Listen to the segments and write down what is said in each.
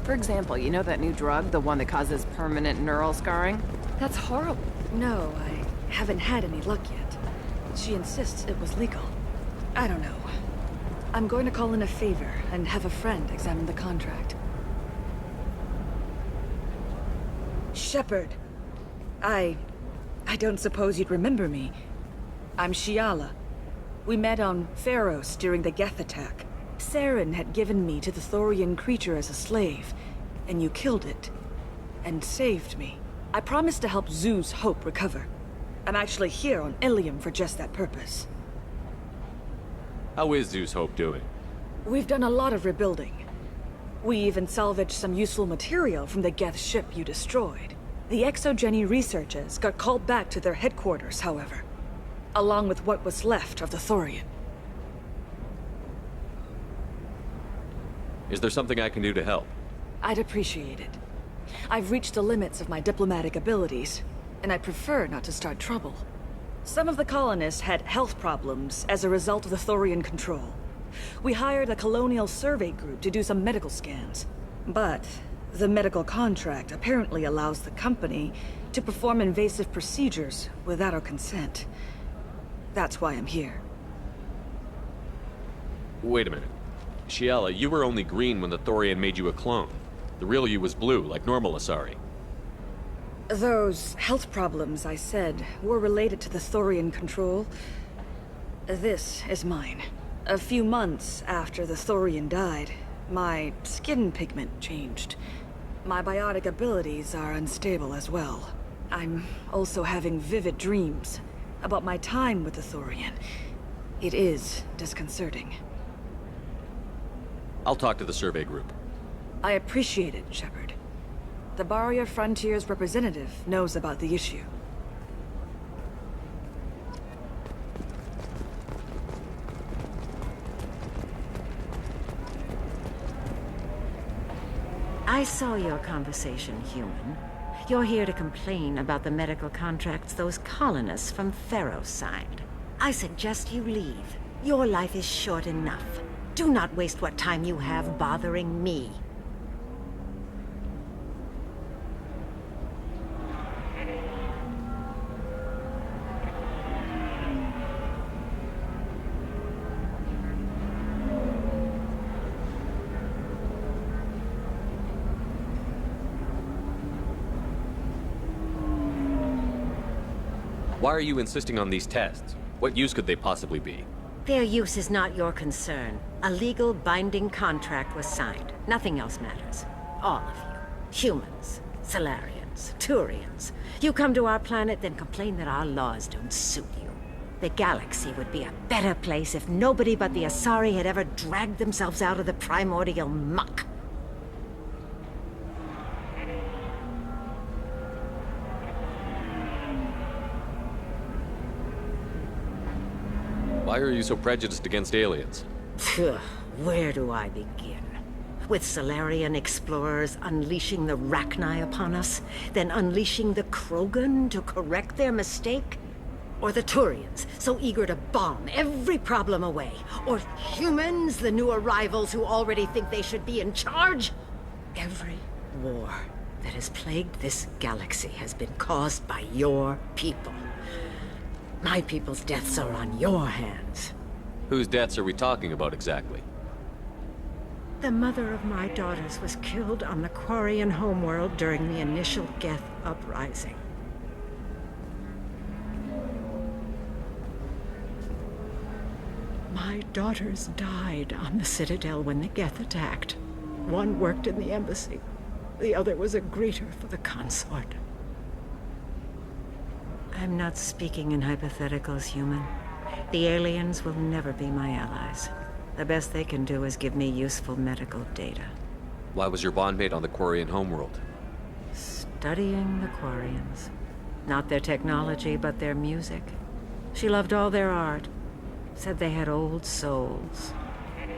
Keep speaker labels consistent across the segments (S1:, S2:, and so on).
S1: For example, you know that new drug, the one that causes permanent neural scarring?
S2: That's horrible. No, I haven't had any luck yet. She insists it was legal. I don't know. I'm going to call in a favor and have a friend examine the contract. Shepard. I don't suppose you'd remember me. I'm Shiala. We met on Pharos during the Geth attack. Saren had given me to the Thorian creature as a slave, and you killed it. And saved me. I promised to help Zeus Hope recover. I'm actually here on Ilium for just that purpose.
S3: How is Zeus Hope doing?
S2: We've done a lot of rebuilding. We even salvaged some useful material from the Geth ship you destroyed. The Exogeny researchers got called back to their headquarters, however, along with what was left of the Thorian.
S3: Is there something I can do to help?
S2: I'd appreciate it. I've reached the limits of my diplomatic abilities, and I prefer not to start trouble. Some of the colonists had health problems as a result of the Thorian control. We hired a colonial survey group to do some medical scans. But the medical contract apparently allows the company to perform invasive procedures without our consent. That's why I'm here.
S3: Wait a minute. Shiala, you were only green when the Thorian made you a clone. The real you was blue, like normal Asari.
S2: Those health problems I said were related to the Thorian control. This is mine. A few months after the Thorian died, my skin pigment changed. My biotic abilities are unstable as well. I'm also having vivid dreams about my time with the Thorian. It is disconcerting.
S3: I'll talk to the survey group.
S2: I appreciate it, Shepard. The Barrier Frontier's representative knows about the issue.
S4: I saw your conversation, human. You're here to complain about the medical contracts those colonists from Pharos signed. I suggest you leave. Your life is short enough. Do not waste what time you have bothering me.
S3: Why are you insisting on these tests? What use could they possibly be?
S4: Their use is not your concern. A legal binding contract was signed. Nothing else matters. All of you. Humans, Solarians, Turians. You come to our planet, then complain that our laws don't suit you. The galaxy would be a better place if nobody but the Asari had ever dragged themselves out of the primordial muck.
S3: Why are you so prejudiced against aliens?
S4: Phew, where do I begin? With Solarian explorers unleashing the Rachni upon us, then unleashing the Krogan to correct their mistake? Or the Turians, so eager to bomb every problem away? Or humans, the new arrivals who already think they should be in charge? Every war that has plagued this galaxy has been caused by your people. My people's deaths are on your hands.
S3: Whose deaths are we talking about exactly?
S4: The mother of my daughters was killed on the Quarian homeworld during the initial Geth uprising. My daughters died on the Citadel when the Geth attacked. One worked in the embassy. The other was a greeter for the consort. I'm not speaking in hypotheticals, human. The aliens will never be my allies. The best they can do is give me useful medical data.
S3: Why was your bondmate on the Quarian homeworld?
S4: Studying the Quarians. Not their technology, but their music. She loved all their art. Said they had old souls.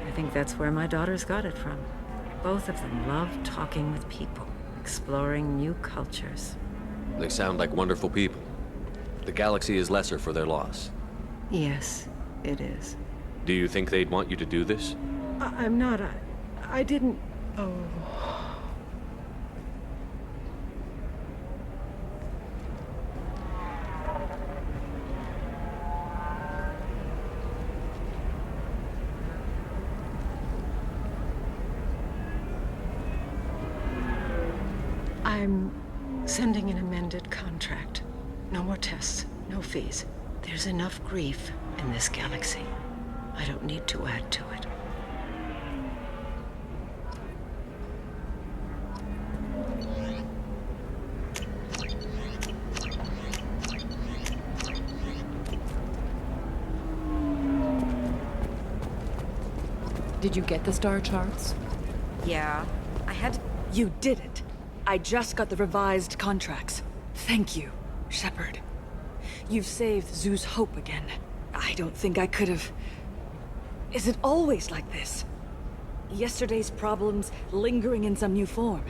S4: I think that's where my daughters got it from. Both of them loved talking with people, exploring new cultures.
S3: They sound like wonderful people. The galaxy is lesser for their loss.
S4: Yes, it is.
S3: Do you think they'd want you to do this?
S4: I'm not. I didn't... Oh... I'm sending an amended contract. No more tests, no fees. There's enough grief in this galaxy. I don't need to add to it.
S1: Did you get the star charts?
S2: Yeah, I had to... You did it. I just got the revised contracts. Thank you, Shepard. You've saved Zoo's hope again. I don't think I could have... Is it always like this? Yesterday's problems lingering in some new form.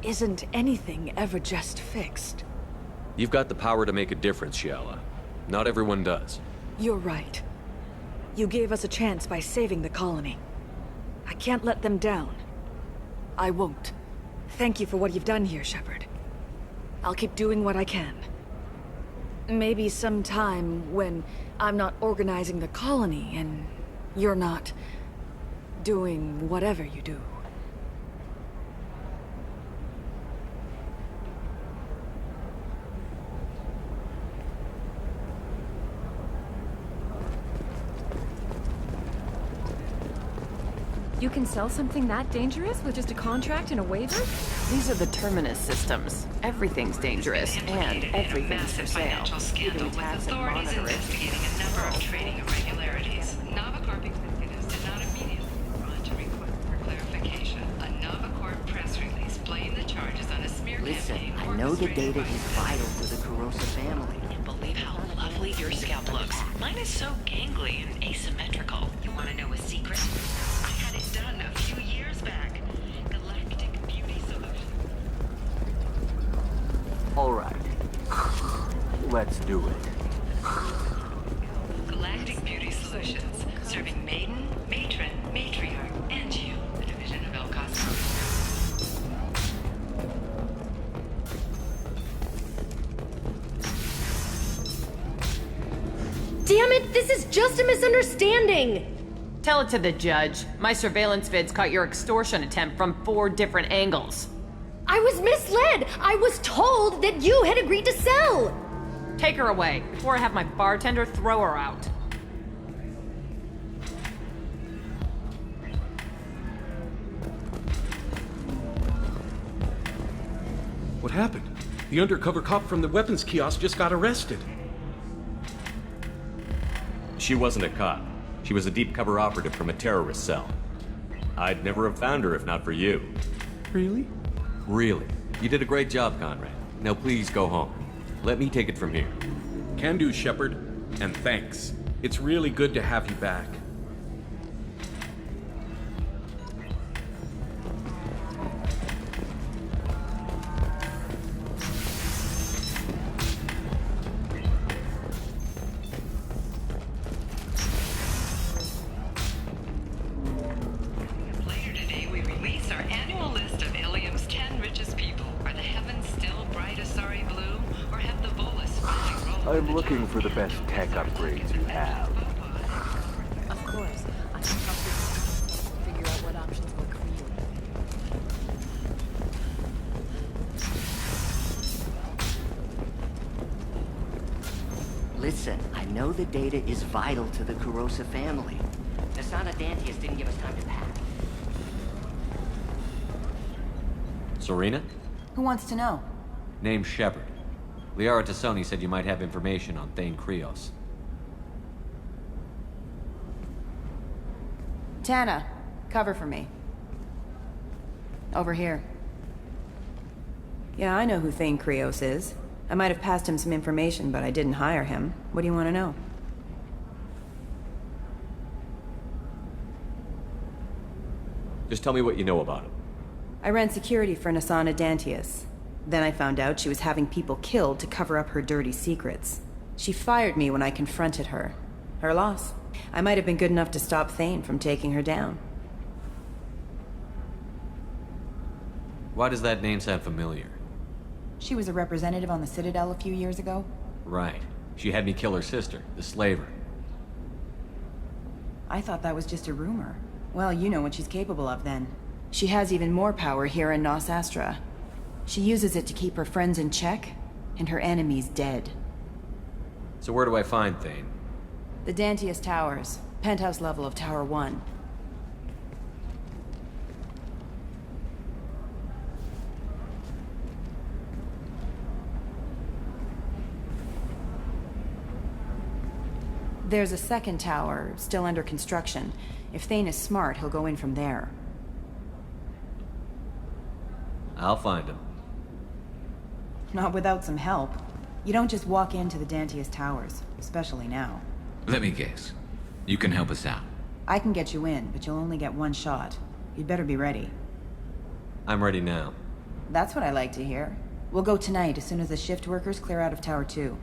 S2: Isn't anything ever just fixed?
S3: You've got the power to make a difference, Shiala. Not everyone does.
S2: You're right. You gave us a chance by saving the colony. I can't let them down. I won't. Thank you for what you've done here, Shepard. I'll keep doing what I can. Maybe sometime when I'm not organizing the colony and you're not doing whatever you do.
S1: You can sell something that dangerous with just a contract and a waiver? These are the Terminus systems. Everything's dangerous, and everything's for sale.
S5: Financial scandal with authorities investigating a number of trading irregularities. Novacorp executives did not immediately respond to requests for clarification. A Novacorp press release blamed the charges on a smear
S6: Listen,
S5: campaign.
S6: I know the data is vital to the Kurosa family.
S5: Can't believe how lovely your scalp looks. Mine is so gangly and asymmetrical. You want to know a secret? I had it done a few years back. Galactic Beauty Solution.
S6: All right. Let's do it.
S5: Galactic Beauty Solutions, serving maiden, matron, matriarch, and you, the division of El Cosmos.
S7: Damn it, this is just a misunderstanding!
S1: Tell it to the judge. My surveillance vids caught your extortion attempt from 4 different angles.
S7: I was misled! I was told that you had agreed to sell!
S1: Take her away, before I have my bartender throw her out.
S8: What happened? The undercover cop from the weapons kiosk just got arrested.
S3: She wasn't a cop. She was a deep cover operative from a terrorist cell. I'd never have found her if not for you.
S8: Really?
S3: Really. You did a great job, Conrad. Now please go home. Let me take it from here.
S8: Can do, Shepard. And thanks. It's really good to have you back.
S5: Later today, we release our annual list of Ilium's 10 richest people. Are the heavens still bright as sorry blue, or have the bolus finally rolled?
S9: I'm looking for the best tech upgrades you have.
S1: Of course. I can help you figure out what options work for you.
S6: Listen, I know the data is vital to the Kurosa family. Asana Dantius didn't give us time to pack.
S3: Serena?
S10: Who wants to know?
S3: Name's Shepard. Liara Tassoni said you might have information on Thane Krios.
S10: Tana, cover for me. Over here. Yeah, I know who Thane Krios is. I might have passed him some information, but I didn't hire him. What do you want to know?
S3: Just tell me what you know about him.
S10: I ran security for Nasana Dantius. Then I found out she was having people killed to cover up her dirty secrets. She fired me when I confronted her. Her loss. I might have been good enough to stop Thane from taking her down.
S3: Why does that name sound familiar?
S10: She was a representative on the Citadel a few years ago.
S3: Right. She had me kill her sister, the slaver.
S10: I thought that was just a rumor. Well, you know what she's capable of then. She has even more power here in Nos Astra. She uses it to keep her friends in check, and her enemies dead.
S3: So where do I find Thane?
S10: The Dantius Towers, penthouse level of Tower 1. There's a second tower, still under construction. If Thane is smart, he'll go in from there.
S3: I'll find him.
S10: Not without some help. You don't just walk into the Dantius Towers, especially now.
S11: Let me guess. You can help us out.
S10: I can get you in, but you'll only get one shot. You'd better be ready.
S3: I'm ready now.
S10: That's what I like to hear. We'll go tonight as soon as the shift workers clear out of Tower 2.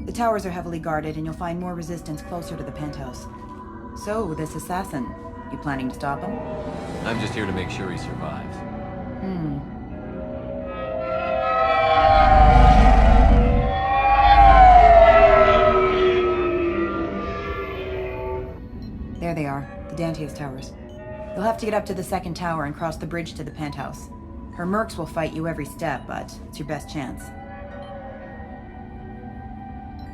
S10: The towers are heavily guarded, and you'll find more resistance closer to the penthouse. So, this assassin, you planning to stop him?
S3: I'm just here to make sure he survives.
S10: There they are, the Dantius Towers. You'll have to get up to the second tower and cross the bridge to the penthouse. Her mercs will fight you every step, but it's your best chance.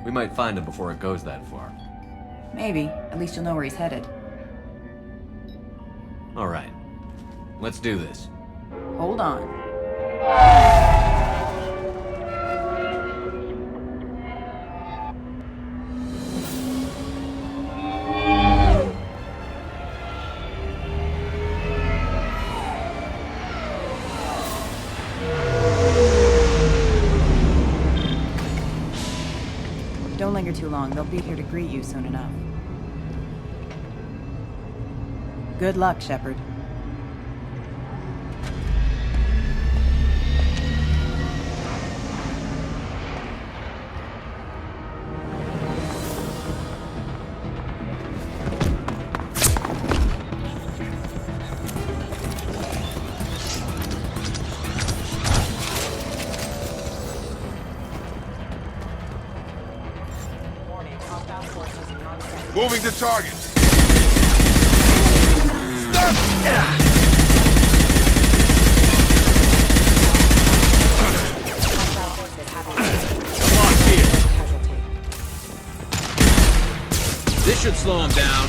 S3: We might find him before it goes that far.
S10: Maybe. At least you'll know where he's headed.
S3: All right. Let's do this.
S10: Hold on. Don't linger too long. They'll be here to greet you soon enough. Good luck, Shepard.
S12: Moving to target.
S11: This should slow him down.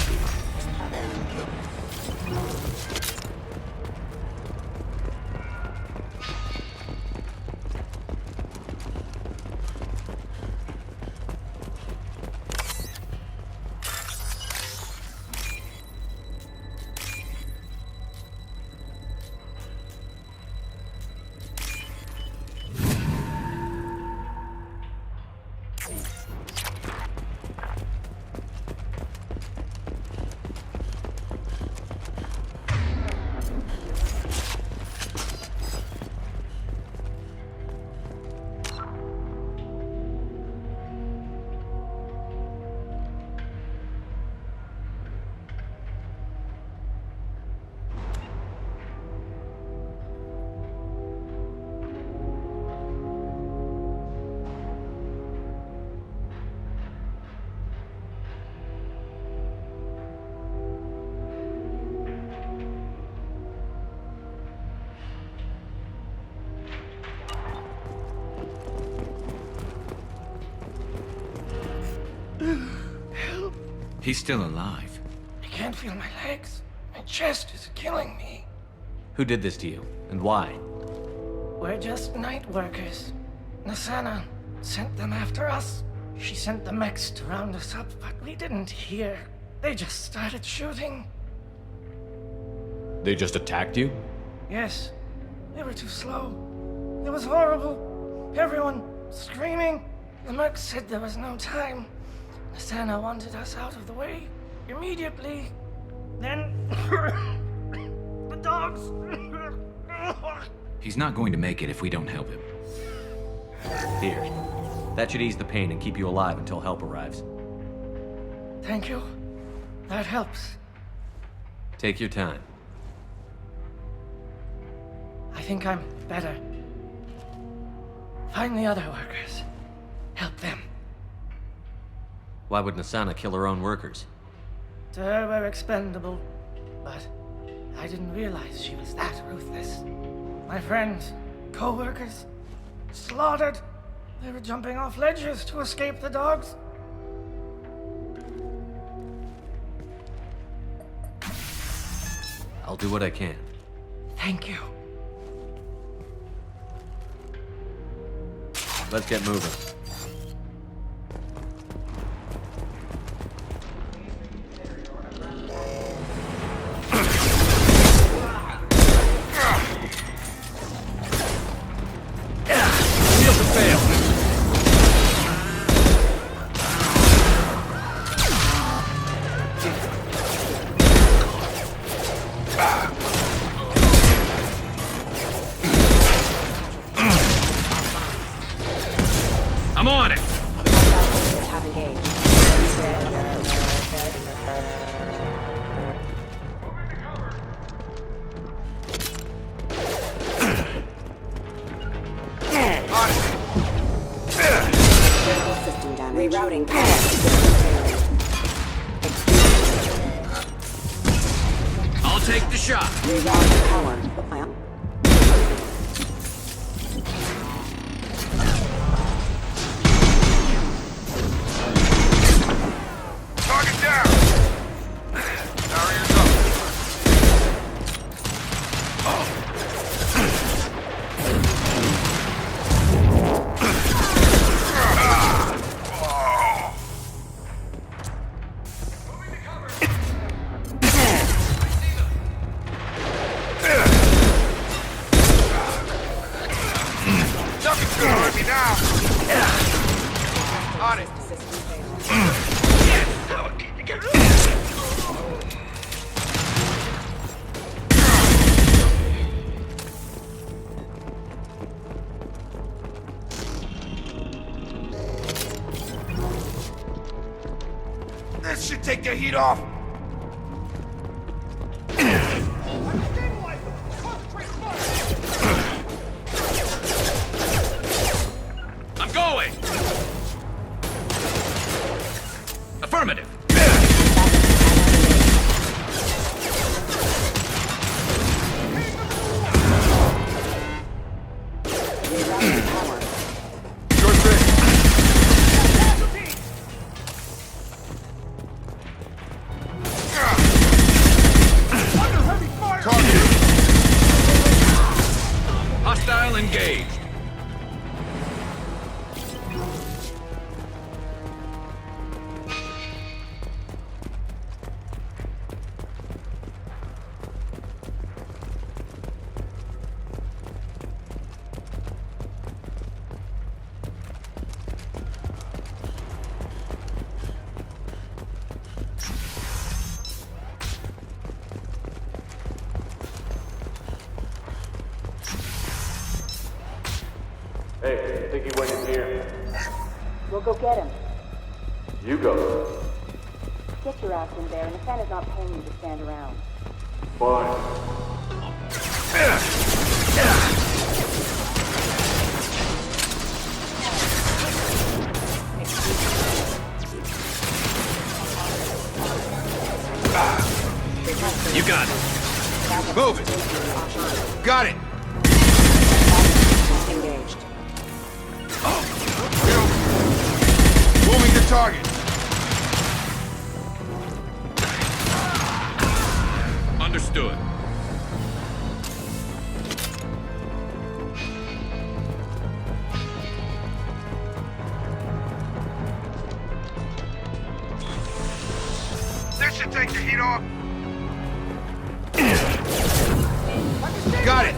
S11: He's still alive.
S13: I can't feel my legs. My chest is killing me.
S3: Who did this to you, and why?
S13: We're just night workers. Nasana sent them after us. She sent the mechs to round us up, but we didn't hear. They just started shooting.
S3: They just attacked you?
S13: Yes, they were too slow. It was horrible. Everyone screaming. The mercs said there was no time. Nasana wanted us out of the way immediately. Then the dogs.
S11: He's not going to make it if we don't help him.
S3: Here. That should ease the pain and keep you alive until help arrives.
S13: Thank you. That helps.
S3: Take your time.
S13: I think I'm better. Find the other workers. Help them.
S3: Why would Nasana kill her own workers?
S13: To her, we're expendable. But I didn't realize she was that ruthless. My friends, co-workers, slaughtered. They were jumping off ledges to escape the dogs.
S3: I'll do what I can.
S13: Thank you.
S3: Let's get moving.
S11: I'm on it!
S10: Rerouting.
S11: I'll take the shot.
S10: Rerouting power.
S9: Target down! Barriers up. Nothing's gonna hurt me now. On it. This should take the heat off.
S11: I'm going! Affirmative.
S9: Your trick. Target.
S11: Hostile engaged.
S9: Hey, I think he went in here.
S12: We'll go get him.
S9: You go.
S12: Get your ass in there, and the fan is not paying you to stand around.
S9: Fine.
S11: You got it.
S9: Move it. Got it.
S12: Engaged.
S9: Moving to target.
S11: Understood.
S9: This should take the heat off. Got it.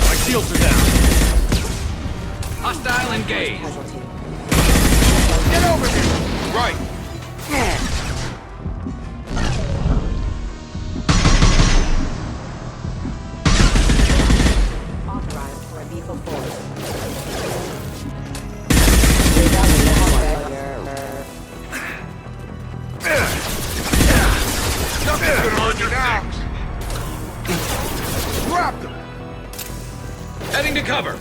S11: My shields are down. Hostile engaged.
S9: Get over here! Right.
S4: Authorized for a lethal force.
S9: Nothing's gonna hold you now. Drop them.
S11: Heading to cover.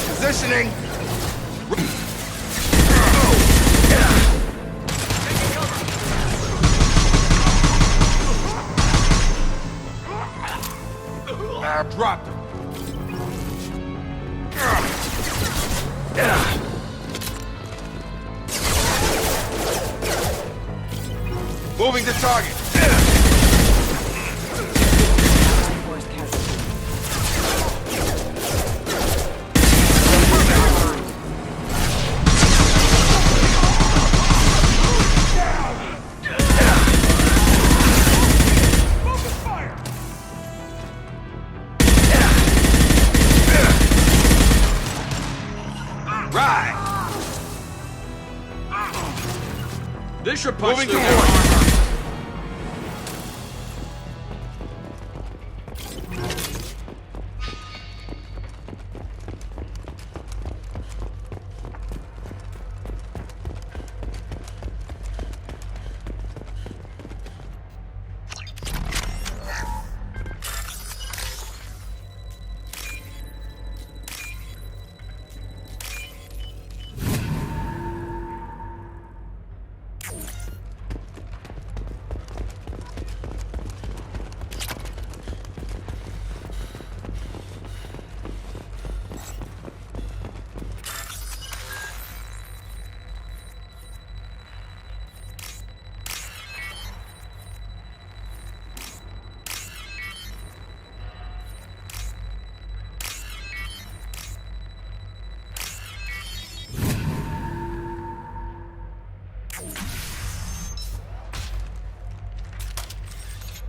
S9: Positioning. Drop them. Moving to target.
S11: This should punch
S9: Moving
S11: through
S9: to
S11: their
S9: point.
S11: armor.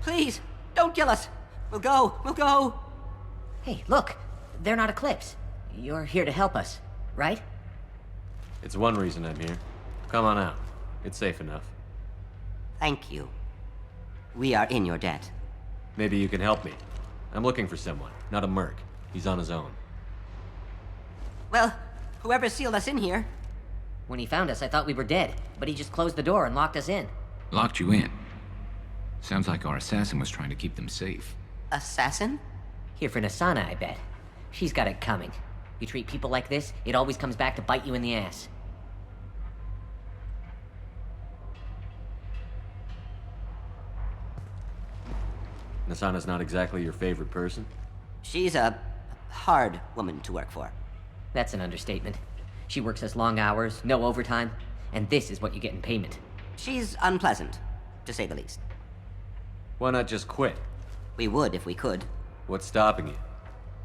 S6: Please, don't kill us. We'll go. Hey, look. They're not Eclipse. You're here to help us, right?
S3: It's one reason I'm here. Come on out. It's safe enough.
S6: Thank you. We are in your debt.
S3: Maybe you can help me. I'm looking for someone, not a merc. He's on his own.
S6: Well, whoever sealed us in here. When he found us, I thought we were dead, but he just closed the door and locked us in.
S14: Locked you in. Sounds like our assassin was trying to keep them safe.
S6: Assassin? Here for Nasana, I bet. She's got it coming. You treat people like this, it always comes back to bite you in the ass.
S3: Nasana's not exactly your favorite person?
S6: She's a hard woman to work for. That's an understatement. She works us long hours, no overtime, and this is what you get in payment. She's unpleasant, to say the least.
S3: Why not just quit?
S6: We would if we could.
S3: What's stopping you?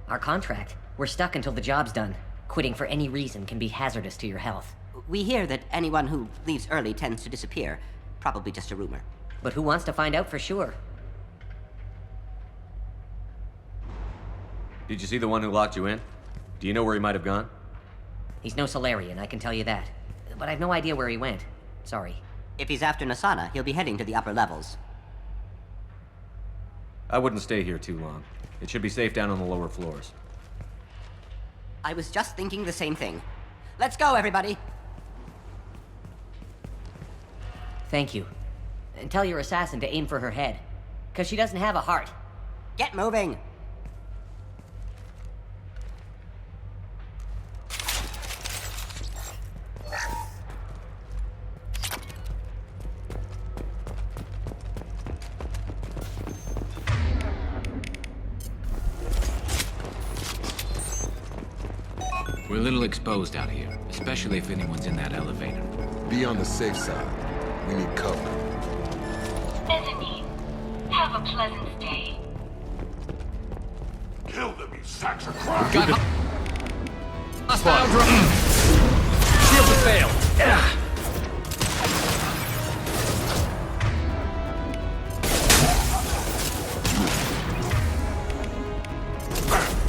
S6: Our contract. We're stuck until the job's done. Quitting for any reason can be hazardous to your health. We hear that anyone who leaves early tends to disappear. Probably just a rumor. But who wants to find out for sure?
S3: Did you see the one who locked you in? Do you know where he might have gone?
S6: He's no Solarian, I can tell you that. But I've no idea where he went. Sorry. If he's after Nasana, he'll be heading to the upper levels.
S3: I wouldn't stay here too long. It should be safe down on the lower floors.
S6: I was just thinking the same thing. Let's go, everybody! Thank you. And tell your assassin to aim for her head. 'Cause she doesn't have a heart. Get moving!
S14: We're a little exposed out here, especially if anyone's in that elevator.
S9: Be on the safe side. We need cover.
S12: Bethany, have a pleasant day.
S9: Kill them, you sacks of crap!
S11: Got it. Hostile drone. Shield to fail.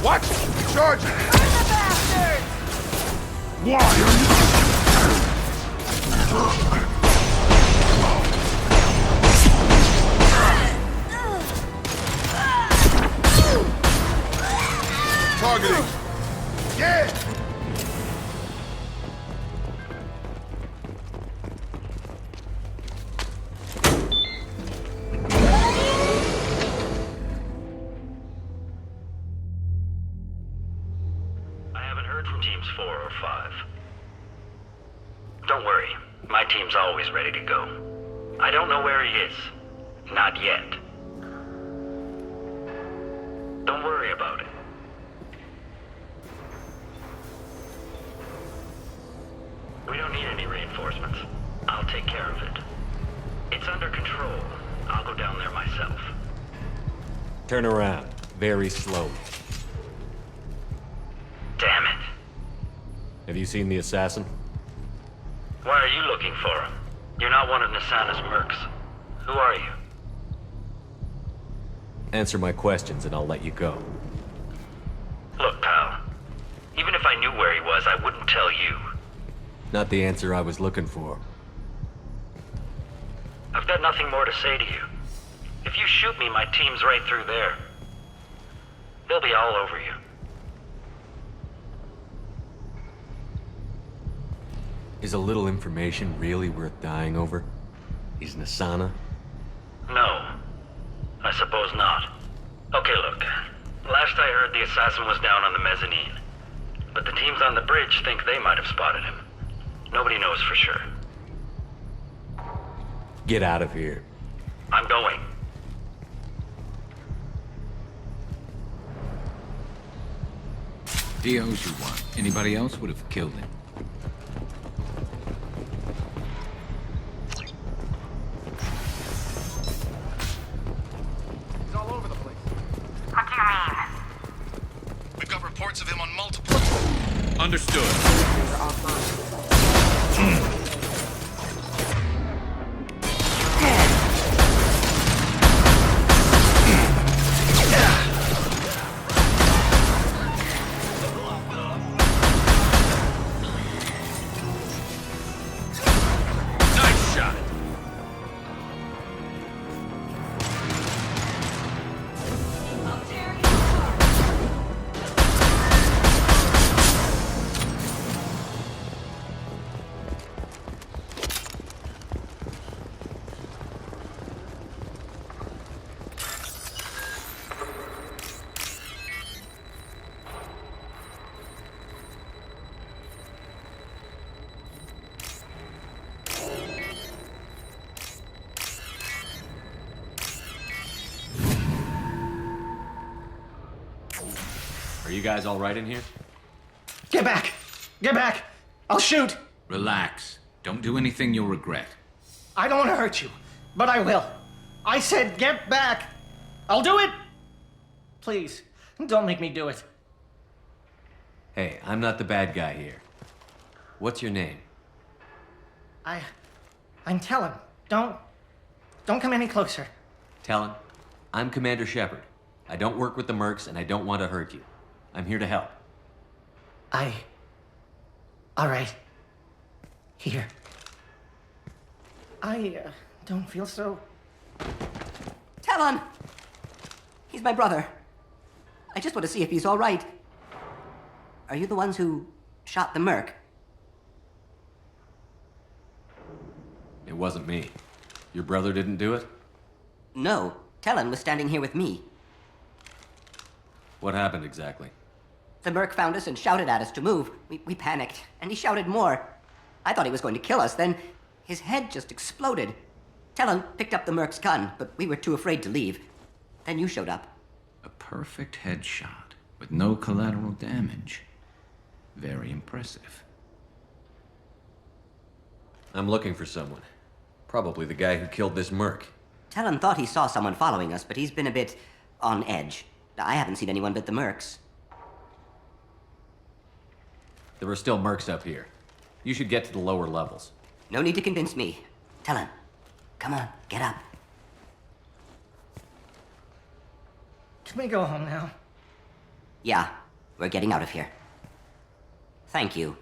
S9: What? Charge it!
S15: 4 or 5. Don't worry, my team's always ready to go. I don't know where he is. Not yet. Don't worry about it. We don't need any reinforcements. I'll take care of it. It's under control. I'll go down there myself.
S3: Turn around. Very slowly.
S15: Damn it.
S3: Have you seen the assassin?
S15: Why are you looking for him? You're not one of Nisana's mercs. Who are you?
S3: Answer my questions and I'll let you go.
S15: Look, pal. Even if I knew where he was, I wouldn't tell you.
S3: Not the answer I was looking for.
S15: I've got nothing more to say to you. If you shoot me, my team's right through there. They'll be all over you.
S3: Is a little information really worth dying over? Is Nisana?
S15: No. I suppose not. Okay, look. Last I heard, the assassin was down on the mezzanine. But the teams on the bridge think they might have spotted him. Nobody knows for sure.
S3: Get out of here.
S15: I'm going.
S14: He owes you one. Anybody else would have killed him.
S11: He's all over the place.
S16: What do you mean?
S11: We've got reports of him on multiple...
S8: Understood.
S3: Nice shot. Are you guys all right in here?
S13: Get back! Get back! I'll shoot!
S14: Relax. Don't do anything you'll regret.
S13: I don't want to hurt you, but I will. I said get back! I'll do it! Please, don't make me do it.
S3: Hey, I'm not the bad guy here. What's your name?
S13: I'm Talon. Don't come any closer.
S3: Talon, I'm Commander Shepard. I don't work with the mercs and I don't want to hurt you. I'm here to help.
S13: All right. Here. I don't feel so...
S6: Talon! He's my brother. I just want to see if he's all right. Are you the ones who shot the merc?
S3: It wasn't me. Your brother didn't do it?
S6: No. Talon was standing here with me.
S3: What happened exactly?
S6: The merc found us and shouted at us to move. We panicked, and he shouted more. I thought he was going to kill us, then his head just exploded. Talon picked up the merc's gun, but we were too afraid to leave. Then you showed up.
S14: A perfect headshot with no collateral damage. Very impressive.
S3: I'm looking for someone. Probably the guy who killed this merc.
S6: Talon thought he saw someone following us, but he's been a bit on edge. I haven't seen anyone but the mercs.
S3: There were still mercs up here. You should get to the lower levels.
S6: No need to convince me. Talon, come on, get up.
S13: Can we go home now?
S6: Yeah, we're getting out of here. Thank you.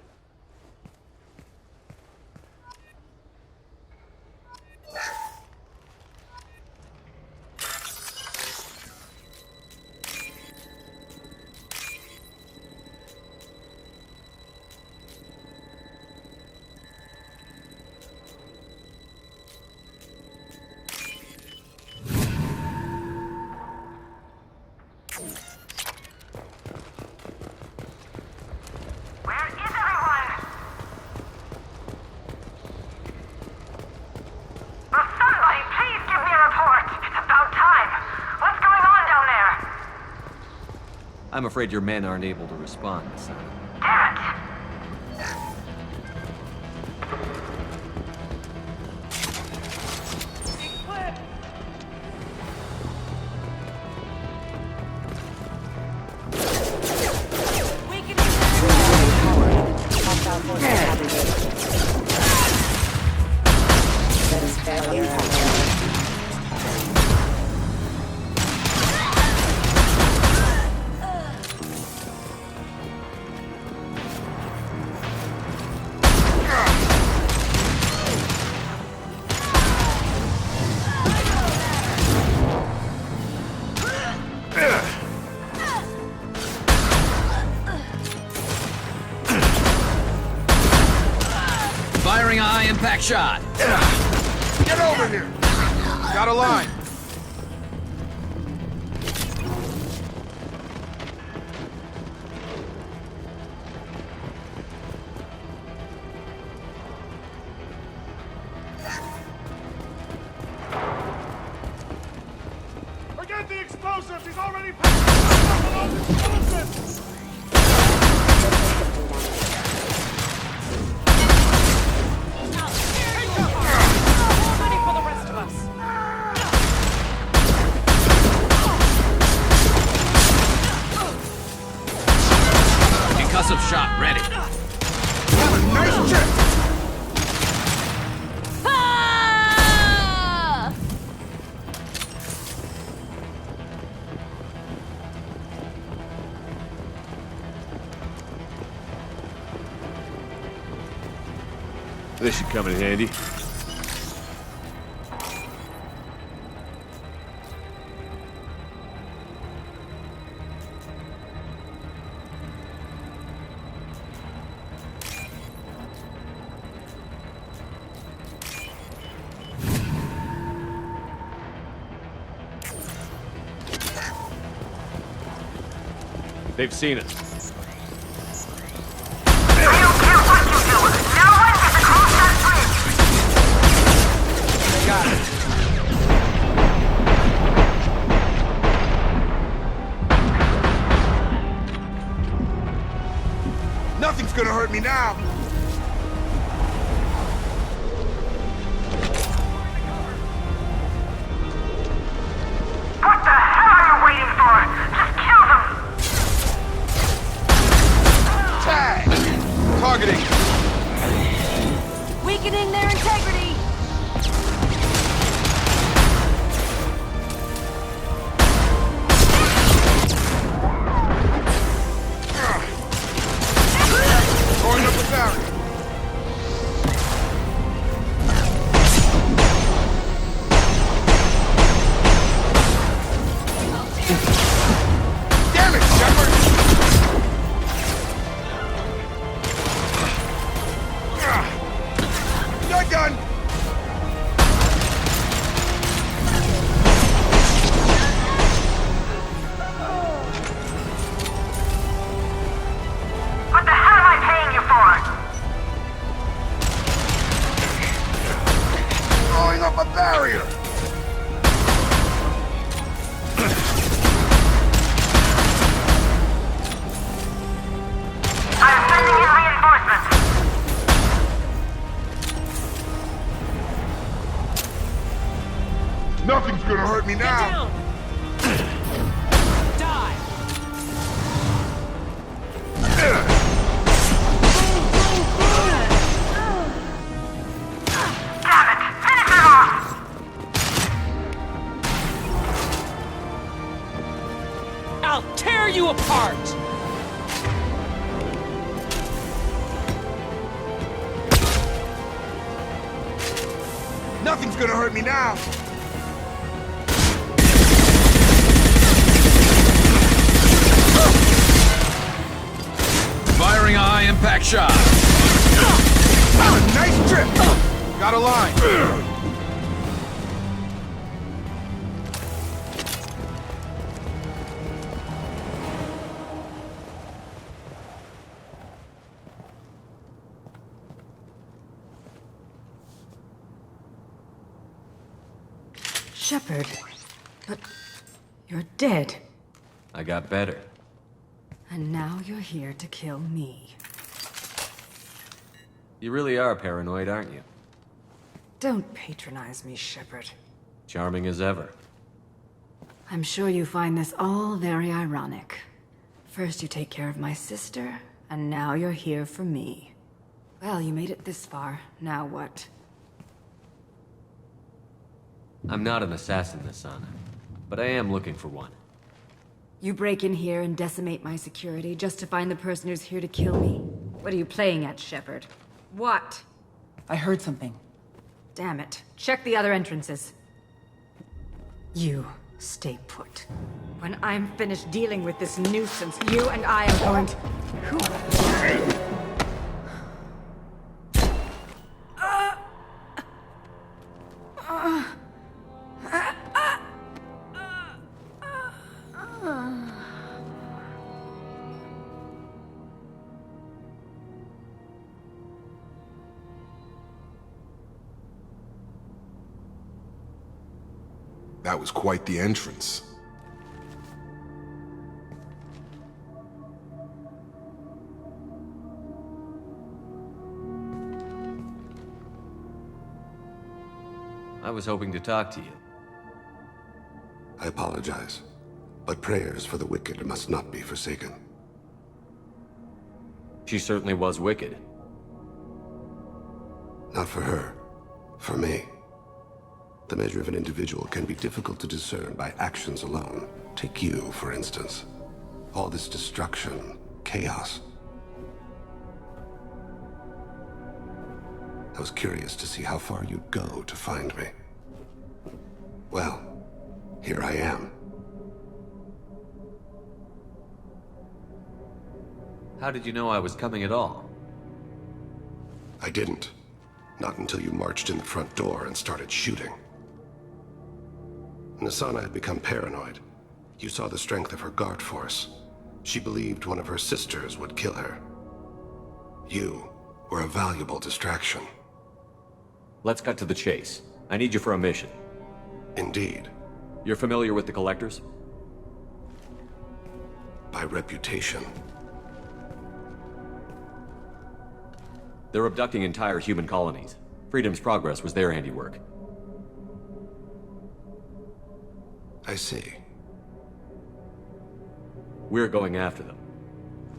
S16: Where
S3: I'm afraid your men aren't able to respond, son.
S11: Firing a high-impact shot.
S9: Get over here! Got a line.
S17: Forget the explosives! He's already passed the explosives!
S11: Concussive shot ready.
S9: Have a nice trip!
S3: This should come in handy. They've seen us.
S16: I don't care what you do. No one gets across that bridge.
S3: Got
S9: it. Nothing's gonna hurt me now.
S16: What the hell are you waiting for? Just kill them.
S9: Tag! Targeting.
S2: Weakening their integrity.
S9: Throwing up a barrier. Damn it, Shepard! You're done!
S16: What the hell am I paying you for?
S9: Throwing up a barrier!
S16: I'm sending in reinforcements.
S9: Nothing's gonna hurt me now.
S16: Damn it! Finish it off!
S11: I'll tear you apart!
S9: Nothing's gonna hurt me now.
S11: Firing a high-impact shot.
S9: Have a nice trip. Got a line.
S2: Shepard, but you're dead.
S3: I got better.
S2: And now you're here to kill me.
S3: You really are paranoid, aren't you?
S2: Don't patronize me, Shepard.
S3: Charming as ever.
S2: I'm sure you find this all very ironic. First you take care of my sister, and now you're here for me. Well, you made it this far. Now what?
S3: I'm not an assassin, Asana, but I am looking for one.
S2: You break in here and decimate my security just to find the person who's here to kill me? What are you playing at, Shepard? What?
S10: I heard something.
S2: Damn it. Check the other entrances. You stay put. When I'm finished dealing with this nuisance, you and I are going to...
S9: That was quite the entrance.
S3: I was hoping to talk to you.
S18: I apologize, but prayers for the wicked must not be forsaken.
S3: She certainly was wicked.
S18: Not for her. For me. The measure of an individual can be difficult to discern by actions alone. Take you, for instance. All this destruction, chaos. I was curious to see how far you'd go to find me. Well, here I am.
S3: How did you know I was coming at all?
S18: I didn't. Not until you marched in the front door and started shooting. Nasana had become paranoid. You saw the strength of her guard force. She believed one of her sisters would kill her. You were a valuable distraction.
S3: Let's cut to the chase. I need you for a mission.
S18: Indeed.
S3: You're familiar with the Collectors?
S18: By reputation.
S3: They're abducting entire human colonies. Freedom's Progress was their handiwork.
S18: I see.
S3: We're going after them.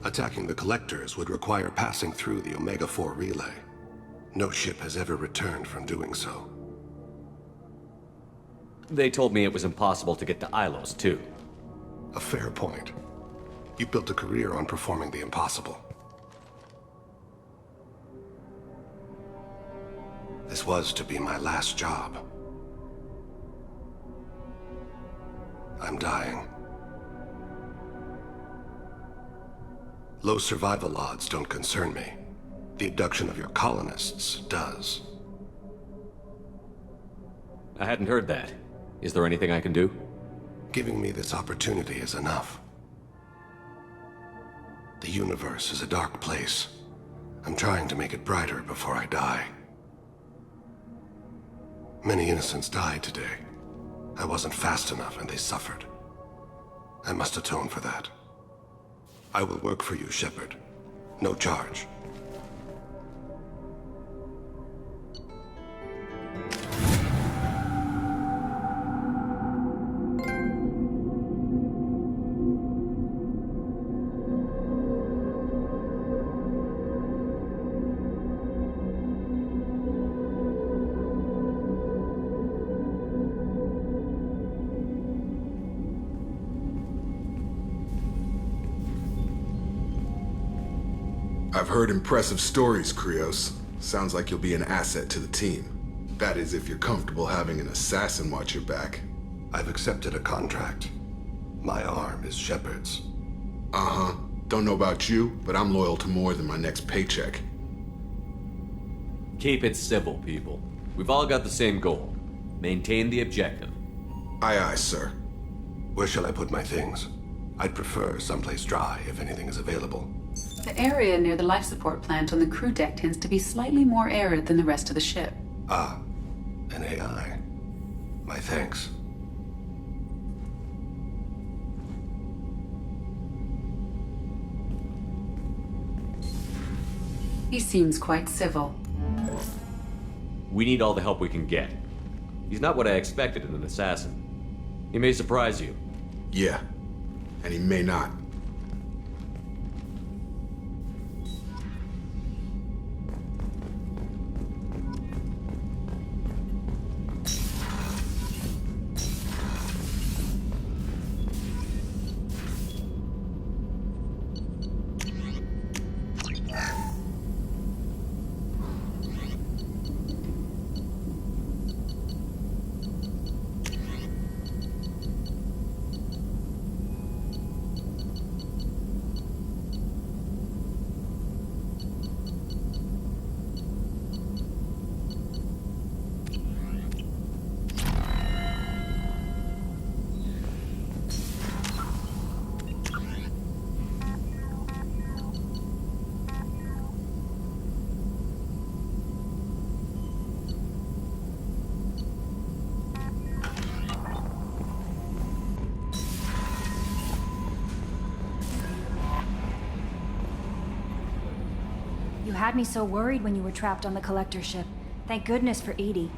S18: Attacking the Collectors would require passing through the Omega-4 relay. No ship has ever returned from doing so.
S3: They told me it was impossible to get to Ilos, too.
S18: A fair point. You built a career on performing the impossible. This was to be my last job. I'm dying. Low survival odds don't concern me. The abduction of your colonists does.
S3: I hadn't heard that. Is there anything I can do?
S18: Giving me this opportunity is enough. The universe is a dark place. I'm trying to make it brighter before I die. Many innocents died today. I wasn't fast enough and they suffered. I must atone for that. I will work for you, Shepard. No charge.
S9: I've heard impressive stories, Krios. Sounds like you'll be an asset to the team. That is, if you're comfortable having an assassin watch your back.
S18: I've accepted a contract. My arm is Shepard's.
S9: Uh-huh. Don't know about you, but I'm loyal to more than my next paycheck.
S3: Keep it civil, people. We've all got the same goal. Maintain the objective.
S9: Aye, aye, sir.
S18: Where shall I put my things? I'd prefer someplace dry if anything is available.
S19: The area near the life support plant on the crew deck tends to be slightly more arid than the rest of the ship.
S18: Ah, an AI. My thanks.
S19: He seems quite civil.
S3: We need all the help we can get. He's not what I expected in an assassin. He may surprise you.
S9: Yeah, and he may not.
S20: You had me so worried when you were trapped on the collector ship. Thank goodness for Edie.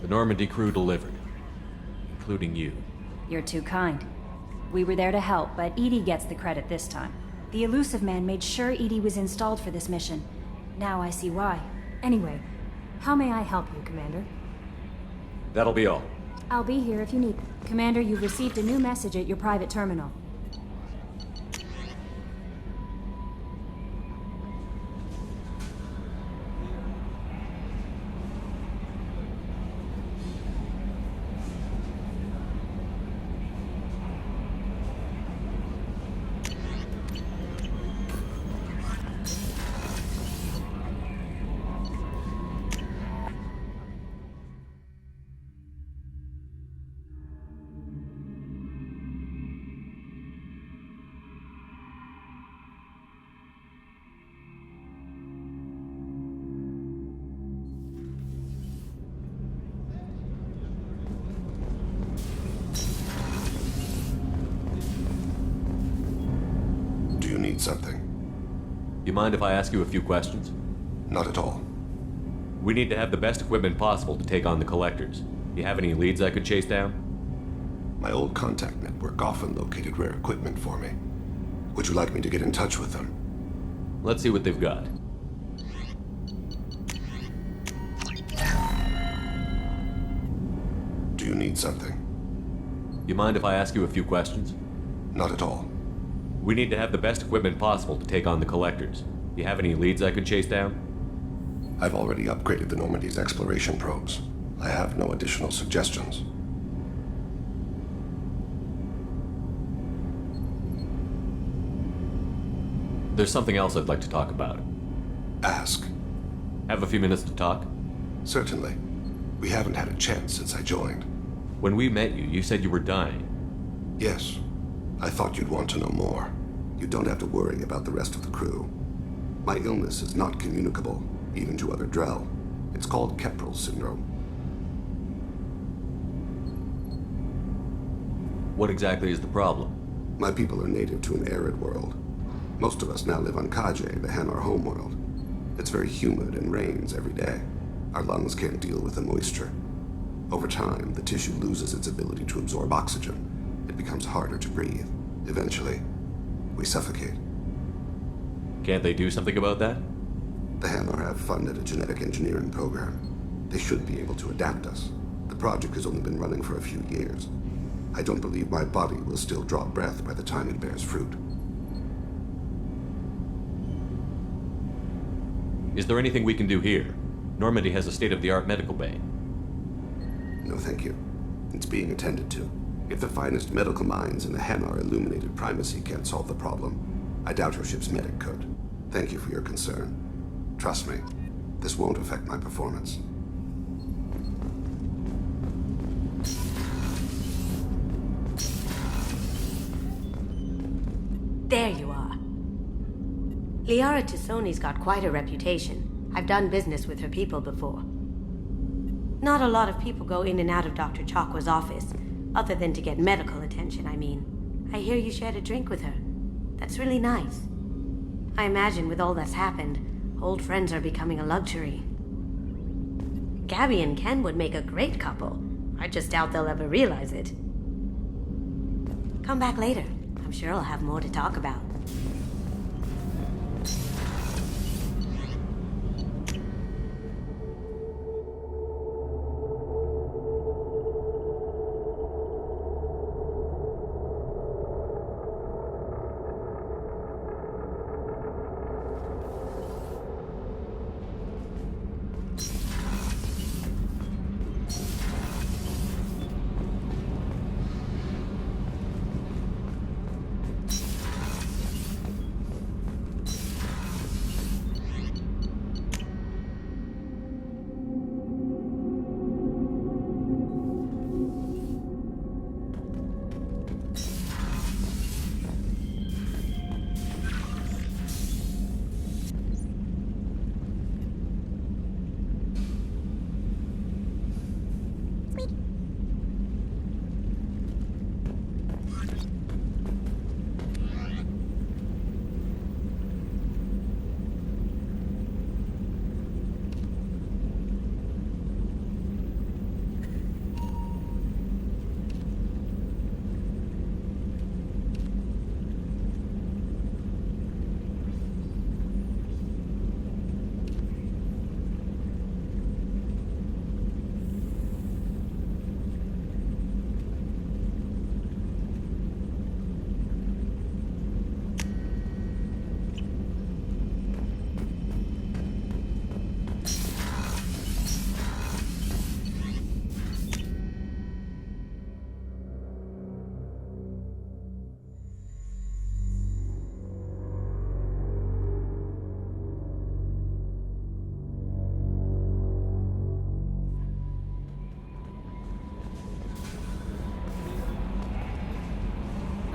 S3: The Normandy crew delivered. Including you.
S20: You're too kind. We were there to help, but Edie gets the credit this time. The Elusive Man made sure Edie was installed for this mission. Now I see why. Anyway, how may I help you, Commander?
S3: That'll be all.
S20: I'll be here if you need. Commander, you've received a new message at your private terminal.
S18: Something.
S3: You mind if I ask you a few questions?
S18: Not at all.
S3: We need to have the best equipment possible to take on the collectors. You have any leads I could chase down?
S18: My old contact network often located rare equipment for me. Would you like me to get in touch with them?
S3: Let's see what they've got.
S18: Do you need something?
S3: You mind if I ask you a few questions?
S18: Not at all.
S3: We need to have the best equipment possible to take on the collectors. You have any leads I could chase down?
S18: I've already upgraded the Normandy's exploration probes. I have no additional suggestions.
S3: There's something else I'd like to talk about.
S18: Ask.
S3: Have a few minutes to talk?
S18: Certainly. We haven't had a chance since I joined.
S3: When we met you, you said you were dying.
S18: Yes. I thought you'd want to know more. You don't have to worry about the rest of the crew. My illness is not communicable, even to other Drell. It's called Keprel syndrome.
S3: What exactly is the problem?
S18: My people are native to an arid world. Most of us now live on Kaje, the Hanar homeworld. It's very humid and rains every day. Our lungs can't deal with the moisture. Over time, the tissue loses its ability to absorb oxygen. It becomes harder to breathe. Eventually, we suffocate.
S3: Can't they do something about that?
S18: The Hanar have funded a genetic engineering program. They should be able to adapt us. The project has only been running for a few years. I don't believe my body will still draw breath by the time it bears fruit.
S3: Is there anything we can do here? Normandy has a state-of-the-art medical bay.
S18: No, thank you. It's being attended to. If the finest medical minds in the Hanar illuminated primacy can't solve the problem, I doubt your ship's medic could. Thank you for your concern. Trust me, this won't affect my performance.
S21: There you are. Liara Tassoni's got quite a reputation. I've done business with her people before. Not a lot of people go in and out of Dr. Chakwa's office, other than to get medical attention, I mean. I hear you shared a drink with her. That's really nice. I imagine with all that's happened, old friends are becoming a luxury. Gabby and Ken would make a great couple. I just doubt they'll ever realize it. Come back later. I'm sure I'll have more to talk about.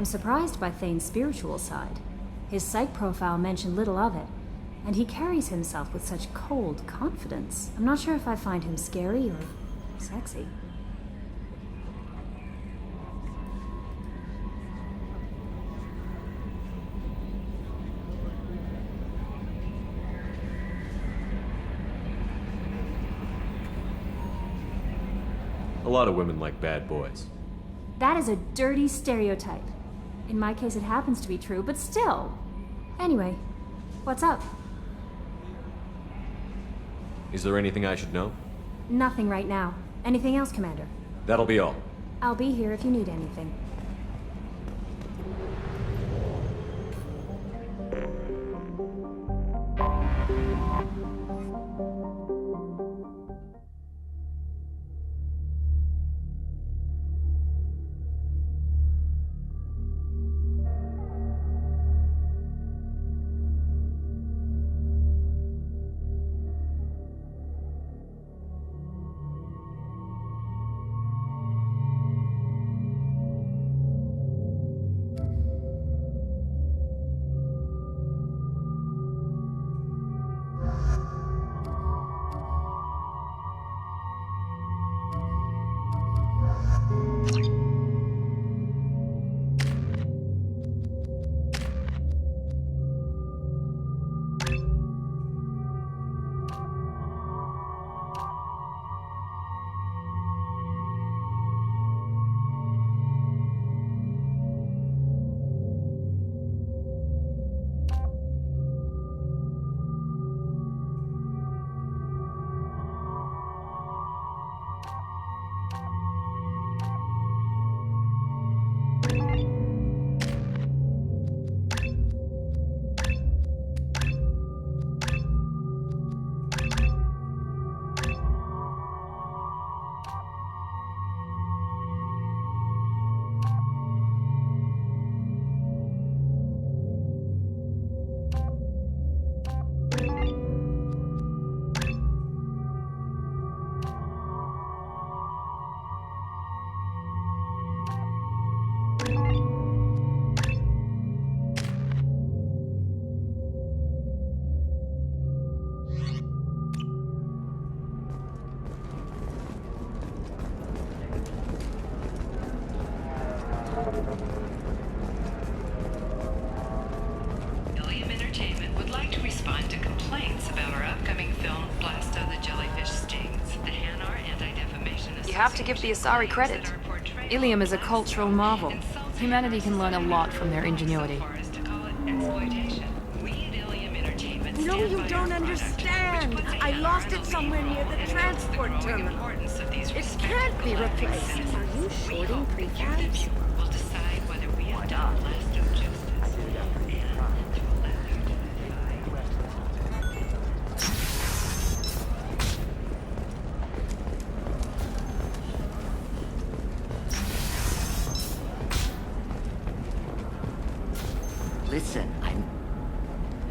S20: I'm surprised by Thane's spiritual side. His psych profile mentioned little of it, and he carries himself with such cold confidence. I'm not sure if I find him scary or sexy.
S3: A lot of women like bad boys.
S20: That is a dirty stereotype. In my case, it happens to be true, but still. Anyway, what's up?
S3: Is there anything I should know?
S20: Nothing right now. Anything else, Commander?
S3: That'll be all.
S20: I'll be here if you need anything.
S5: to respond to complaints about our upcoming film, Blast of the Jellyfish Stings. The Hanar Anti-Defamation
S7: You have to give the Asari credit. Ilium is a cultural marvel. Humanity can learn a lot from their ingenuity.
S21: No, you don't understand. I lost it somewhere near the transport terminal. It can't be replaced. Are you shorting prefabs?
S5: We'll decide whether we have done blast of justice.
S6: Listen,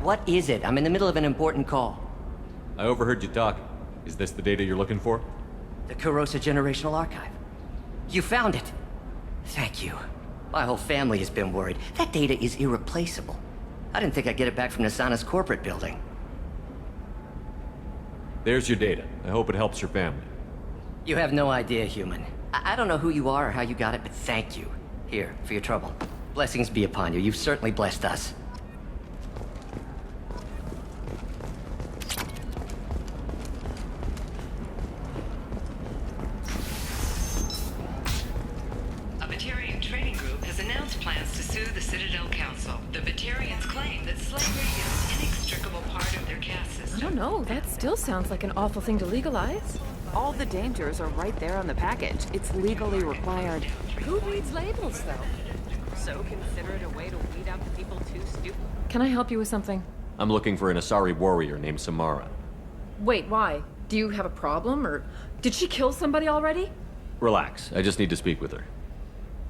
S6: What is it? I'm in the middle of an important call.
S3: I overheard you talking. Is this the data you're looking for?
S6: The Kurosa Generational Archive. You found it! Thank you. My whole family has been worried. That data is irreplaceable. I didn't think I'd get it back from Nasana's corporate building.
S3: There's your data. I hope it helps your family.
S6: You have no idea, human. I don't know who you are or how you got it, but thank you. Here, for your trouble. Blessings be upon you. You've certainly blessed us.
S5: A Batarian trading group has announced plans to sue the Citadel Council. The Batarians claim that slavery is an inextricable part of their caste system.
S1: I don't know. That still sounds like an awful thing to legalize. All the dangers are right there on the package. It's legally required. Who reads labels, though? So consider it a way to weed out the people too stupid. Can I help you with something?
S3: I'm looking for an Asari warrior named Samara.
S1: Wait, why? Do you have a problem, or did she kill somebody already?
S3: Relax. I just need to speak with her.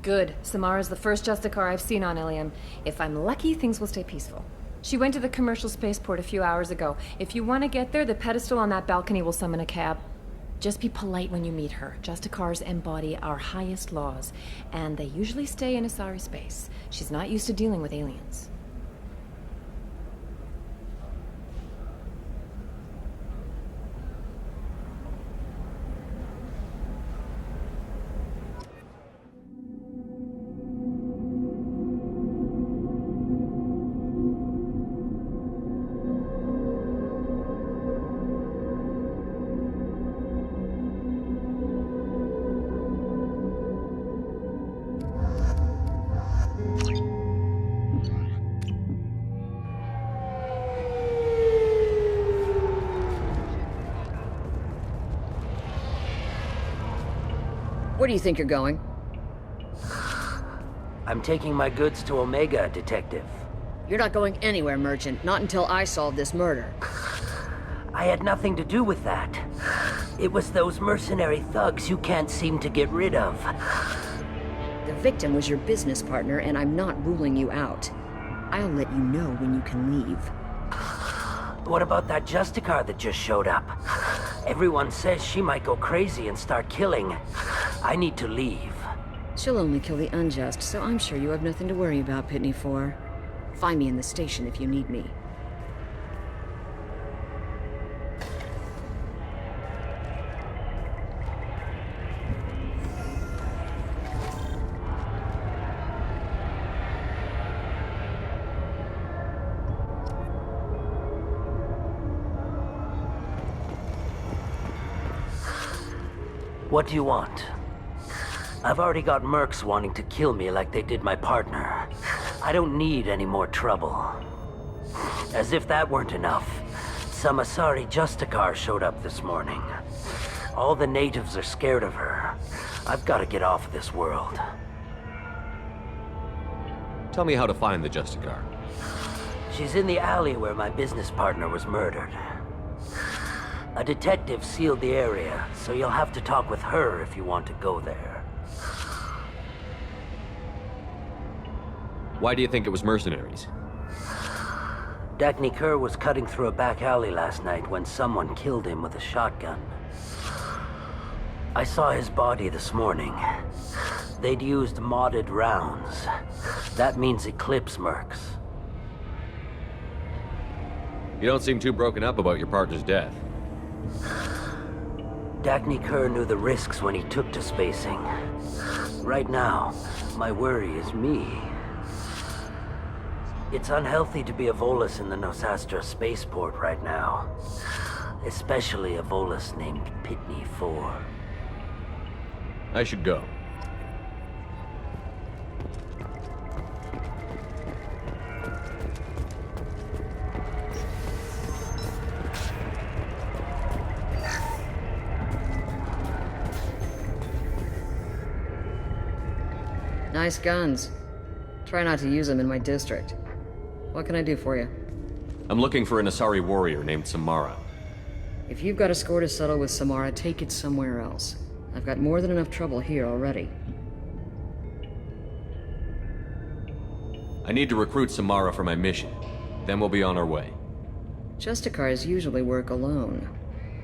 S1: Good. Samara's the first Justicar I've seen on Ilium. If I'm lucky, things will stay peaceful. She went to the commercial spaceport a few hours ago. If you want to get there, the pedestal on that balcony will summon a cab. Just be polite when you meet her. Justicars embody our highest laws, and they usually stay in Asari space. She's not used to dealing with aliens.
S2: Where do you think you're going?
S22: I'm taking my goods to Omega, Detective.
S2: You're not going anywhere, Merchant. Not until I solve this murder.
S22: I had nothing to do with that. It was those mercenary thugs you can't seem to get rid of.
S2: The victim was your business partner, and I'm not ruling you out. I'll let you know when you can leave.
S22: What about that Justicar that just showed up? Everyone says she might go crazy and start killing. I need to leave.
S2: She'll only kill the unjust, so I'm sure you have nothing to worry about, Pitney 4. Find me in the station if you need me.
S22: What do you want? I've already got mercs wanting to kill me like they did my partner. I don't need any more trouble. As if that weren't enough, some Asari Justicar showed up this morning. All the natives are scared of her. I've got to get off of this world.
S3: Tell me how to find the Justicar.
S22: She's in the alley where my business partner was murdered. A detective sealed the area, so you'll have to talk with her if you want to go there.
S3: Why do you think it was mercenaries?
S22: Dagny Kerr was cutting through a back alley last night when someone killed him with a shotgun. I saw his body this morning. They'd used modded rounds. That means Eclipse mercs.
S3: You don't seem too broken up about your partner's death.
S22: Dagny Kerr knew the risks when he took to spacing. Right now, my worry is me. It's unhealthy to be a Volus in the Nosastra spaceport right now. Especially a Volus named Pitney 4.
S3: I should go.
S4: Nice guns. Try not to use them in my district. What can I do for you?
S3: I'm looking for an Asari warrior named Samara.
S4: If you've got a score to settle with Samara, take it somewhere else. I've got more than enough trouble here already.
S3: I need to recruit Samara for my mission. Then we'll be on our way.
S4: Justicars usually work alone,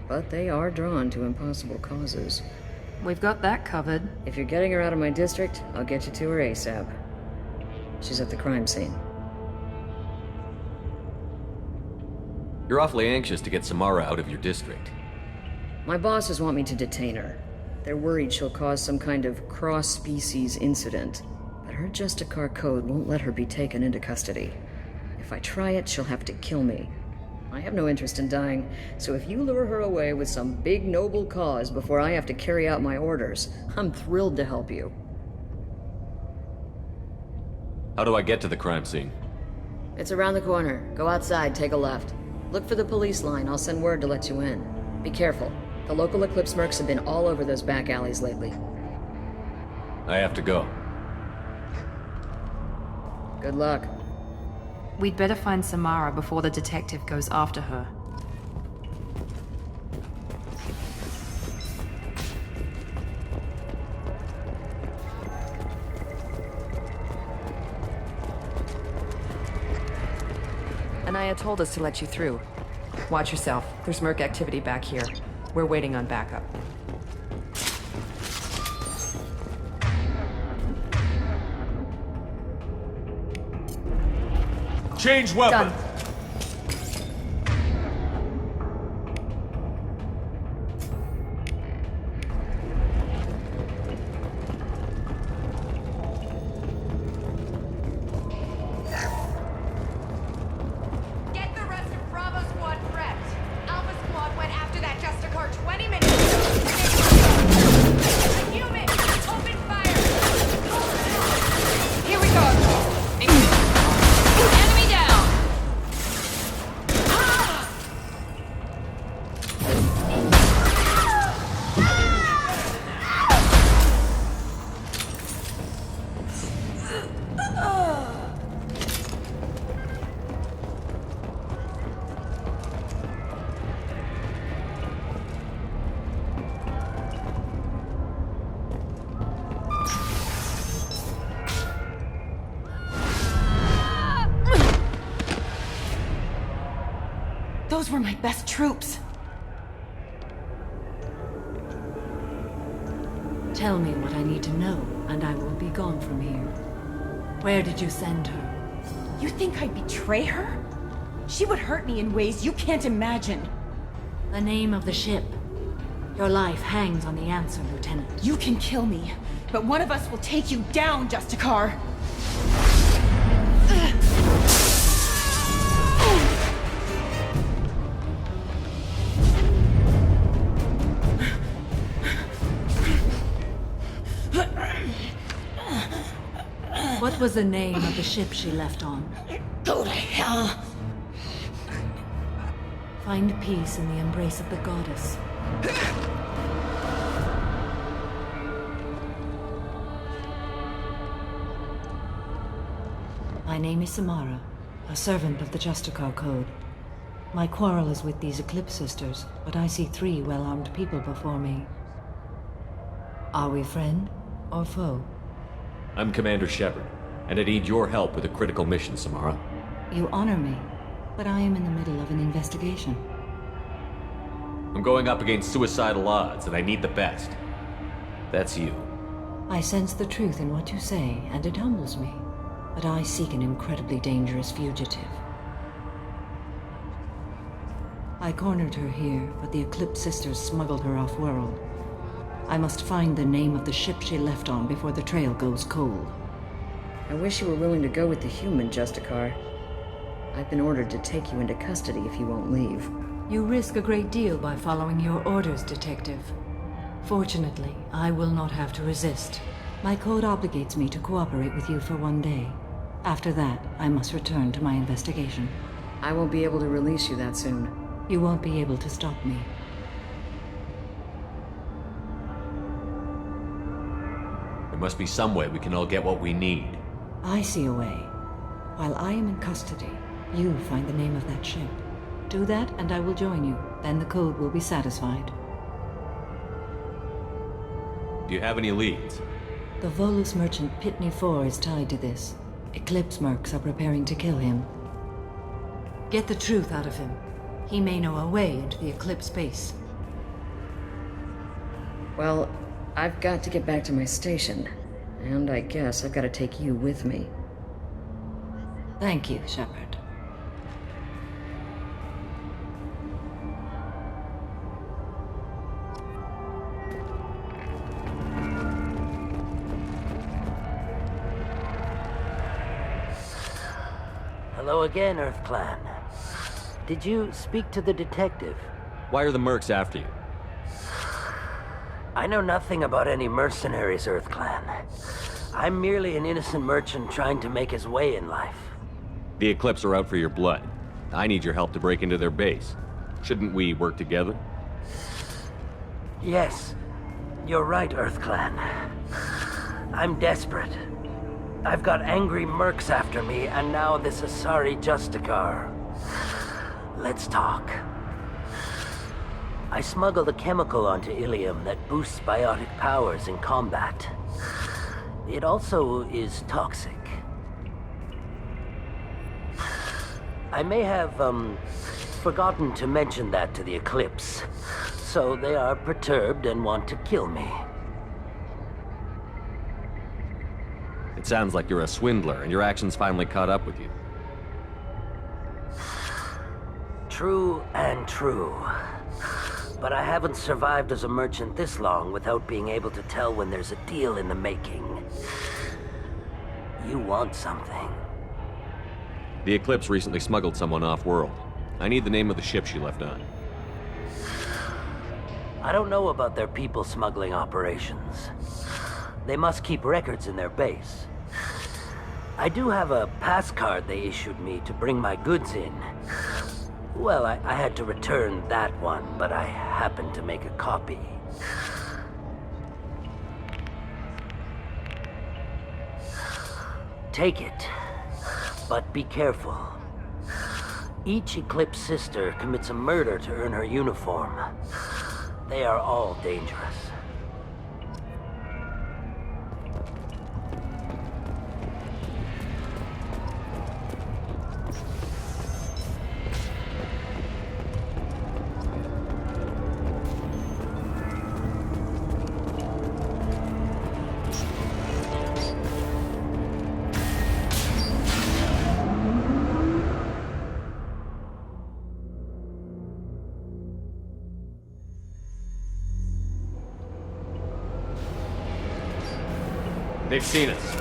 S4: but they are drawn to impossible causes.
S7: We've got that covered.
S4: If you're getting her out of my district, I'll get you to her ASAP. She's at the crime scene.
S3: You're awfully anxious to get Samara out of your district.
S4: My bosses want me to detain her. They're worried she'll cause some kind of cross-species incident, but her Justicar code won't let her be taken into custody. If I try it, she'll have to kill me. I have no interest in dying, so if you lure her away with some big noble cause before I have to carry out my orders, I'm thrilled to help you.
S3: How do I get to the crime scene?
S4: It's around the corner. Go outside, take a left. Look for the police line. I'll send word to let you in. Be careful. The local Eclipse mercs have been all over those back alleys lately.
S3: I have to go.
S4: Good luck.
S7: We'd better find Samara before the detective goes after her.
S12: Anaya told us to let you through. Watch yourself. There's merc activity back here. We're waiting on backup.
S11: Change weapon!
S12: Done.
S16: Get the rest of Bravo Squad prepped. Alpha Squad went after that Justicar 20 minutes ago. A human! Open fire!
S7: Here we go! Enemy down!
S10: Those were my best troops.
S23: Tell me what I need to know, and I will be gone from here. Where did you send her?
S10: You think I'd betray her? She would hurt me in ways you can't imagine.
S23: The name of the ship. Your life hangs on the answer, Lieutenant.
S10: You can kill me, but one of us will take you down, Justicar.
S23: What was the name of the ship she left on?
S10: Go to hell!
S23: Find peace in the embrace of the goddess. My name is Samara, a servant of the Justicar Code. My quarrel is with these Eclipse Sisters, but I see 3 well-armed people before me. Are we friend or foe?
S3: I'm Commander Shepard, and I need your help with a critical mission, Samara.
S23: You honor me, but I am in the middle of an investigation.
S3: I'm going up against suicidal odds, and I need the best. That's you.
S23: I sense the truth in what you say, and it humbles me. But I seek an incredibly dangerous fugitive. I cornered her here, but the Eclipse Sisters smuggled her off-world. I must find the name of the ship she left on before the trail goes cold.
S4: I wish you were willing to go with the human, Justicar. I've been ordered to take you into custody if you won't leave.
S23: You risk a great deal by following your orders, Detective. Fortunately, I will not have to resist. My code obligates me to cooperate with you for 1 day. After that, I must return to my investigation.
S4: I won't be able to release you that soon.
S23: You won't be able to stop me.
S3: There must be some way we can all get what we need.
S23: I see a way. While I am in custody, you find the name of that ship. Do that, and I will join you. Then the code will be satisfied.
S3: Do you have any leads?
S23: The Volus merchant Pitney 4 is tied to this. Eclipse mercs are preparing to kill him. Get the truth out of him. He may know a way into the Eclipse base.
S4: Well, I've got to get back to my station. And I guess I've got to take you with me.
S23: Thank you, Shepard.
S22: Hello again, Earth Clan. Did you speak to the detective?
S3: Why are the mercs after you?
S22: I know nothing about any mercenaries, Earth Clan. I'm merely an innocent merchant trying to make his way in life.
S3: The Eclipse are out for your blood. I need your help to break into their base. Shouldn't we work together?
S22: Yes, you're right, Earth Clan. I'm desperate. I've got angry mercs after me, and now this Asari Justicar. Let's talk. I smuggled a chemical onto Ilium that boosts biotic powers in combat. It also is toxic. I may have, forgotten to mention that to the Eclipse, so they are perturbed and want to kill me.
S3: It sounds like you're a swindler, and your actions finally caught up with you.
S22: True and true. But I haven't survived as a merchant this long without being able to tell when there's a deal in the making. You want something.
S3: The Eclipse recently smuggled someone off-world. I need the name of the ship she left on.
S22: I don't know about their people smuggling operations. They must keep records in their base. I do have a pass card they issued me to bring my goods in. Well, I had to return that one, but I happened to make a copy. Take it, but be careful. Each Eclipse sister commits a murder to earn her uniform. They are all dangerous.
S3: They've seen us.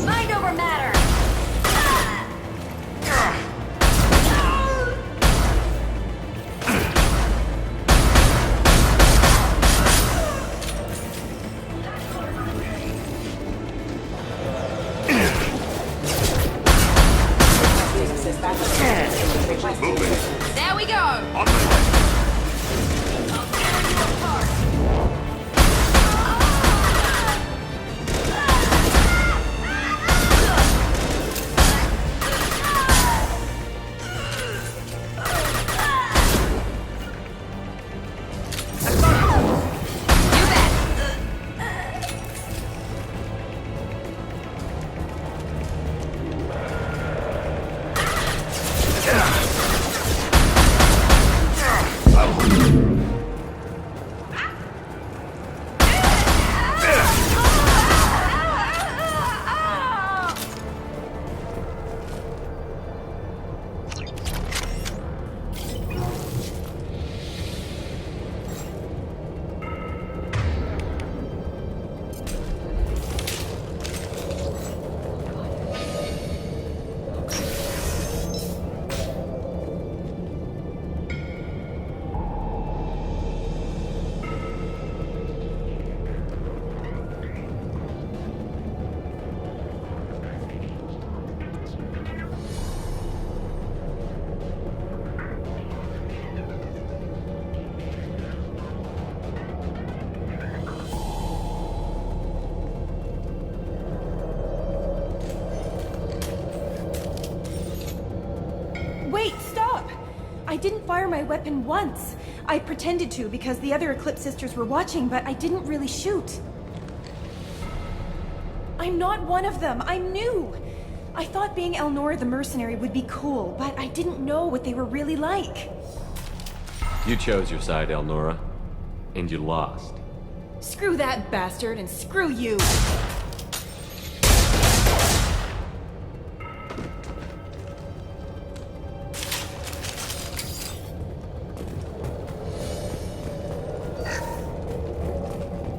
S16: Mind over matter!
S5: There we go!
S10: didn't fire my weapon once. I pretended to because the other Eclipse sisters were watching, but I didn't really shoot. I'm not one of them. I'm new. I thought being Elnora the mercenary would be cool, but I didn't know what they were really like.
S3: You chose your side, Elnora, and you lost.
S10: Screw that bastard, and screw you!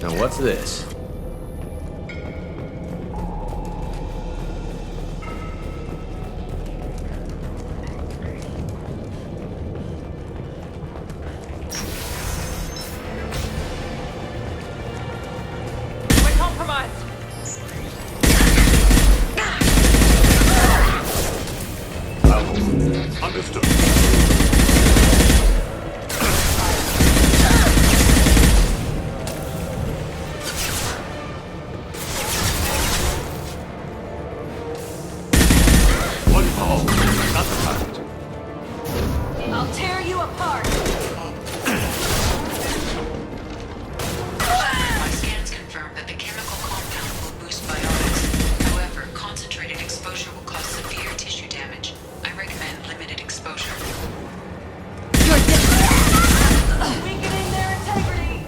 S3: Now what's this?
S12: We're compromised.
S18: Understood.
S16: I'll tear you apart.
S5: My scans confirm that the chemical compound will boost biotics. However, concentrated exposure will cause severe tissue damage. I recommend limited exposure.
S16: Weakening their integrity.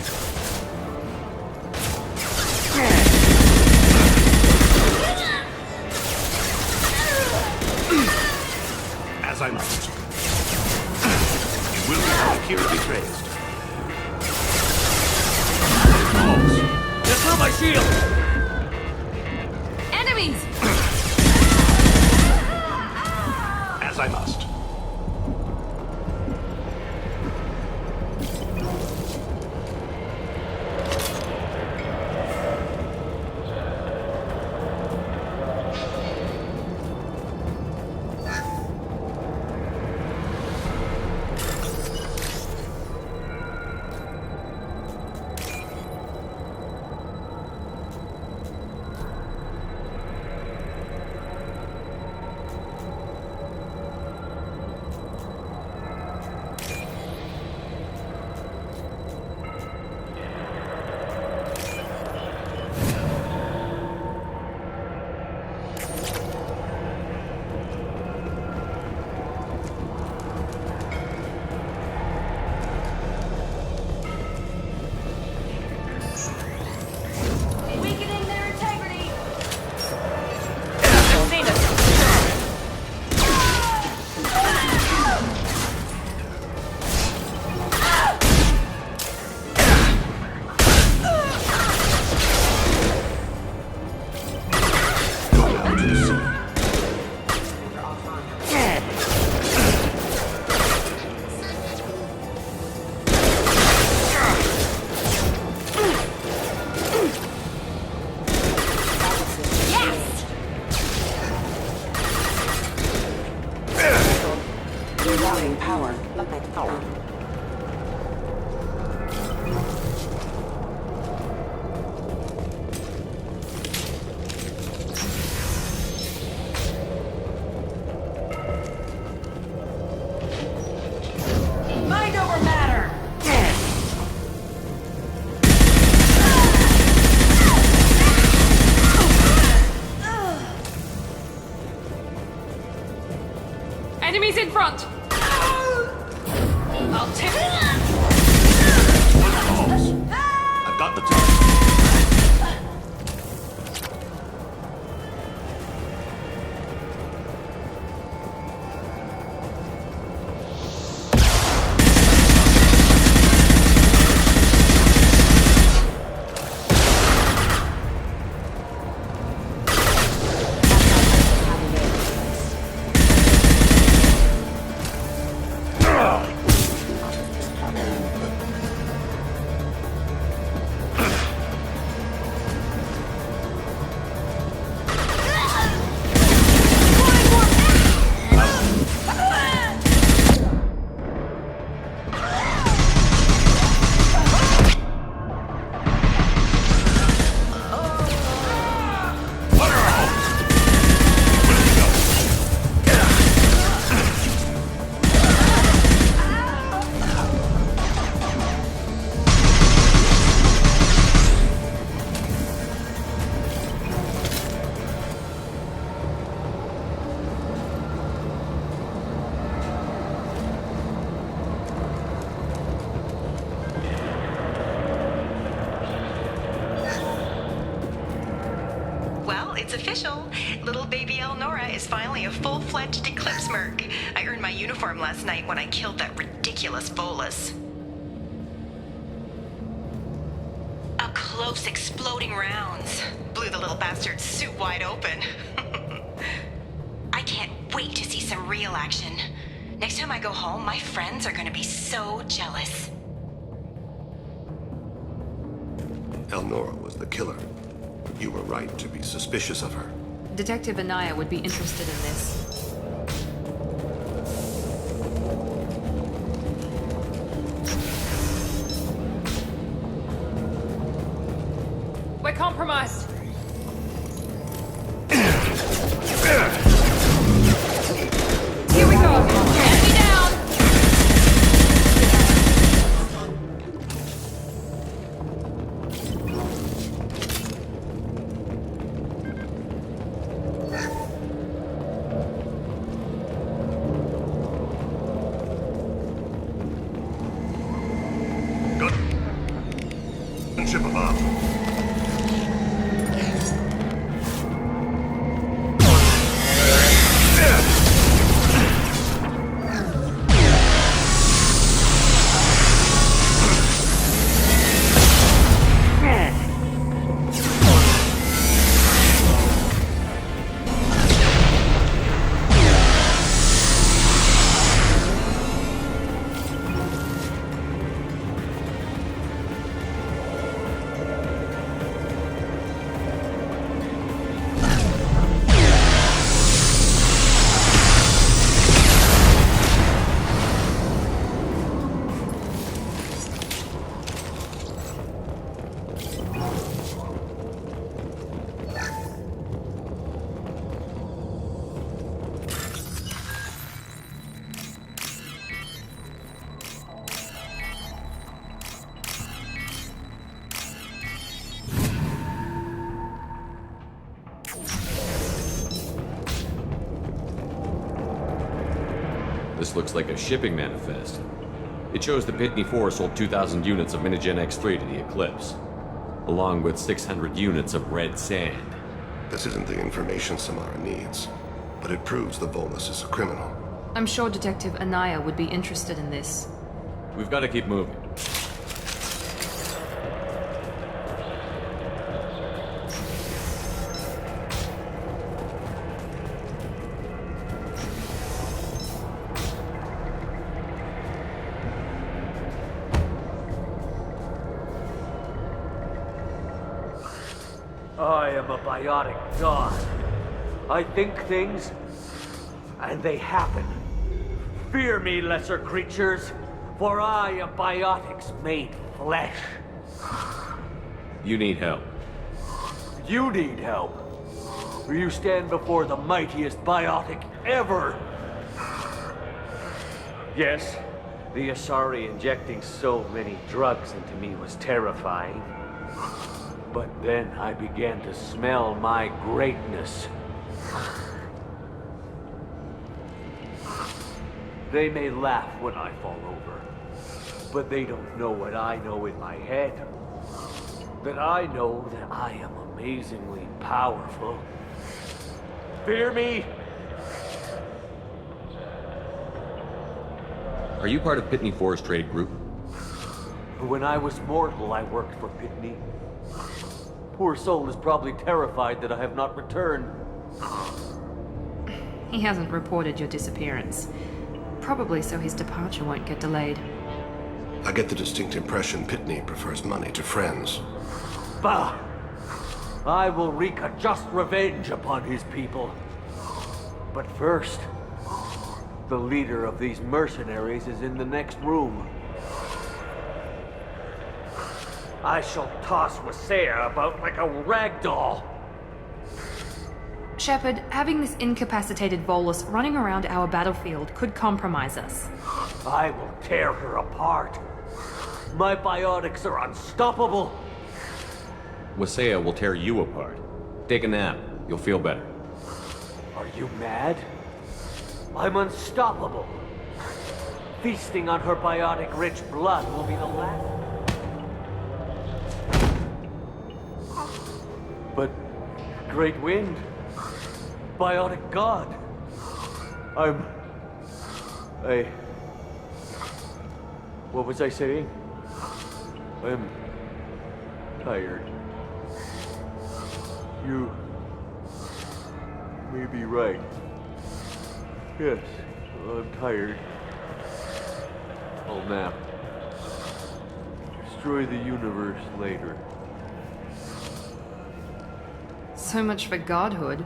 S18: As I must. You will be securely traced.
S11: Just through my shield!
S7: Enemies!
S18: As I must.
S16: Weakening their integrity.
S8: Rerouting power.
S16: Mind over matter.
S7: Enemies in front!
S16: I'll tear.
S18: I've got the target.
S8: it's official. Little baby Elnora is finally a full-fledged Eclipse merc. I earned my uniform last night when I killed that ridiculous Volus. Up close, exploding rounds. Blew the little bastard's suit wide open. I can't wait to see some real action. Next time I go home, my friends are gonna be so jealous.
S18: Elnora was the killer. You were right to be suspicious of her.
S7: Detective Anaya would be interested in this. We're compromised. Here we go. Enemy down.
S18: Ship above.
S3: This looks like a shipping manifest. It shows the Pitney 4 sold 2,000 units of Minigen X3 to the Eclipse, along with 600 units of red sand.
S18: This isn't the information Samara needs, but it proves the Volus is a criminal.
S7: I'm sure Detective Anaya would be interested in this.
S3: We've got to keep moving.
S22: I am a biotic god. I think things, and they happen. Fear me, lesser creatures, for I am biotics made flesh.
S3: You need help.
S22: You need help. For you stand before the mightiest biotic ever. Yes, the Asari injecting so many drugs into me was terrifying. But then I began to smell my greatness. They may laugh when I fall over, but they don't know what I know in my head. That I know that I am amazingly powerful. Fear me?
S3: Are you part of Pitney 4's trade group?
S22: When I was mortal, I worked for Pitney. Poor soul is probably terrified that I have not returned.
S7: He hasn't reported your disappearance. Probably so his departure won't get delayed.
S18: I get the distinct impression Pitney prefers money to friends.
S22: Bah! I will wreak a just revenge upon his people. But first, the leader of these mercenaries is in the next room. I shall toss Wasea about like a rag doll.
S7: Shepard, having this incapacitated Volus running around our battlefield could compromise us.
S22: I will tear her apart. My biotics are unstoppable.
S3: Wasea will tear you apart. Take a nap. You'll feel better.
S22: Are you mad? I'm unstoppable. Feasting on her biotic-rich blood will be the last. But Great wind. Biotic god. What was I saying? I'm tired. You may be right. Yes, I'm tired. I'll nap. Destroy the universe later.
S7: So much for godhood.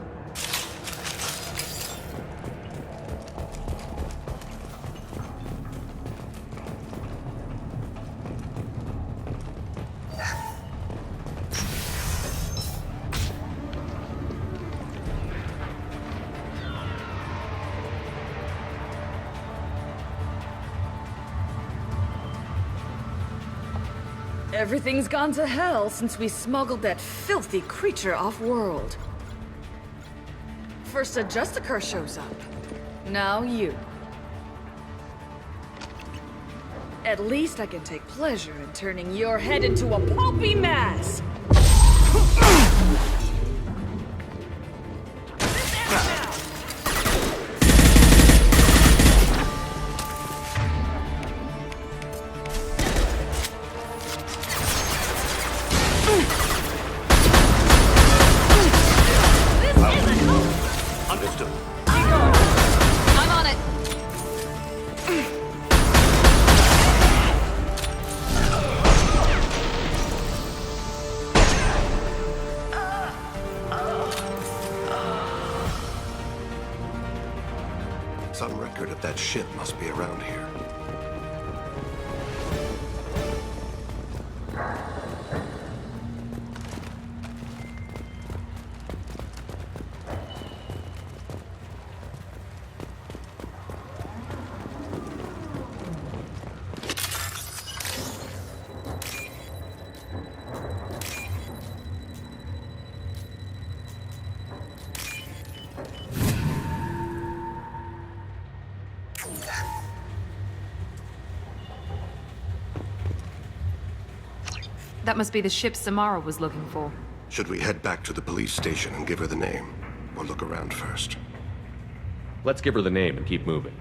S2: Everything's gone to hell since we smuggled that filthy creature off-world. First a Justicar shows up. Now you. At least I can take pleasure in turning your head into a pulpy mass!
S22: Understood.
S7: I'm on it.
S18: Some record of that ship must be around here.
S7: That must be the ship Samara was looking for.
S18: Should we head back to the police station and give her the name? Or look around first?
S3: Let's give her the name and keep moving.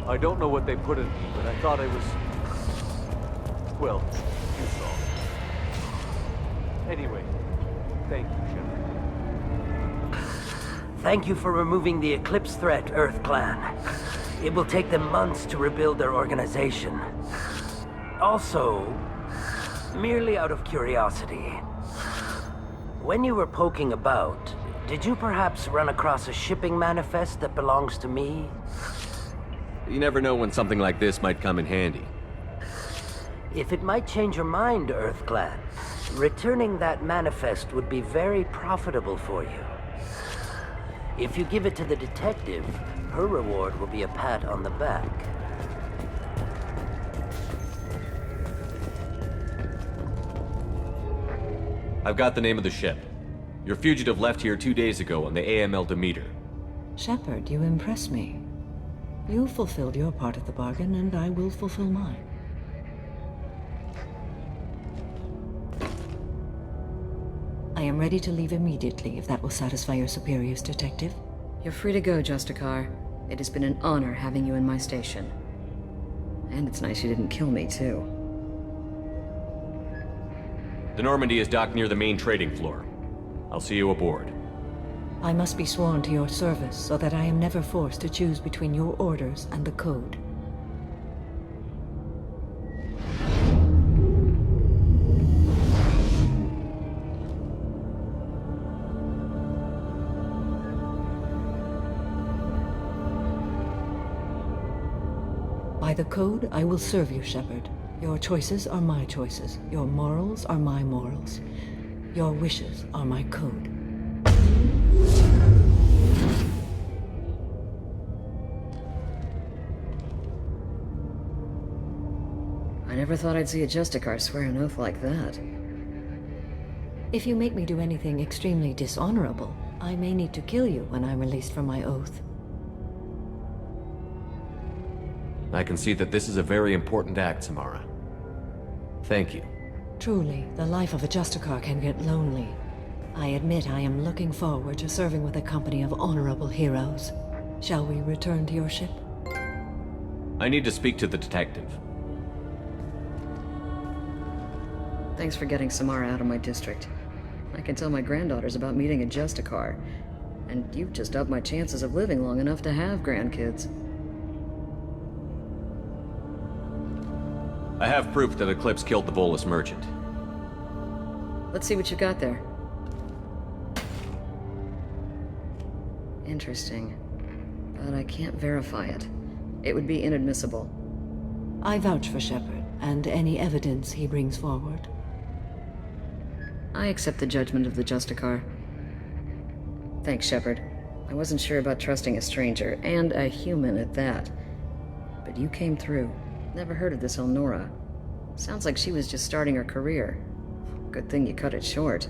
S22: I don't know what they put in me, but I thought I was... Well, you saw. Anyway, thank you, Shepard. Thank you for removing the Eclipse threat, Earth Clan. It will take them months to rebuild their organization. Also, merely out of curiosity, when you were poking about, did you perhaps run across a shipping manifest that belongs to me?
S3: You never know when something like this might come in handy.
S22: If it might change your mind, Earth Clan, returning that manifest would be very profitable for you. If you give it to the detective, her reward will be a pat on the back.
S3: I've got the name of the ship. Your fugitive left here 2 days ago on the AML Demeter.
S23: Shepard, you impress me. You fulfilled your part of the bargain, and I will fulfill mine. I am ready to leave immediately, if that will satisfy your superiors, Detective.
S4: You're free to go, Justicar. It has been an honor having you in my station. And it's nice you didn't kill me, too.
S3: The Normandy is docked near the main trading floor. I'll see you aboard.
S23: I must be sworn to your service, so that I am never forced to choose between your orders and the Code. By the Code, I will serve you, Shepard. Your choices are my choices. Your morals are my morals. Your wishes are my code.
S4: never thought I'd see a Justicar swear an oath like that.
S23: If you make me do anything extremely dishonorable, I may need to kill you when I'm released from my oath.
S3: I can see that this is a very important act, Samara. Thank you.
S23: Truly, the life of a Justicar can get lonely. I admit I am looking forward to serving with a company of honorable heroes. Shall we return to your ship?
S3: I need to speak to the detective.
S4: Thanks for getting Samara out of my district. I can tell my granddaughters about meeting a Justicar, and you've just upped my chances of living long enough to have grandkids.
S3: I have proof that Eclipse killed the Volus merchant.
S4: Let's see what you got there. Interesting. But I can't verify it. It would be inadmissible.
S23: I vouch for Shepard, and any evidence he brings forward.
S4: I accept the judgment of the Justicar. Thanks, Shepard. I wasn't sure about trusting a stranger, and a human at that. But you came through. Never heard of this Elnora. Sounds like she was just starting her career. Good thing you cut it short.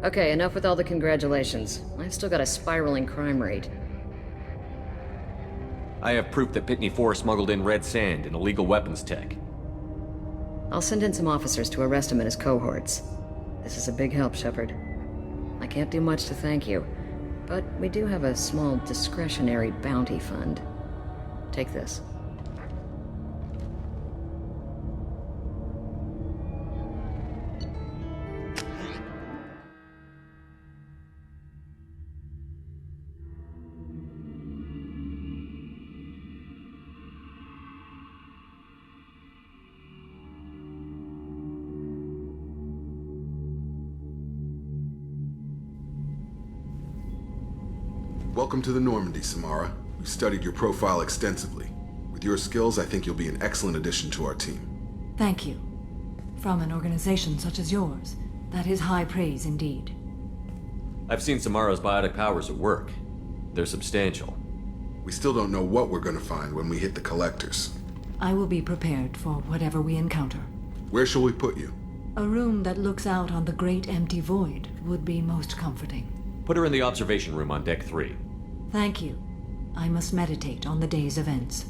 S4: Okay, enough with all the congratulations. I've still got a spiraling crime rate.
S3: I have proof that Pitney 4 smuggled in red sand and illegal weapons tech.
S4: I'll send in some officers to arrest him and his cohorts. This is a big help, Shepard. I can't do much to thank you, but we do have a small discretionary bounty fund. Take this.
S9: Welcome to the Normandy, Samara. We've studied your profile extensively. With your skills, I think you'll be an excellent addition to our team.
S23: Thank you. From an organization such as yours, that is high praise indeed.
S3: I've seen Samara's biotic powers at work. They're substantial.
S9: We still don't know what we're gonna find when we hit the collectors.
S23: I will be prepared for whatever we encounter.
S9: Where shall we put you?
S23: A room that looks out on the great empty void would be most comforting.
S3: Put her in the observation room on deck 3.
S23: Thank you. I must meditate on the day's events.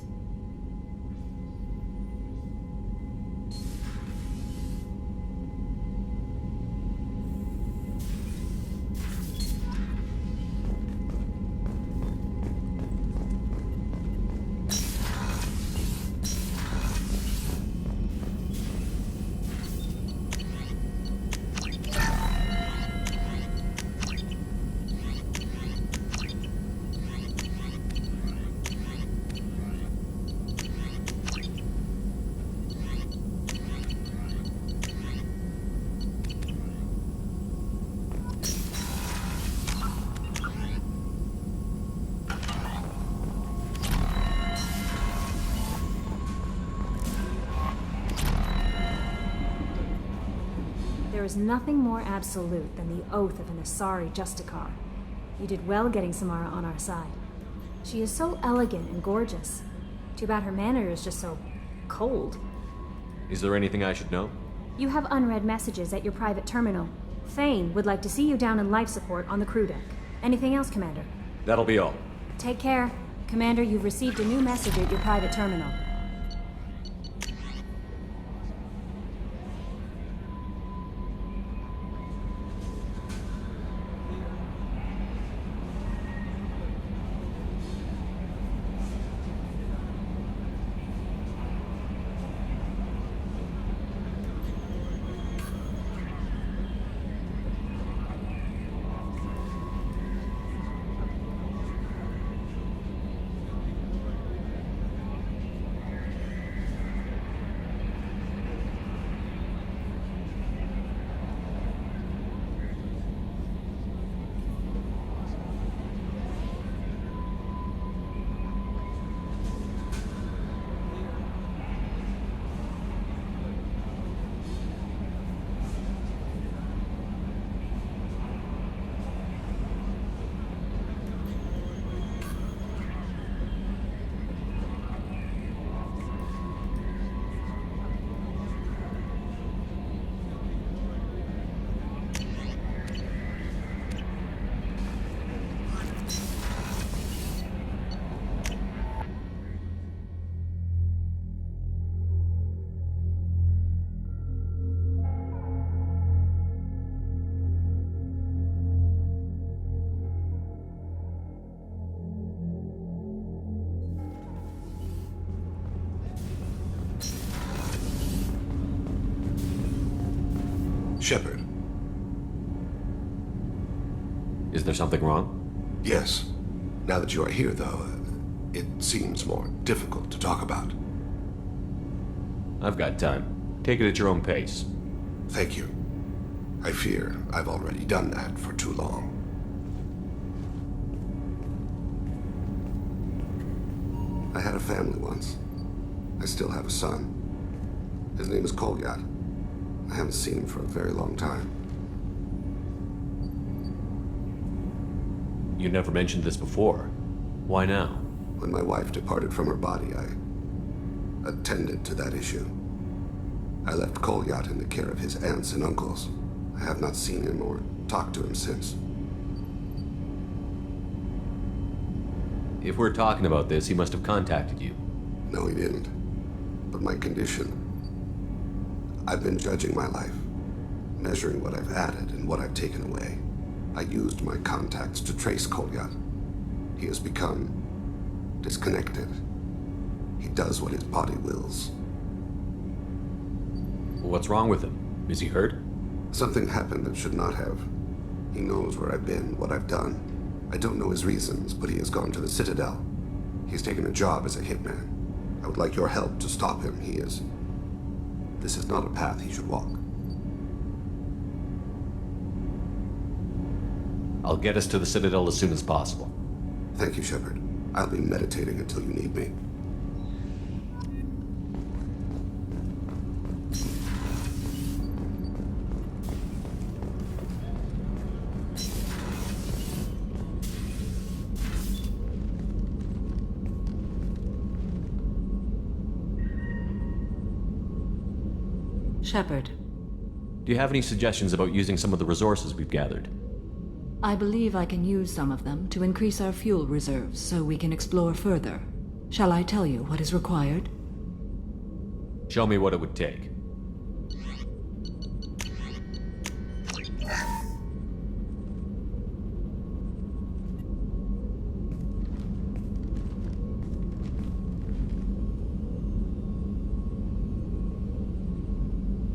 S20: There is nothing more absolute than the oath of an Asari Justicar. You did well getting Samara on our side. She is so elegant and gorgeous. Too bad her manner is just so cold.
S3: Is there anything I should know?
S20: You have unread messages at your private terminal. Thane would like to see you down in life support on the crew deck. Anything else, Commander?
S3: That'll be all.
S20: Take care. Commander, you've received a new message at your private terminal.
S18: Shepard.
S3: Is there something wrong?
S18: Yes. Now that you are here, though, it seems more difficult to talk about.
S3: I've got time. Take it at your own pace.
S18: Thank you. I fear I've already done that for too long. I had a family once. I still have a son. His name is Kolyat. I haven't seen him for a very long time.
S3: You never mentioned this before. Why now?
S18: When my wife departed from her body, I attended to that issue. I left Kolyat in the care of his aunts and uncles. I have not seen him or talked to him since.
S3: If we're talking about this, he must have contacted you.
S18: No, he didn't. But my condition... I've been judging my life, measuring what I've added and what I've taken away. I used my contacts to trace Kolyat. He has become disconnected. He does what his body wills.
S3: What's wrong with him? Is he hurt?
S18: Something happened that should not have. He knows where I've been, what I've done. I don't know his reasons, but he has gone to the Citadel. He's taken a job as a hitman. I would like your help to stop him. This is not a path he should walk.
S3: I'll get us to the Citadel as soon as possible.
S18: Thank you, Shepard. I'll be meditating until you need me.
S23: Shepard,
S3: Do you have any suggestions about using some of the resources we've gathered?
S23: I believe I can use some of them to increase our fuel reserves so we can explore further. Shall I tell you what is required?
S3: Show me what it would take.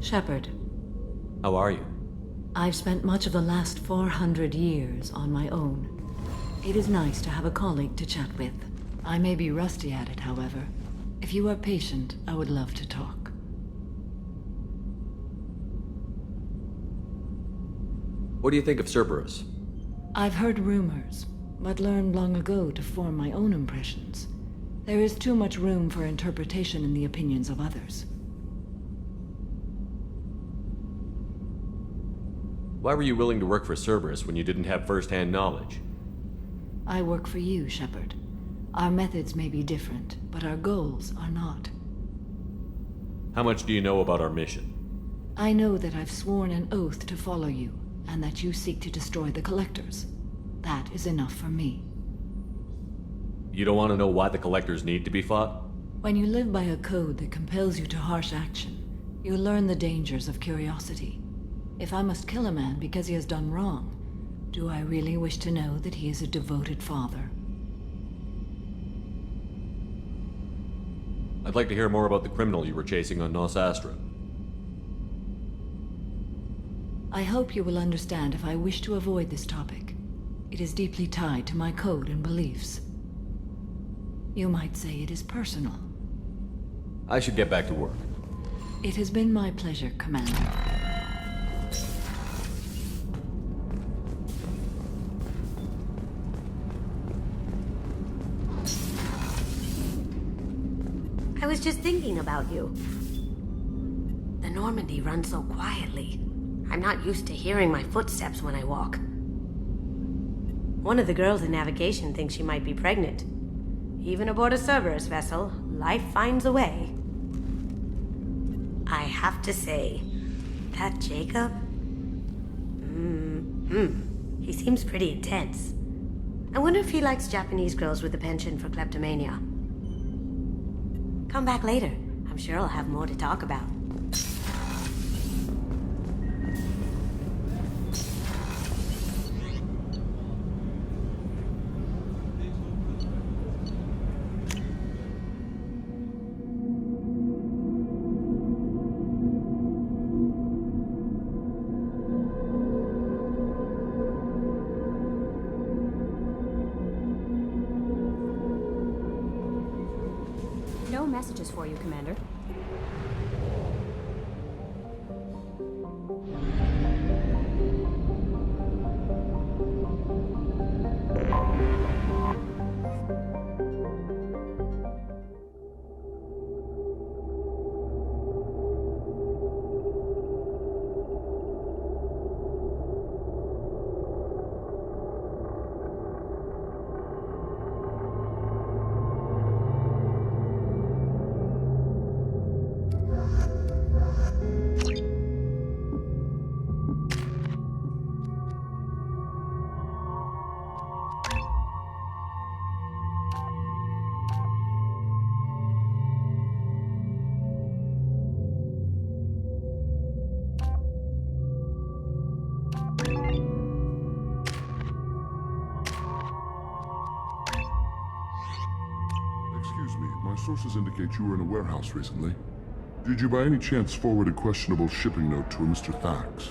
S23: Shepard,
S3: How are you?
S23: I've spent much of the last 400 years on my own. It is nice to have a colleague to chat with. I may be rusty at it, however. If you are patient, I would love to talk.
S3: What do you think of Cerberus?
S23: I've heard rumors, but learned long ago to form my own impressions. There is too much room for interpretation in the opinions of others.
S3: Why were you willing to work for Cerberus when you didn't have first-hand knowledge?
S23: I work for you, Shepard. Our methods may be different, but our goals are not.
S3: How much do you know about our mission?
S23: I know that I've sworn an oath to follow you, and that you seek to destroy the Collectors. That is enough for me.
S3: You don't want to know why the Collectors need to be fought?
S23: When you live by a code that compels you to harsh action, you learn the dangers of curiosity. If I must kill a man because he has done wrong, do I really wish to know that he is a devoted father?
S3: I'd like to hear more about the criminal you were chasing on Nos Astra.
S23: I hope you will understand if I wish to avoid this topic. It is deeply tied to my code and beliefs. You might say it is personal.
S3: I should get back to work.
S23: It has been my pleasure, Commander.
S21: I was just thinking about you. The Normandy runs so quietly. I'm not used to hearing my footsteps when I walk. One of the girls in navigation thinks she might be pregnant. Even aboard a Cerberus vessel, life finds a way. I have to say, that Jacob... He seems pretty intense. I wonder if he likes Japanese girls with a penchant for kleptomania. Come back later. I'm sure I'll have more to talk about.
S20: no messages for you, Commander.
S13: Excuse me, my sources indicate you were in a warehouse recently. Did you by any chance forward a questionable shipping note to a Mr. Thax?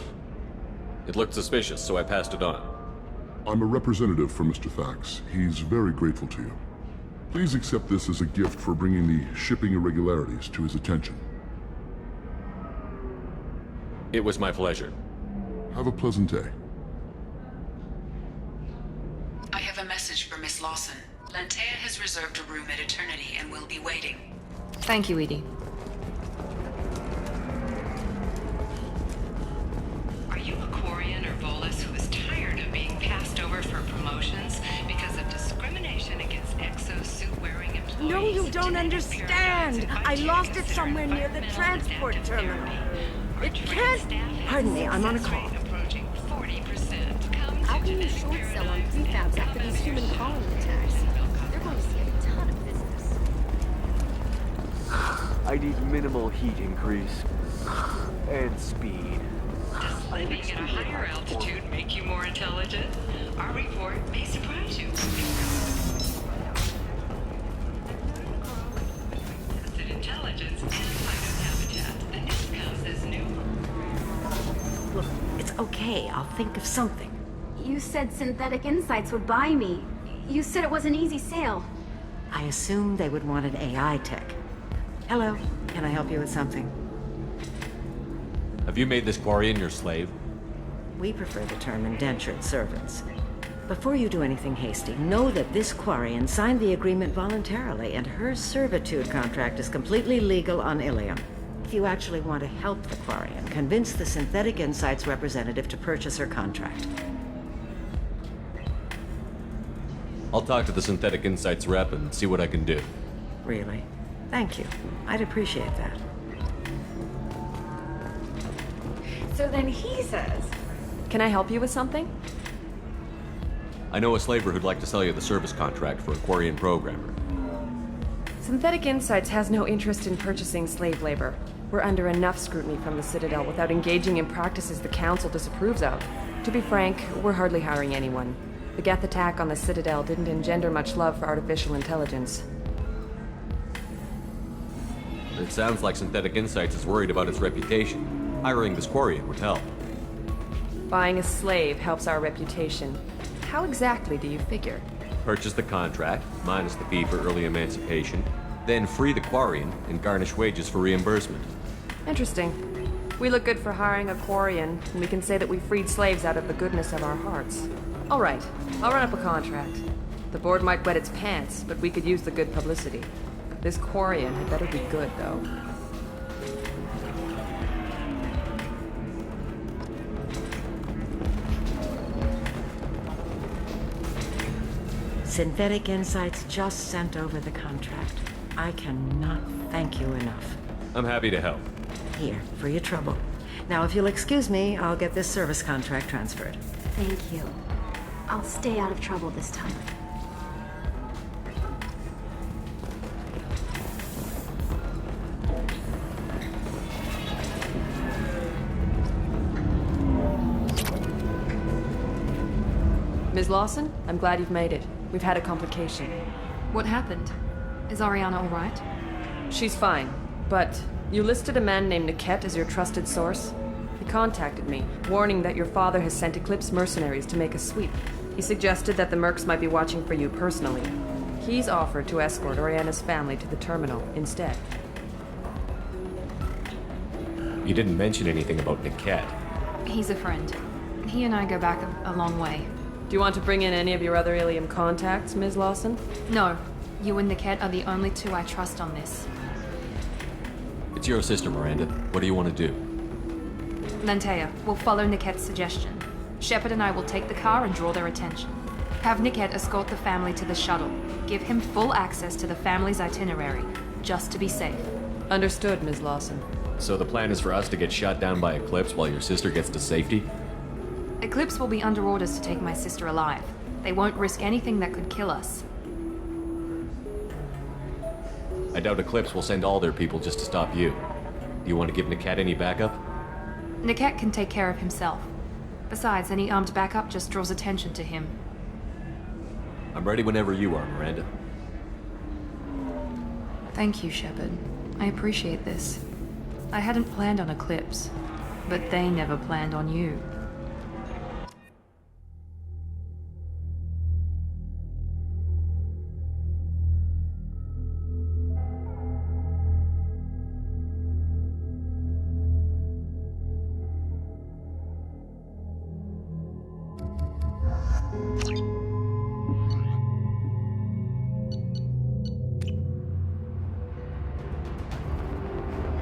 S3: It looked suspicious, so I passed it on.
S13: I'm a representative for Mr. Thax. He's very grateful to you. Please accept this as a gift for bringing the shipping irregularities to his attention.
S3: It was my pleasure.
S13: Have a pleasant day.
S19: I have a message for Miss Lawson. Lantea has reserved a room at Eternity and will be waiting.
S7: Thank you, Edie.
S5: Are you a Quarian or Volus who is tired of being passed over for promotions because of discrimination against exosuit-wearing employees?
S14: No, you don't understand. I lost it somewhere near the transport terminal. It can't... Pardon me, I'm on a call.
S5: Approaching 40%.
S14: How can you short sell on prefabs after these human colony attacks? They're going to see a ton of business.
S15: I need minimal heat increase. And speed.
S5: Does living at a higher altitude make you more intelligent? Our report may surprise you. Tested intelligence and phytohabitat. The news comes as new.
S14: Look, it's okay. I'll think of something.
S20: You said Synthetic Insights would buy me. You said it was an easy sale.
S14: I assumed they would want an AI tech. Hello, can I help you with something?
S3: Have you made this Quarian your slave?
S14: We prefer the term indentured servants. Before you do anything hasty, know that this Quarian signed the agreement voluntarily, and her servitude contract is completely legal on Ilium. If you actually want to help the Quarian, convince the Synthetic Insights representative to purchase her contract.
S3: I'll talk to the Synthetic Insights rep and see what I can do.
S14: Really? Thank you. I'd appreciate that.
S10: So then he says... Can I help you with something?
S3: I know a slaver who'd like to sell you the service contract for a Quarian programmer.
S10: Synthetic Insights has no interest in purchasing slave labor. We're under enough scrutiny from the Citadel without engaging in practices the Council disapproves of. To be frank, we're hardly hiring anyone. The Geth attack on the Citadel didn't engender much love for artificial intelligence.
S3: It sounds like Synthetic Insights is worried about its reputation. Hiring this Quarian would help.
S10: Buying a slave helps our reputation. How exactly do you figure?
S3: Purchase the contract, minus the fee for early emancipation, then free the Quarian and garnish wages for reimbursement.
S10: Interesting. We look good for hiring a Quarian, and we can say that we freed slaves out of the goodness of our hearts. All right, I'll run up a contract. The board might wet its pants, but we could use the good publicity. This Quarian had better be good, though.
S14: Synthetic Insights just sent over the contract. I cannot thank you enough.
S3: I'm happy to help.
S14: Here, for your trouble. Now, if you'll excuse me, I'll get this service contract transferred.
S20: Thank you. I'll stay out of trouble this time.
S10: Ms. Lawson, I'm glad you've made it. We've had a complication.
S7: What happened? Is Ariana all right?
S10: She's fine, but you listed a man named Niket as your trusted source. He contacted me, warning that your father has sent Eclipse mercenaries to make a sweep. He suggested that the Mercs might be watching for you personally.
S12: He's offered to escort Oriana's family to the terminal instead.
S3: You didn't mention anything about Niket.
S7: He's a friend. He and I go back a long way.
S12: Do you want to bring in any of your other Ilium contacts, Ms. Lawson?
S7: No. You and Niket are the only two I trust on this.
S3: It's your sister, Miranda. What do you want to do?
S7: Lantea, we'll follow Niket's suggestion. Shepard and I will take the car and draw their attention. Have Niket escort the family to the shuttle. Give him full access to the family's itinerary, just to be safe.
S12: Understood, Ms. Lawson.
S3: So the plan is for us to get shot down by Eclipse while your sister gets to safety?
S7: Eclipse will be under orders to take my sister alive. They won't risk anything that could kill us.
S3: I doubt Eclipse will send all their people just to stop you. Do you want to give Niket any backup?
S7: Niket can take care of himself. Besides, any armed backup just draws attention to him.
S3: I'm ready whenever you are, Miranda.
S7: Thank you, Shepard. I appreciate this. I hadn't planned on Eclipse, but they never planned on you.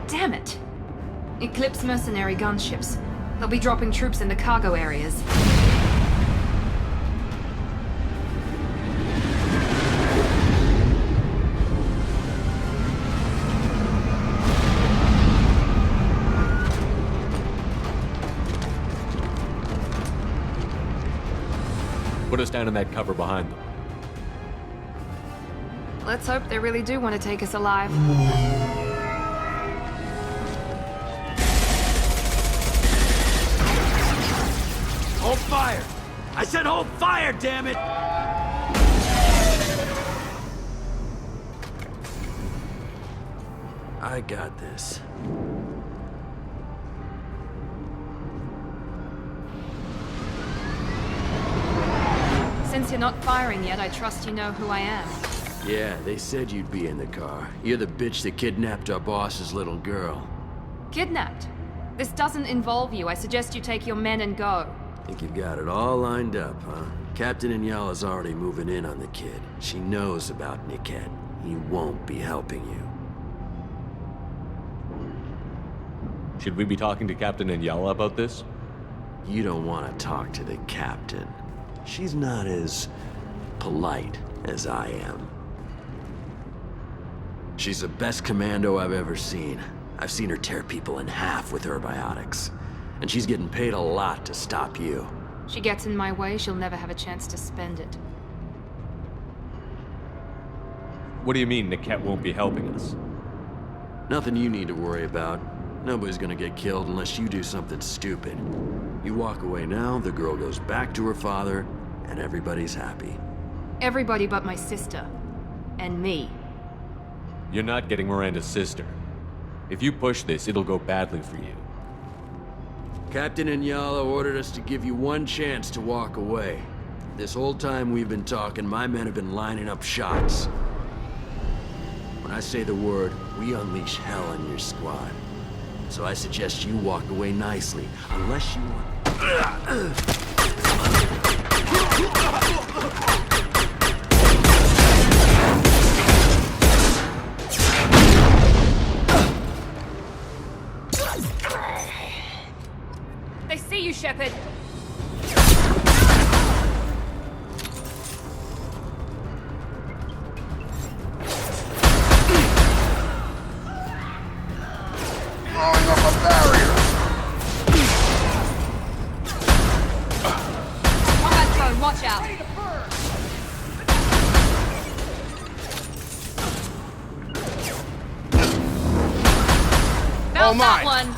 S7: Damn it! Eclipse mercenary gunships. They'll be dropping troops in the cargo areas.
S3: Put us down in that cover behind them.
S7: Let's hope they really do want to take us alive.
S11: Hold fire! I said hold fire, damn it! I got this.
S7: Since you're not firing yet, I trust you know who I am.
S11: Yeah, they said you'd be in the car. You're the bitch that kidnapped our boss's little girl.
S7: Kidnapped? This doesn't involve you. I suggest you take your men and go.
S11: Think you've got it all lined up, huh? Captain Inyala's already moving in on the kid. She knows about Niket. He won't be helping you.
S3: Should we be talking to Captain Inyala about this?
S11: You don't want to talk to the captain. She's not as polite as I am. She's the best commando I've ever seen. I've seen her tear people in half with her biotics. And she's getting paid a lot to stop you.
S7: She gets in my way, she'll never have a chance to spend it.
S3: What do you mean Niket won't be helping us?
S11: Nothing you need to worry about. Nobody's gonna get killed unless you do something stupid. You walk away now, the girl goes back to her father, and everybody's happy.
S7: Everybody but my sister. And me.
S3: You're not getting Miranda's sister. If you push this, it'll go badly for you.
S11: Captain Inyala ordered us to give you one chance to walk away. This whole time we've been talking, my men have been lining up shots. When I say the word, we unleash hell in your squad. So I suggest you walk away nicely, unless you want...
S7: They see you, Shepard.
S9: Throwing up a barrier!
S7: Combat phone, watch out. Felt that one.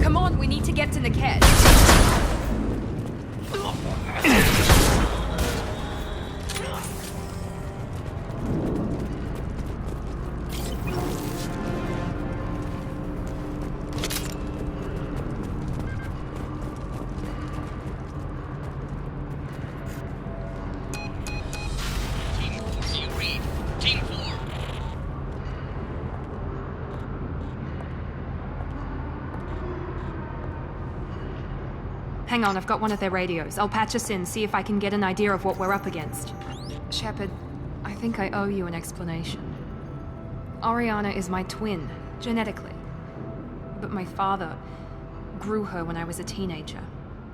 S7: Come on, we need to get to Niket. Hang on, I've got one of their radios. I'll patch us in, see if I can get an idea of what we're up against. Shepard, I think I owe you an explanation. Oriana is my twin, genetically. But my father grew her when I was a teenager.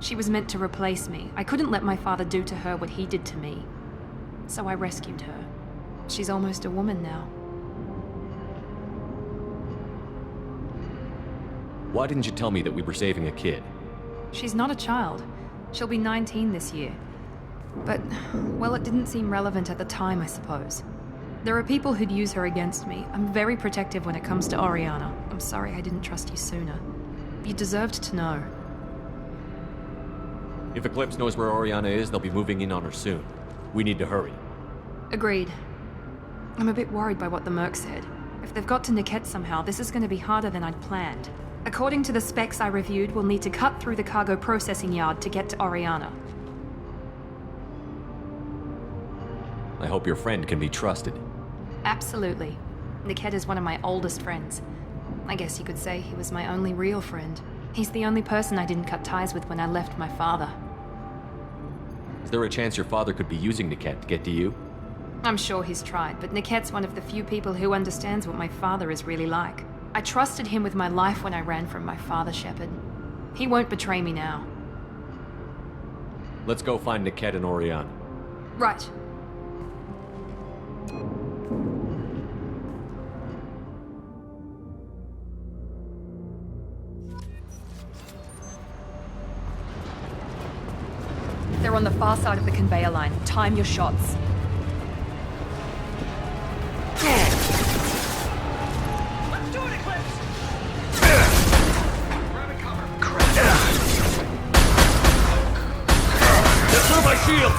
S7: She was meant to replace me. I couldn't let my father do to her what he did to me. So I rescued her. She's almost a woman now.
S3: Why didn't you tell me that we were saving a kid?
S7: She's not a child. She'll be 19 this year. But, well, it didn't seem relevant at the time, I suppose. There are people who'd use her against me. I'm very protective when it comes to Oriana. I'm sorry I didn't trust you sooner. You deserved to know.
S3: If Eclipse knows where Oriana is, they'll be moving in on her soon. We need to hurry.
S7: Agreed. I'm a bit worried by what the Merc said. If they've got to Niket somehow, this is going to be harder than I'd planned. According to the specs I reviewed, we'll need to cut through the cargo processing yard to get to Oriana.
S3: I hope your friend can be trusted.
S7: Absolutely. Niket is one of my oldest friends. I guess you could say he was my only real friend. He's the only person I didn't cut ties with when I left my father.
S3: Is there a chance your father could be using Niket to get to you?
S7: I'm sure he's tried, but Niket's one of the few people who understands what my father is really like. I trusted him with my life when I ran from my father, Shepard. He won't betray me now.
S3: Let's go find Niket and Oriana.
S7: Right. They're on the far side of the conveyor line. Time your shots.
S16: Let's do it, Eclipse!
S11: Get through my shield!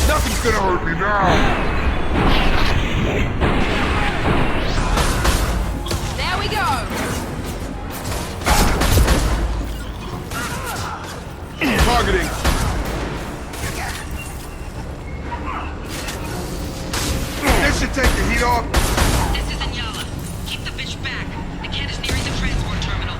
S13: Nothing's gonna hurt me now!
S7: There we go!
S13: Targeting! This should take the heat off!
S8: This is Inyala. Keep the bitch back. The kid is nearing the transport terminal.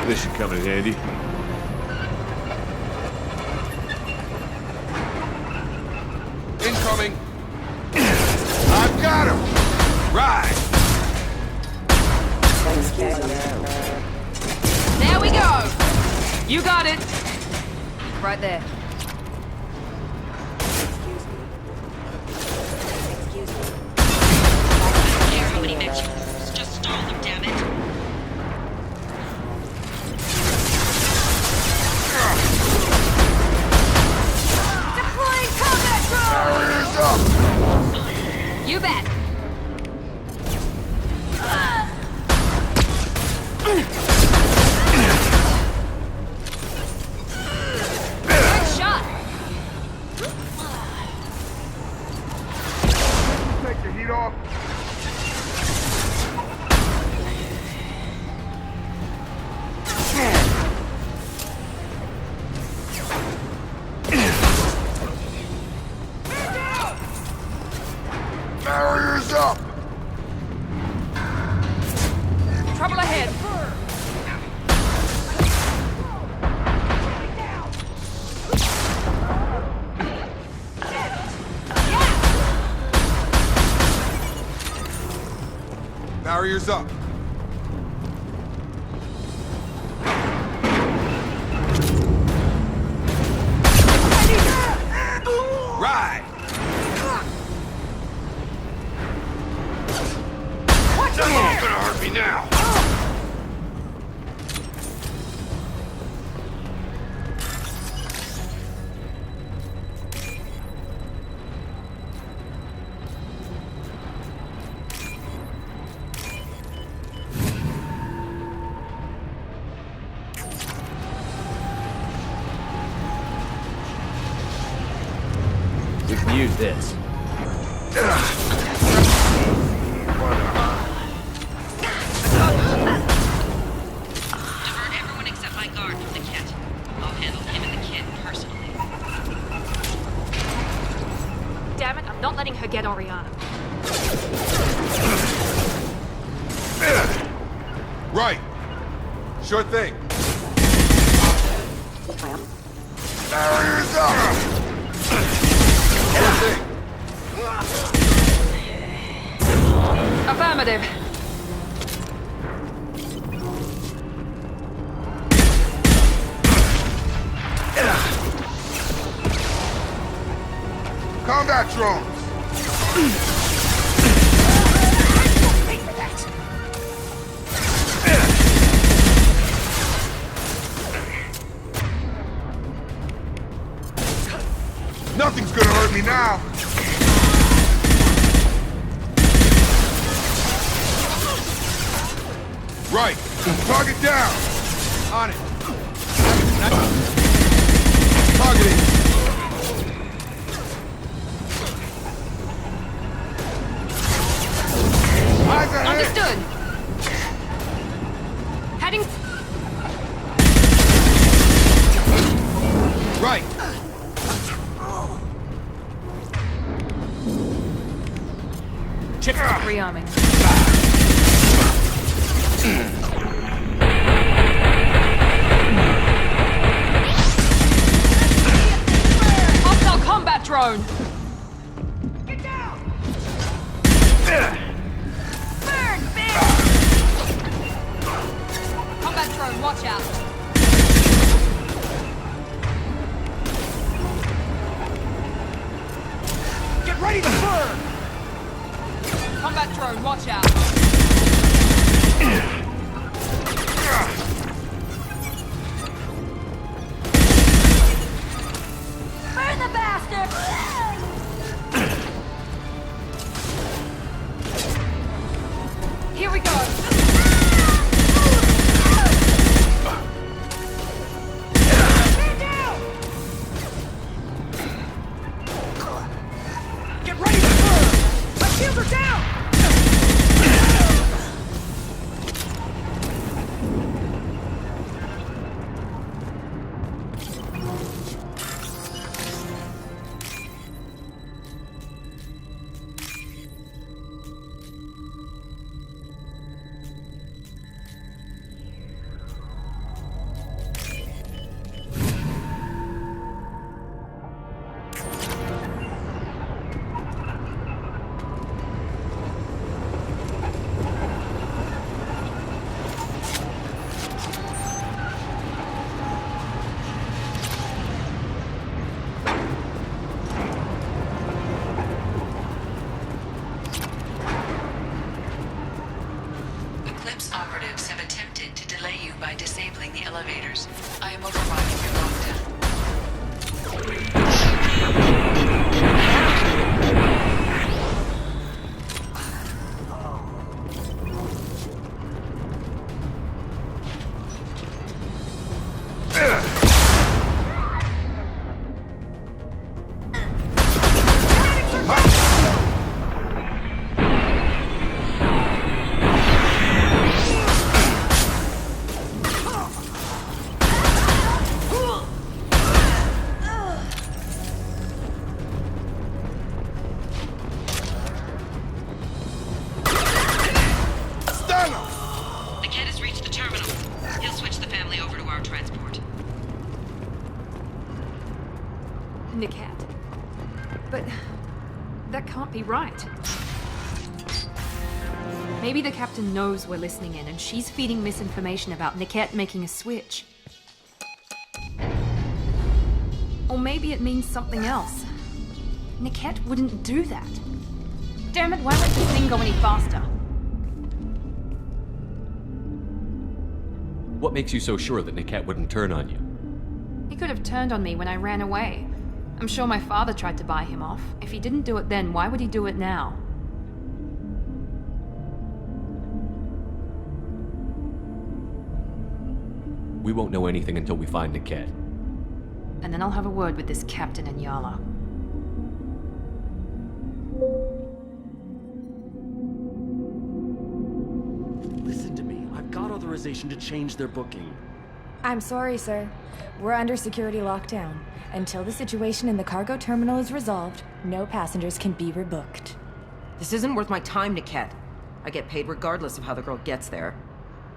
S11: This should come in handy.
S13: Incoming! I've got him! Right!
S7: There we go! You got it! Right there.
S8: I don't care how many mechs you lose. Just stall them, damn it.
S16: Deploying combat drone!
S13: Barriers up!
S7: You bet! Good shot!
S13: Take the heat off! Barriers up!
S7: Trouble ahead!
S13: Barriers up! Right! Nothing's gonna hurt me now!
S1: this.
S5: Divert everyone except my guard from the kit. I'll handle him and the kid personally.
S7: Damn it, I'm not letting her get Oriana.
S6: Right. Sure thing. Barriers up! Sure thing.
S7: Affirmative.
S6: Combat drones! Nothing's gonna hurt me now! Right! Target down! On it! Targeting! Eyes ahead!
S7: Understood. Heading.
S6: Right!
S7: Chip rearming. Hostile combat drone.
S16: Get down!
S7: Burn, bitch! Combat drone, watch out.
S16: Get ready to burn!
S7: Combat drone, watch out.
S16: Burn the bastard!
S7: Here we go.
S16: Man down! Get ready to burn! My shields are down!
S5: Eclipse operatives have attempted to delay you by disabling the elevators. I am overriding your lockdown. The kid has reached the terminal. He'll switch the family over to our transport.
S7: Nikat. But that can't be right. Maybe the captain knows we're listening in and she's feeding misinformation about Niket making a switch. Or maybe it means something else. Niket wouldn't do that. Damn it, why let this thing go any faster?
S3: What makes you so sure that Niket wouldn't turn on you?
S7: He could have turned on me when I ran away. I'm sure my father tried to buy him off. If he didn't do it then, why would he do it now?
S3: We won't know anything until we find Niket.
S7: And then I'll have a word with this captain and Yala.
S11: authorization to change their booking.
S1: I'm sorry, sir. We're under security lockdown. Until the situation in the cargo terminal is resolved, no passengers can be rebooked.
S10: This isn't worth my time, Niket. I get paid regardless of how the girl gets there.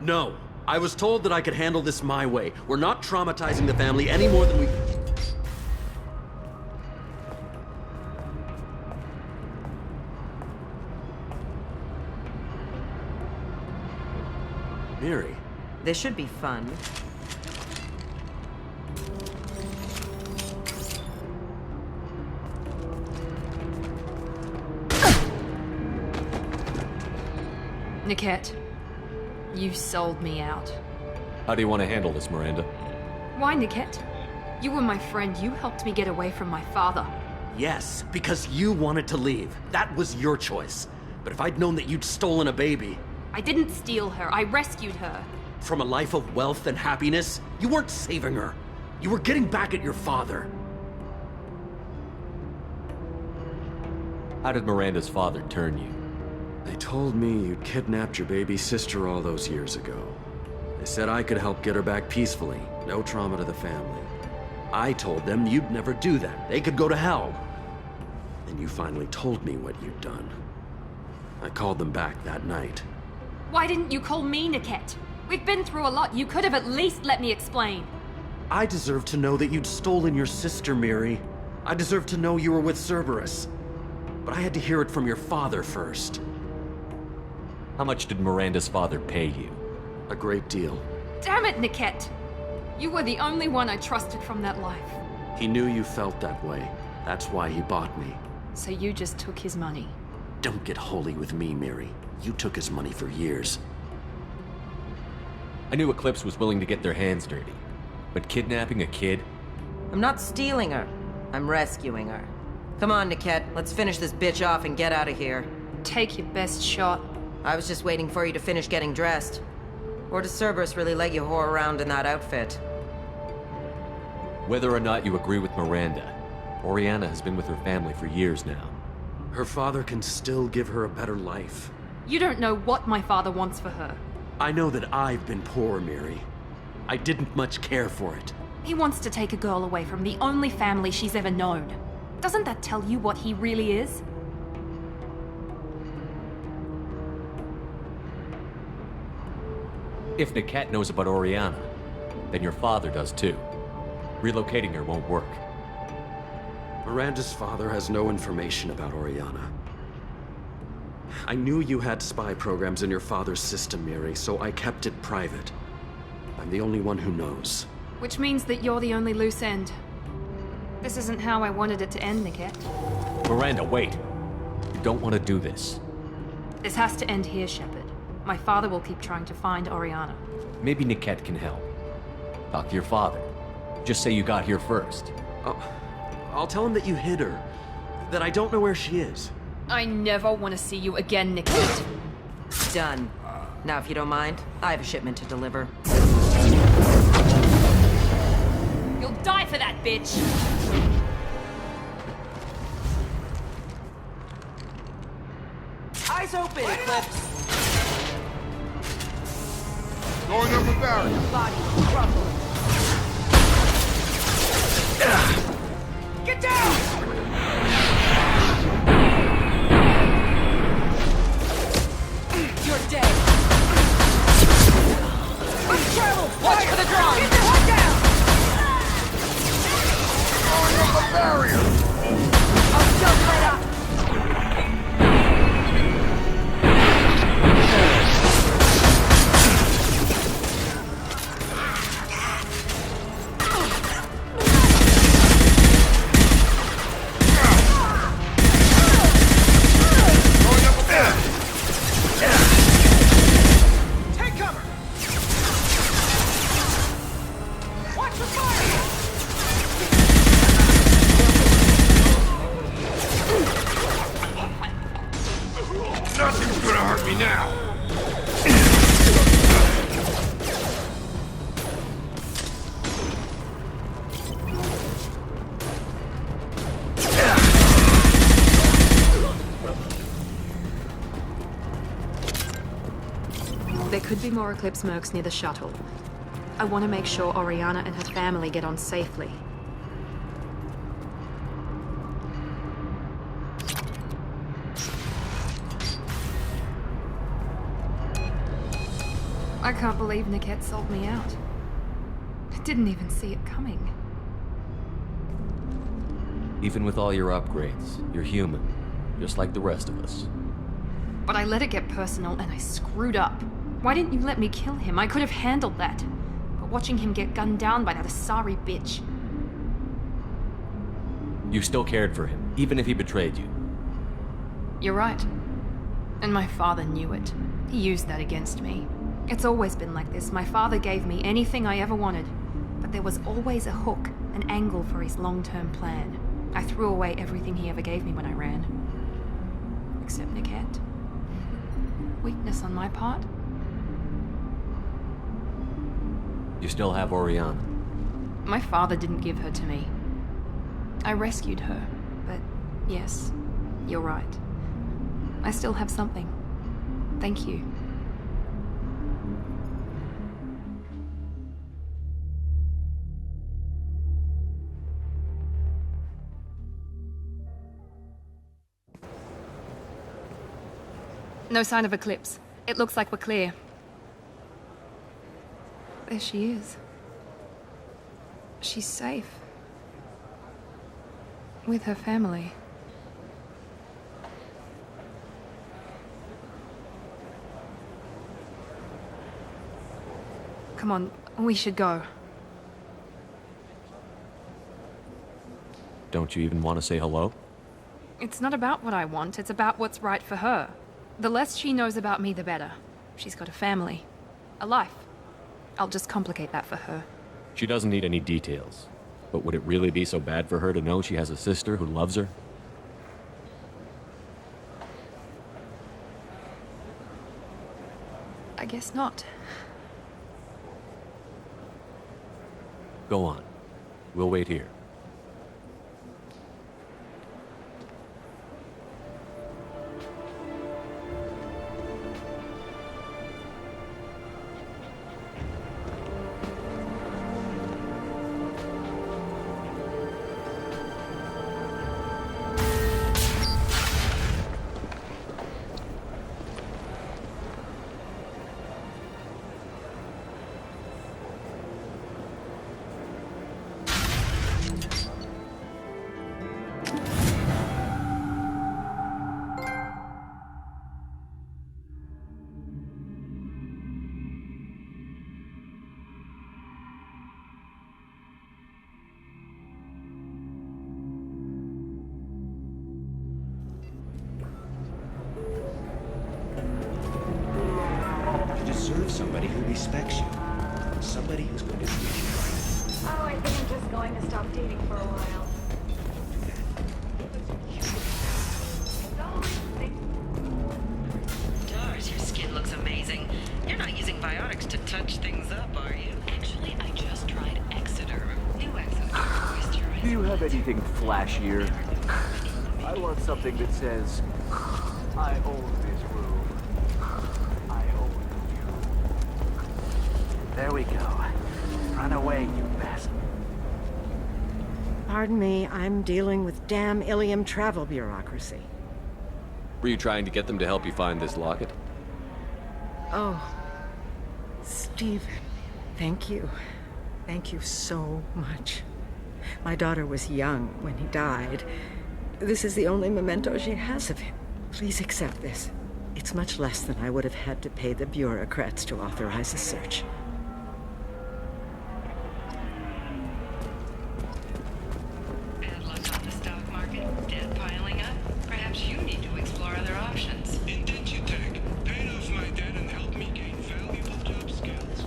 S11: No. I was told that I could handle this my way. We're not traumatizing the family any more than we... Miri.
S10: This should be fun.
S7: Niket, you sold me out.
S3: How do you want to handle this, Miranda?
S7: Why, Niket? You were my friend. You helped me get away from my father.
S11: Yes, because you wanted to leave. That was your choice. But if I'd known that you'd stolen a baby...
S7: I didn't steal her. I rescued her.
S11: From a life of wealth and happiness, you weren't saving her. You were getting back at your father.
S3: How did Miranda's father turn you?
S11: They told me you'd kidnapped your baby sister all those years ago. They said I could help get her back peacefully. No trauma to the family. I told them you'd never do that. They could go to hell. And you finally told me what you'd done. I called them back that night.
S7: Why didn't you call me, Niket? We've been through a lot. You could have at least let me explain.
S11: I deserve to know that you'd stolen your sister, Miri. I deserve to know you were with Cerberus. But I had to hear it from your father first.
S3: How much did Miranda's father pay you?
S11: A great deal.
S7: Damn it, Niket! You were the only one I trusted from that life.
S11: He knew you felt that way. That's why he bought me.
S7: So you just took his money.
S11: Don't get holy with me, Miri. You took his money for years.
S3: I knew Eclipse was willing to get their hands dirty. But kidnapping a kid?
S10: I'm not stealing her. I'm rescuing her. Come on, Niket. Let's finish this bitch off and get out of here.
S7: Take your best shot.
S10: I was just waiting for you to finish getting dressed. Or does Cerberus really let you whore around in that outfit?
S3: Whether or not you agree with Miranda, Oriana has been with her family for years now.
S11: Her father can still give her a better life.
S7: You don't know what my father wants for her.
S11: I know that I've been poor, Miri. I didn't much care for it.
S7: He wants to take a girl away from the only family she's ever known. Doesn't that tell you what he really is?
S3: If Niket knows about Oriana, then your father does too. Relocating her won't work.
S11: Miranda's father has no information about Oriana. I knew you had spy programs in your father's system, Miri, so I kept it private. I'm the only one who knows.
S7: Which means that you're the only loose end. This isn't how I wanted it to end, Niket.
S3: Miranda, wait! You don't want to do this.
S7: This has to end here, Shepard. My father will keep trying to find Oriana.
S3: Maybe Niket can help. Talk to your father. Just say you got here first.
S11: I'll tell him that you hid her. That I don't know where she is.
S7: I never want to see you again, Niket.
S10: Done. Now, if you don't mind, I have a shipment to deliver.
S7: You'll die for that, bitch!
S10: Eyes open, Eclipse!
S6: Going up a barrier.
S10: Body crumbled. Get down! You're dead. Let's travel! Watch for the drone! Get the head down!
S6: Going up a barrier.
S10: I'll jump right up.
S6: Nothing's gonna hurt me now.
S10: They
S7: could be more Eclipse mercs near the shuttle. I want to make sure Oriana and her family get on safely. I can't believe Niket sold me out. I didn't even see it coming.
S3: Even with all your upgrades, you're human, just like the rest of us.
S7: But I let it get personal and I screwed up. Why didn't you let me kill him? I could have handled that. But watching him get gunned down by that Asari bitch.
S3: You still cared for him, even if he betrayed you.
S7: You're right. And my father knew it. He used that against me. It's always been like this. My father gave me anything I ever wanted. But there was always a hook, an angle for his long-term plan. I threw away everything he ever gave me when I ran. Except Niket. Weakness on my part?
S3: You still have Oriana.
S7: My father didn't give her to me. I rescued her, but yes, you're right. I still have something. Thank you. No sign of Eclipse. It looks like we're clear. There she is. She's safe. With her family. Come on, we should go.
S3: Don't you even want to say hello?
S7: It's not about what I want, it's about what's right for her. The less she knows about me, the better. She's got a family. A life. I'll just complicate that for her.
S3: She doesn't need any details. But would it really be so bad for her to know she has a sister who loves her?
S7: I guess not.
S3: Go on. We'll wait here.
S2: Somebody who respects you. Somebody who's going to treat you right.
S16: Oh, I think I'm just going to stop dating for a while.
S8: Dars, your skin looks amazing. You're not using biotics to touch things up, are you? Actually, I just tried Exoderm. New Exoderm moisturizer.
S15: Do you have anything flashier? I want something that says, I own this room. I own you. There we go. Run away, you bastard.
S14: Pardon me, I'm dealing with damn Ilium travel bureaucracy.
S3: Were you trying to get them to help you find this locket?
S14: Oh, Stephen, thank you. Thank you so much. My daughter was young when he died. This is the only memento she has of him. Please accept this. It's much less than I would have had to pay the bureaucrats to authorize a search.
S5: Bad luck on the stock market, debt piling up. Perhaps you need to explore other options.
S17: Indentutech. Paid off my debt and helped me gain valuable job skills.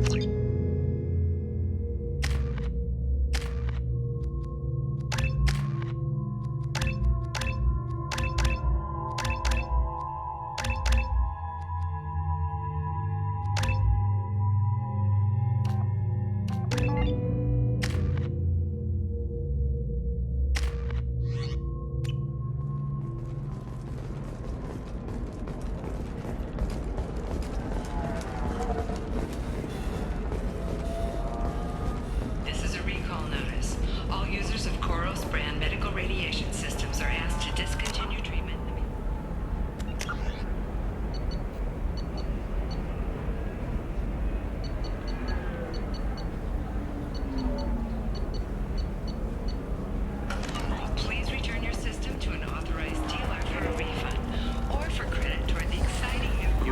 S5: Now,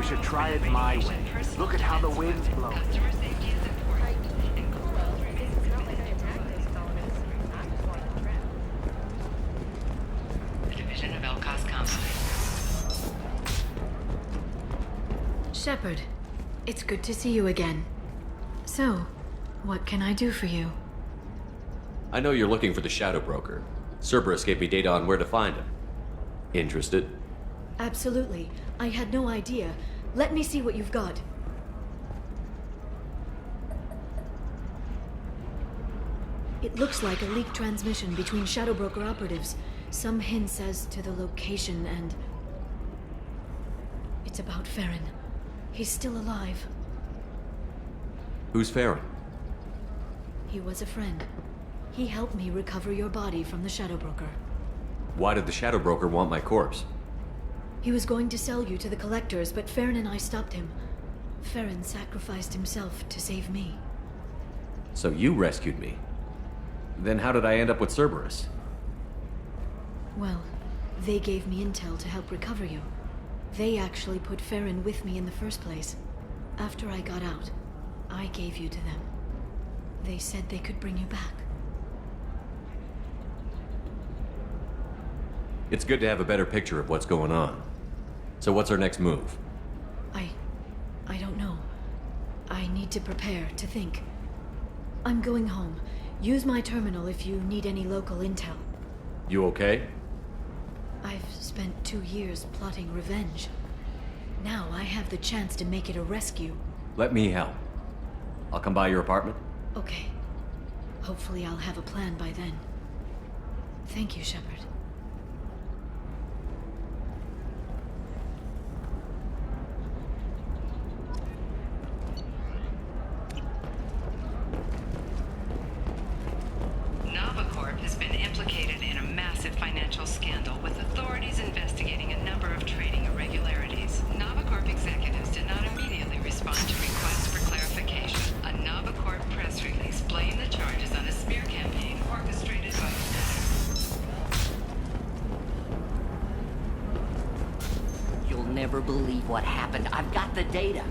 S15: should try it my way. Look at how the wind's blowing.
S5: Customer safety is important. The division of Elcos Combine.
S4: Shepard, it's good to see you again. So, what can I do for you?
S3: I know you're looking for the Shadow Broker. Cerberus gave me data on where to find him. Interested?
S4: Absolutely. I had no idea. Let me see what you've got. It looks like a leaked transmission between Shadow Broker operatives. Some hints as to the location and... It's about Farron. He's still alive.
S3: Who's Farron?
S4: He was a friend. He helped me recover your body from the Shadow Broker.
S3: Why did the Shadow Broker want my corpse?
S4: He was going to sell you to the collectors, but Farron and I stopped him. Farron sacrificed himself to save me.
S3: So you rescued me. Then how did I end up with Cerberus?
S4: Well, they gave me intel to help recover you. They actually put Farron with me in the first place. After I got out, I gave you to them. They said they could bring you back.
S3: It's good to have a better picture of what's going on. So what's our next move?
S4: I don't know. I need to prepare, to think. I'm going home. Use my terminal if you need any local intel.
S3: You okay?
S4: I've spent 2 years plotting revenge. Now I have the chance to make it a rescue.
S3: Let me help. I'll come by your apartment.
S4: Okay. Hopefully I'll have a plan by then. Thank you, Shepard.
S5: Navacorp has been implicated in a massive financial scandal, with authorities investigating a number of trading irregularities. Navacorp executives did not immediately respond to requests for clarification. A Navacorp press release blamed the charges on a smear campaign orchestrated by
S18: You'll never believe what happened. I've got the data.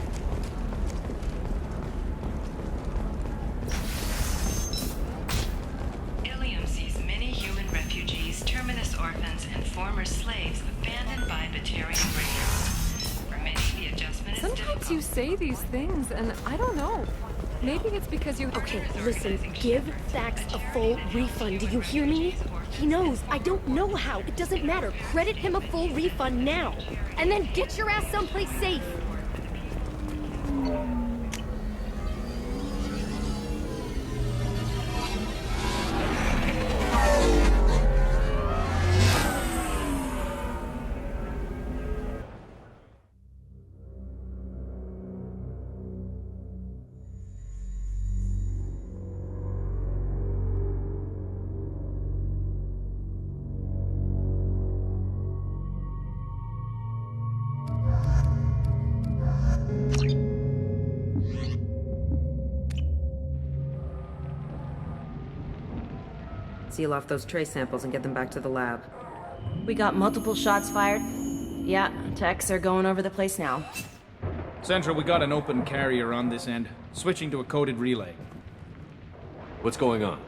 S5: Ilium sees many human refugees, terminus orphans, and former slaves abandoned by Batarian raiders. For many, the adjustment is
S7: Sometimes you say these things, and I don't know. Maybe it's because you...
S22: Okay, listen, give Thax a full refund, do you hear me? He knows, I don't know how, it doesn't matter. Credit him a full refund now. And then get your ass someplace safe.
S12: Seal off those trace samples and get them back to the lab.
S21: We got multiple shots fired. Yeah, techs are going over the place now.
S24: Central, we got an open carrier on this end. Switching to a coded relay.
S3: What's going on?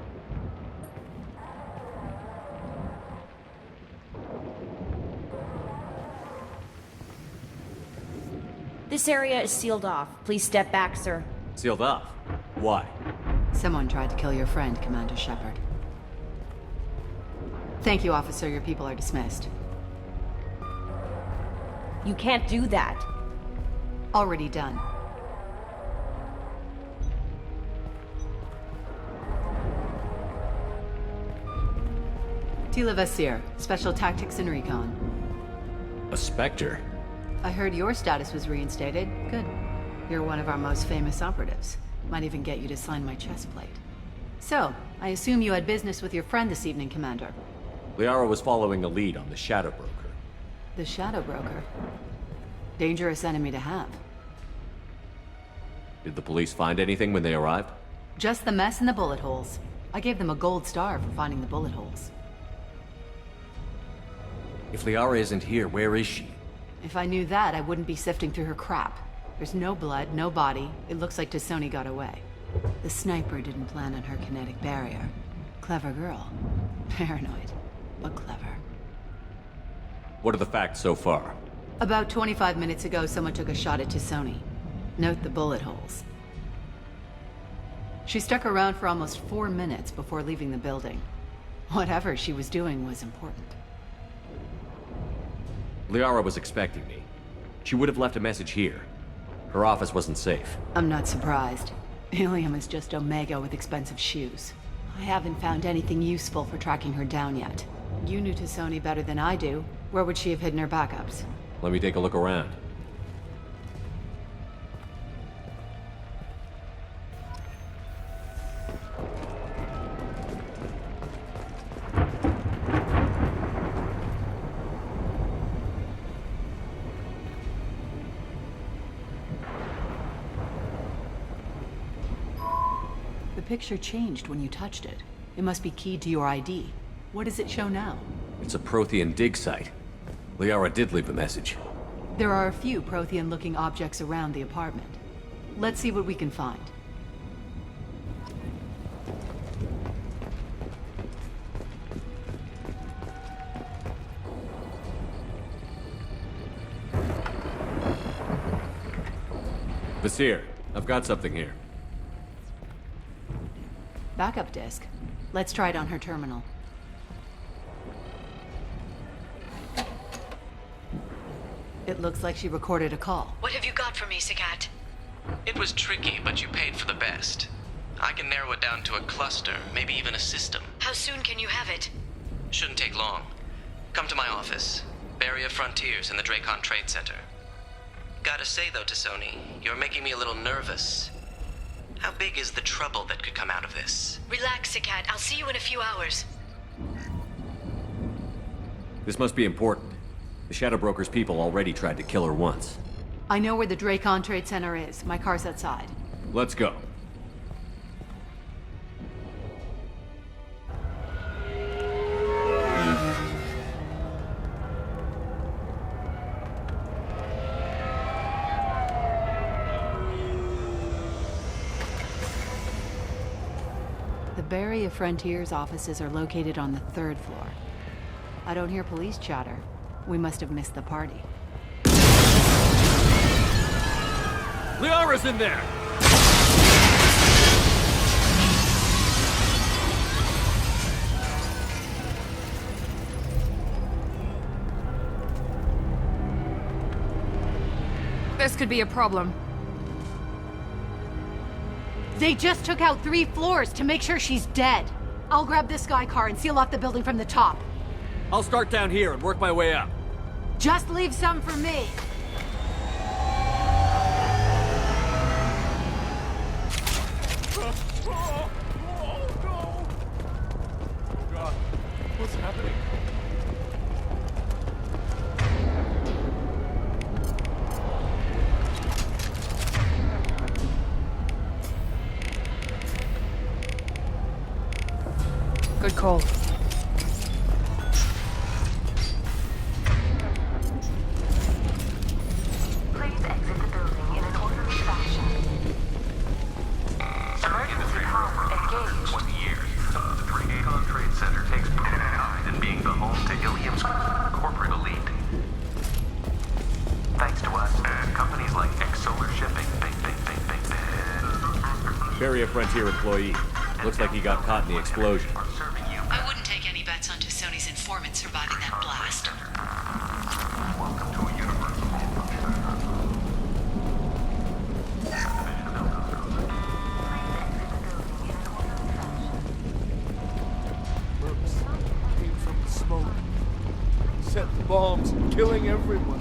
S21: This area is sealed off. Please step back, sir.
S3: Sealed off? Why?
S19: Someone tried to kill your friend, Commander Shepard. Thank you, officer. Your people are dismissed.
S21: You can't do that.
S19: Already done. Tila Vasir, Special Tactics and Recon.
S3: A Spectre?
S19: I heard your status was reinstated. Good. You're one of our most famous operatives. Might even get you to sign my chest plate. So, I assume you had business with your friend this evening, Commander.
S3: Liara was following a lead on the Shadow Broker.
S19: The Shadow Broker? Dangerous enemy to have.
S3: Did the police find anything when they arrived?
S19: Just the mess and the bullet holes. I gave them a gold star for finding the bullet holes.
S3: If Liara isn't here, where is she?
S19: If I knew that, I wouldn't be sifting through her crap. There's no blood, no body. It looks like Tassoni got away. The sniper didn't plan on her kinetic barrier. Clever girl. Paranoid, but clever.
S3: What are the facts so far?
S19: About 25 minutes ago, someone took a shot at Tassoni. Note the bullet holes. She stuck around for almost 4 minutes before leaving the building. Whatever she was doing was important.
S3: Liara was expecting me. She would have left a message here. Her office wasn't safe.
S19: I'm not surprised. Ilium is just Omega with expensive shoes. I haven't found anything useful for tracking her down yet. You knew Tassoni better than I do. Where would she have hidden her backups?
S3: Let me take a look around.
S19: The picture changed when you touched it. It must be keyed to your ID. What does it show now?
S3: It's a Prothean dig site. Liara did leave a message.
S19: There are a few Prothean-looking objects around the apartment. Let's see what we can find.
S3: Vasir, I've got something here.
S19: Backup disk. Let's try it on her terminal. It looks like she recorded a call.
S8: What have you got for me, Sagat?
S9: It was tricky, but you paid for the best. I can narrow it down to a cluster, maybe even a system.
S8: How soon can you have it?
S9: Shouldn't take long. Come to my office. Barrier Frontiers in the Dracon Trade Center. Gotta say though, Tassoni, you're making me a little nervous. How big is the trouble that could come out of this?
S8: Relax, Sagat. I'll see you in a few hours.
S3: This must be important. The Shadow Broker's people already tried to kill her once.
S19: I know where the Dracon Trade Center is. My car's outside.
S3: Let's go.
S19: The Barrier Frontiers offices are located on the 3rd floor. I don't hear police chatter. We must have missed the party.
S3: Liara's in there!
S7: This could be a problem.
S19: They just took out 3 floors to make sure she's dead. I'll grab this Sky car and seal off the building from the top.
S3: I'll start down here and work my way up.
S19: Just leave some for me.
S17: God, what's happening?
S7: Good call.
S13: Please exit the building in an orderly fashion. Emergency comms engaged.
S20: 20 years. The Dracon Trade Center takes pride in being the home to Ilium's corporate elite. Thanks to us, companies like X-Solar Shipping,
S3: Barrier Frontier employee. Looks like he got caught in the explosion.
S4: I wouldn't take any bets on Tassoni's informant surviving that blast.
S20: Welcome to a universe of
S17: Mercs came from the smoke. Set the bombs, killing everyone.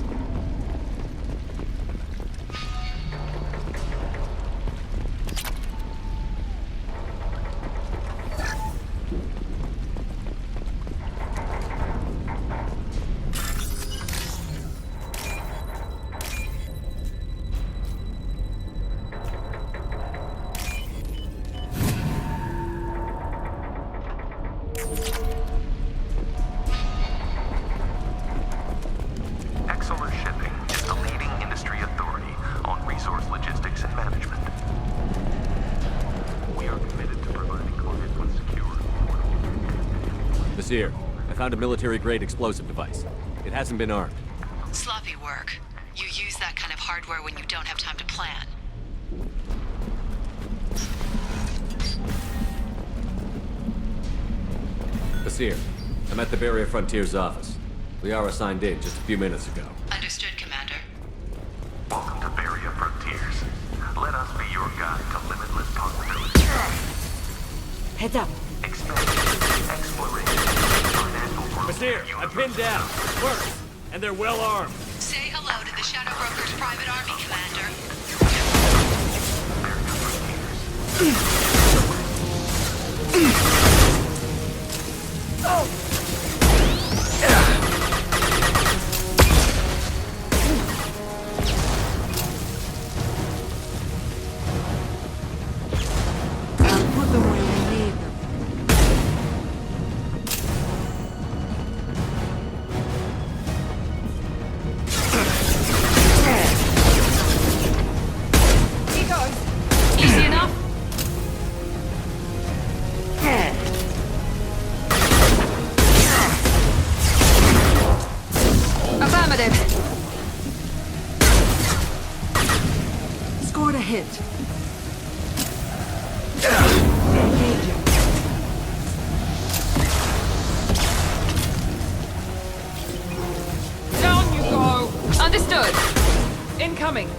S3: Basir, I found a military-grade explosive device. It hasn't been armed.
S5: Sloppy work. You use that kind of hardware when you don't have time to plan.
S3: Basir, I'm at the Barrier Frontiers office. Liara signed in just a few minutes ago.
S5: Understood, Commander.
S20: Welcome to Barrier Frontiers. Let us be your guide to limitless possibilities.
S14: Heads up.
S20: Expansion, exploration, financial growth.
S3: Basir, I'm pinned down. Works. And they're well armed.
S5: Say hello to the Shadow Broker's private army, Commander.
S14: Put them where we need them.
S7: He goes. Easy enough? Affirmative.
S14: Scored a hit.
S7: Down you go. Understood. Incoming.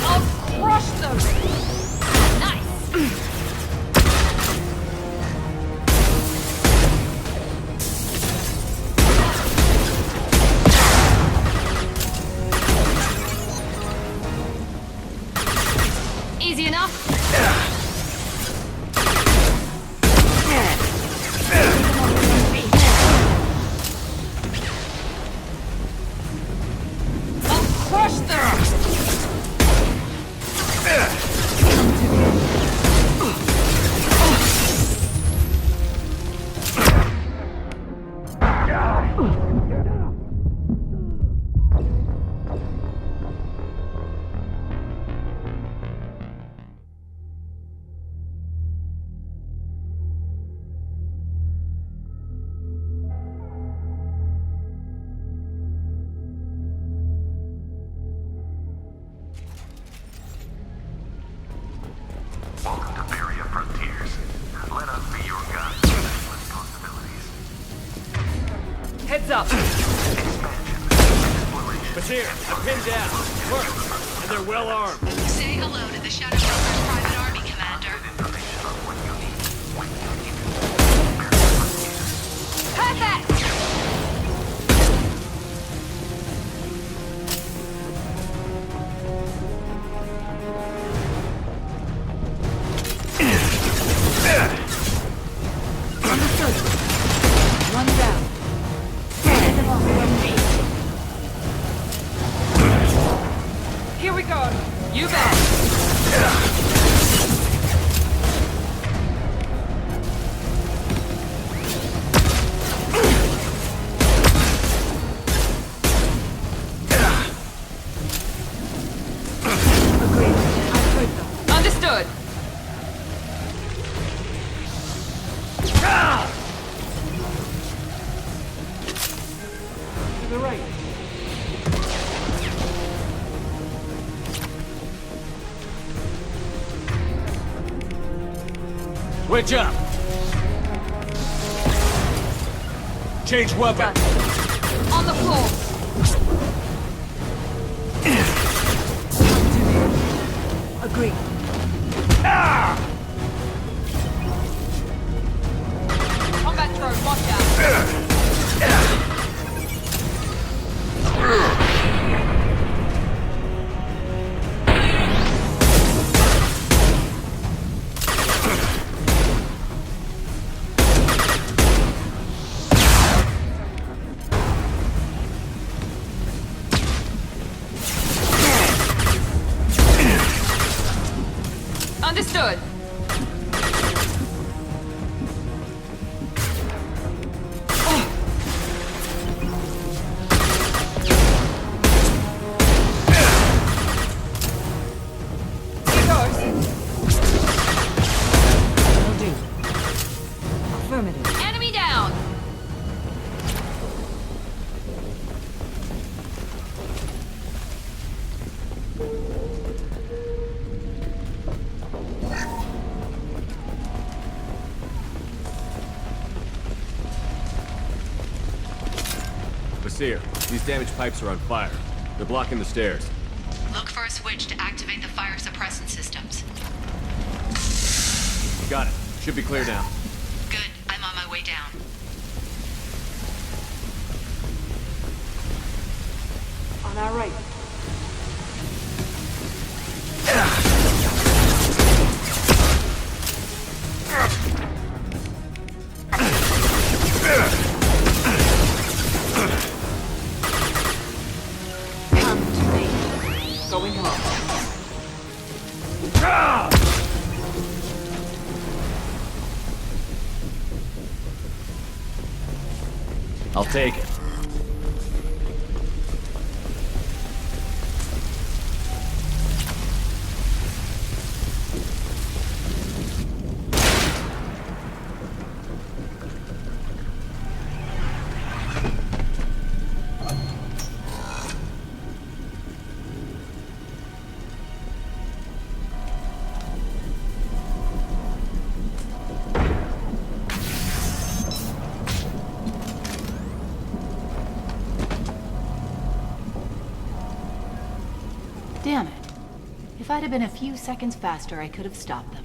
S7: I'll crush them. Nice. Easy enough? I'll crush them!
S20: Welcome to Barrier Frontiers. Let us be your guide to limitless possibilities.
S7: Heads up!
S3: Basir, I'm pinned down. Works. And they're well armed.
S5: Say hello to the Shadow Broker's private army, Commander.
S7: Perfect!
S14: Understood. One down. Get them off from me.
S7: Here we go. You bet.
S14: Agreed. I've heard them.
S7: Understood.
S15: To the right.
S3: Switch up. Change weapon.
S7: On the floor.
S14: Agreed.
S7: Combat drone, watch out. Understood.
S3: Overseer, these damaged pipes are on fire. They're blocking the stairs.
S5: Look for a switch to activate the fire suppressant systems.
S3: Got it. Should be clear now.
S5: Good. I'm on my way down.
S19: On our right. Come to me. Going home.
S3: I'll take it.
S19: Damn it. If I'd have been a few seconds faster, I could have stopped them.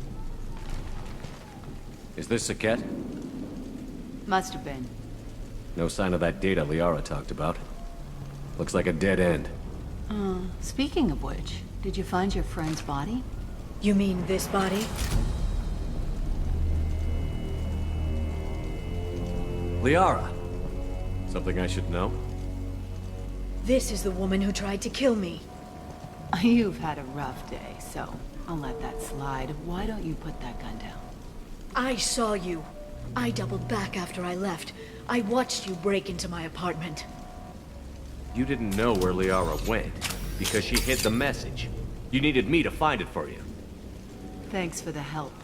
S3: Is this Saket?
S19: Must have been.
S3: No sign of that data Liara talked about. Looks like a dead end.
S19: Speaking of which, did you find your friend's body?
S4: You mean this body?
S3: Liara! Something I should know?
S4: This is the woman who tried to kill me.
S19: You've had a rough day, so I'll let that slide. Why don't you put that gun down?
S4: I saw you. I doubled back after I left. I watched you break into my apartment.
S3: You didn't know where Liara went, because she hid the message. You needed me to find it for you.
S19: Thanks for the help.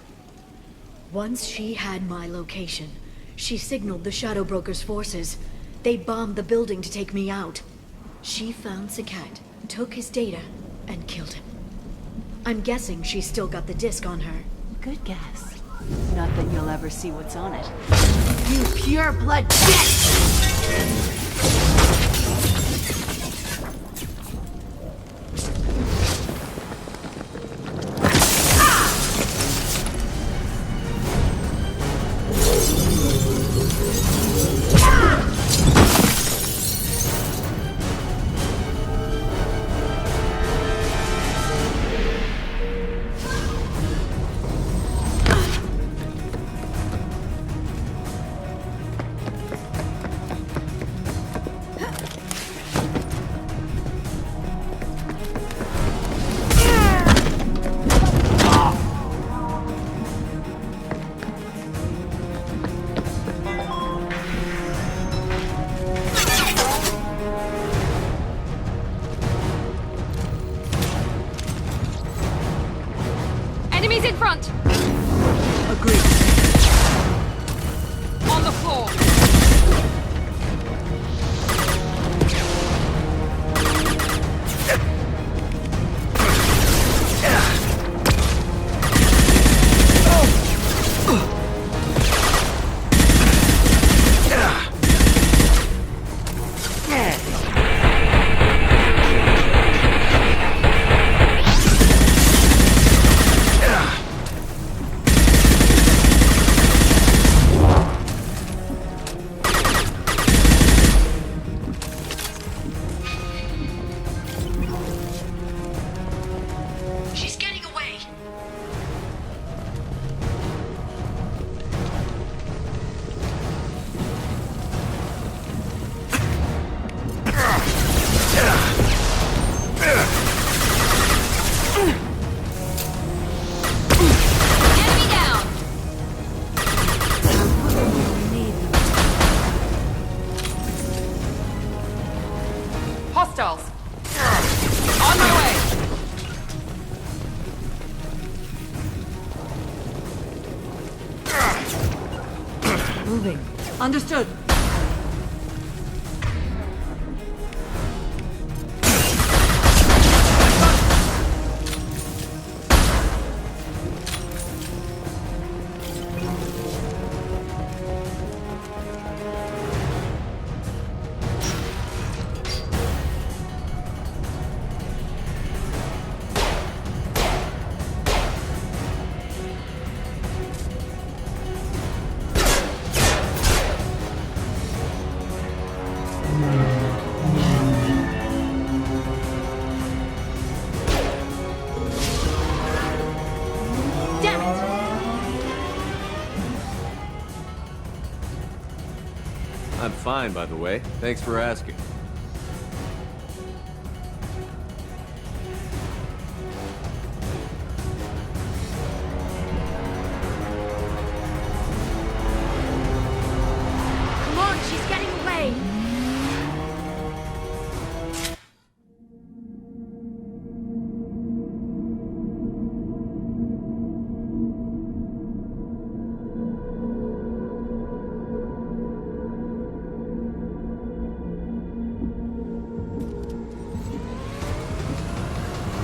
S4: Once she had my location, she signaled the Shadow Broker's forces. They bombed the building to take me out. She found Saket, took his data, and killed him. I'm guessing she's still got the disc on her.
S19: Good guess. Not that you'll ever see what's on it. You pure blood bitch!
S7: Enemies in front!
S4: Agreed.
S7: On the floor!
S4: She's getting away.
S7: Enemy down! Hostiles! On my way!
S19: Moving. Understood.
S3: fine, by the way. Thanks for asking.
S22: Come on, she's getting away!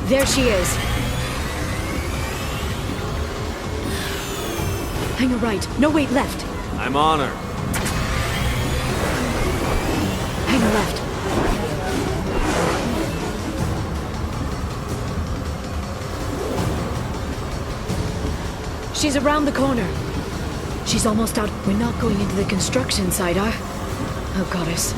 S22: There she is. Hang a right. No, wait, left.
S3: I'm on her.
S22: Hang a left. She's around the corner. She's almost out. We're not going into the construction site, are? Oh, goddess.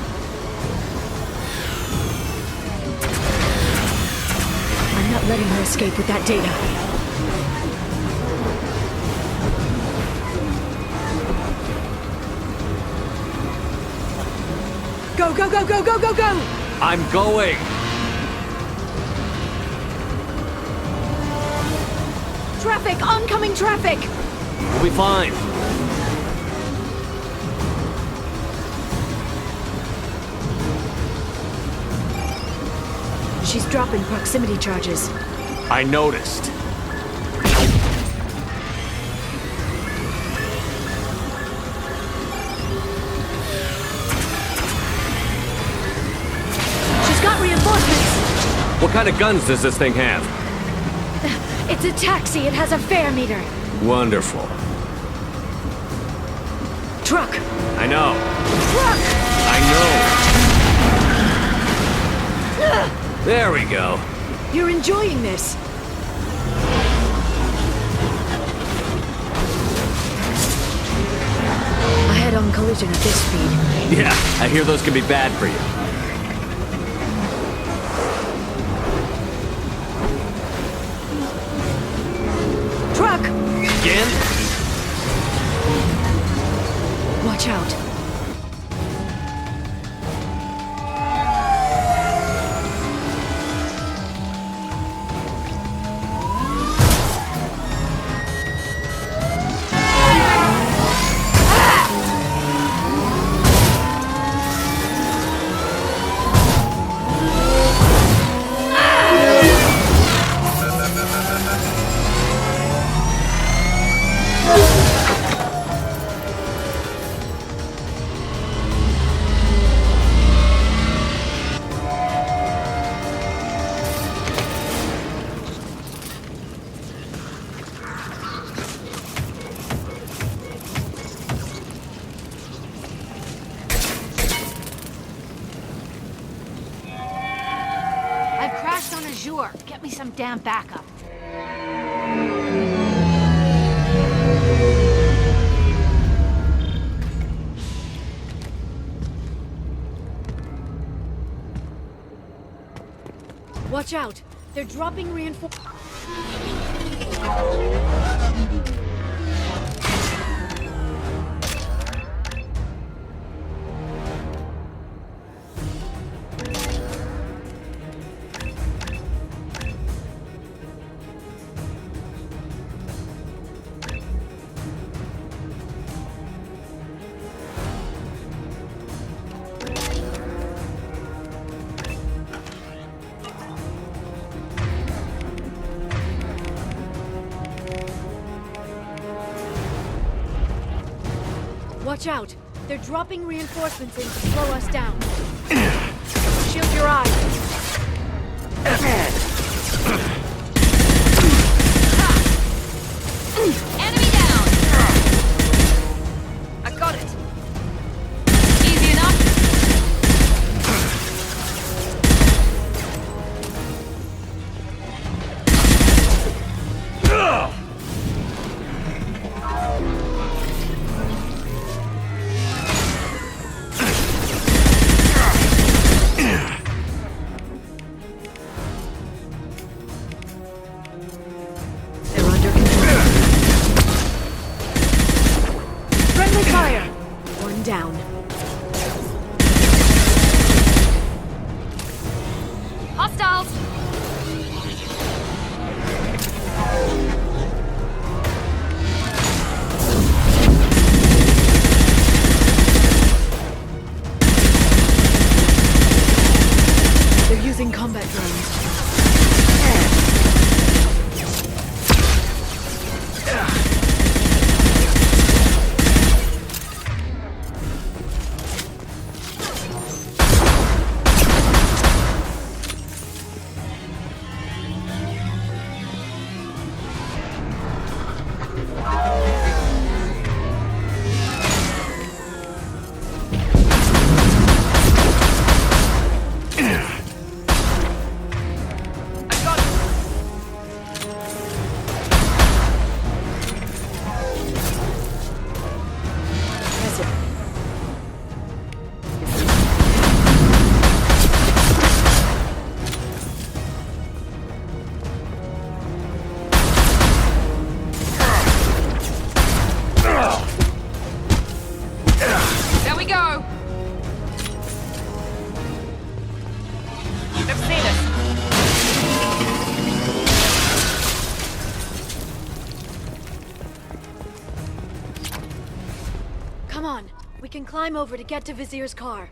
S22: I'm not letting her escape with that data. Go, go, go, go, go, go, go!
S3: I'm going!
S22: Traffic! Oncoming traffic!
S3: We'll be fine.
S22: She's dropping proximity charges.
S3: I noticed.
S22: She's got reinforcements!
S3: What kind of guns does this thing have?
S22: It's a taxi. It has a fare meter.
S3: Wonderful.
S22: Truck!
S3: I know.
S22: Truck!
S3: I know. There we go.
S22: You're enjoying this. A head-on collision at this speed.
S3: Yeah, I hear those can be bad for you.
S22: Truck!
S3: Again?
S22: Watch out.
S16: I've crashed on Azure. Get me some damn backup.
S22: Watch out. They're dropping reinforcements. Watch out! They're dropping reinforcements in to slow us down. Shield your eyes.
S16: Enemy down! I got it. Easy enough.
S4: can climb over to get to Vizier's car.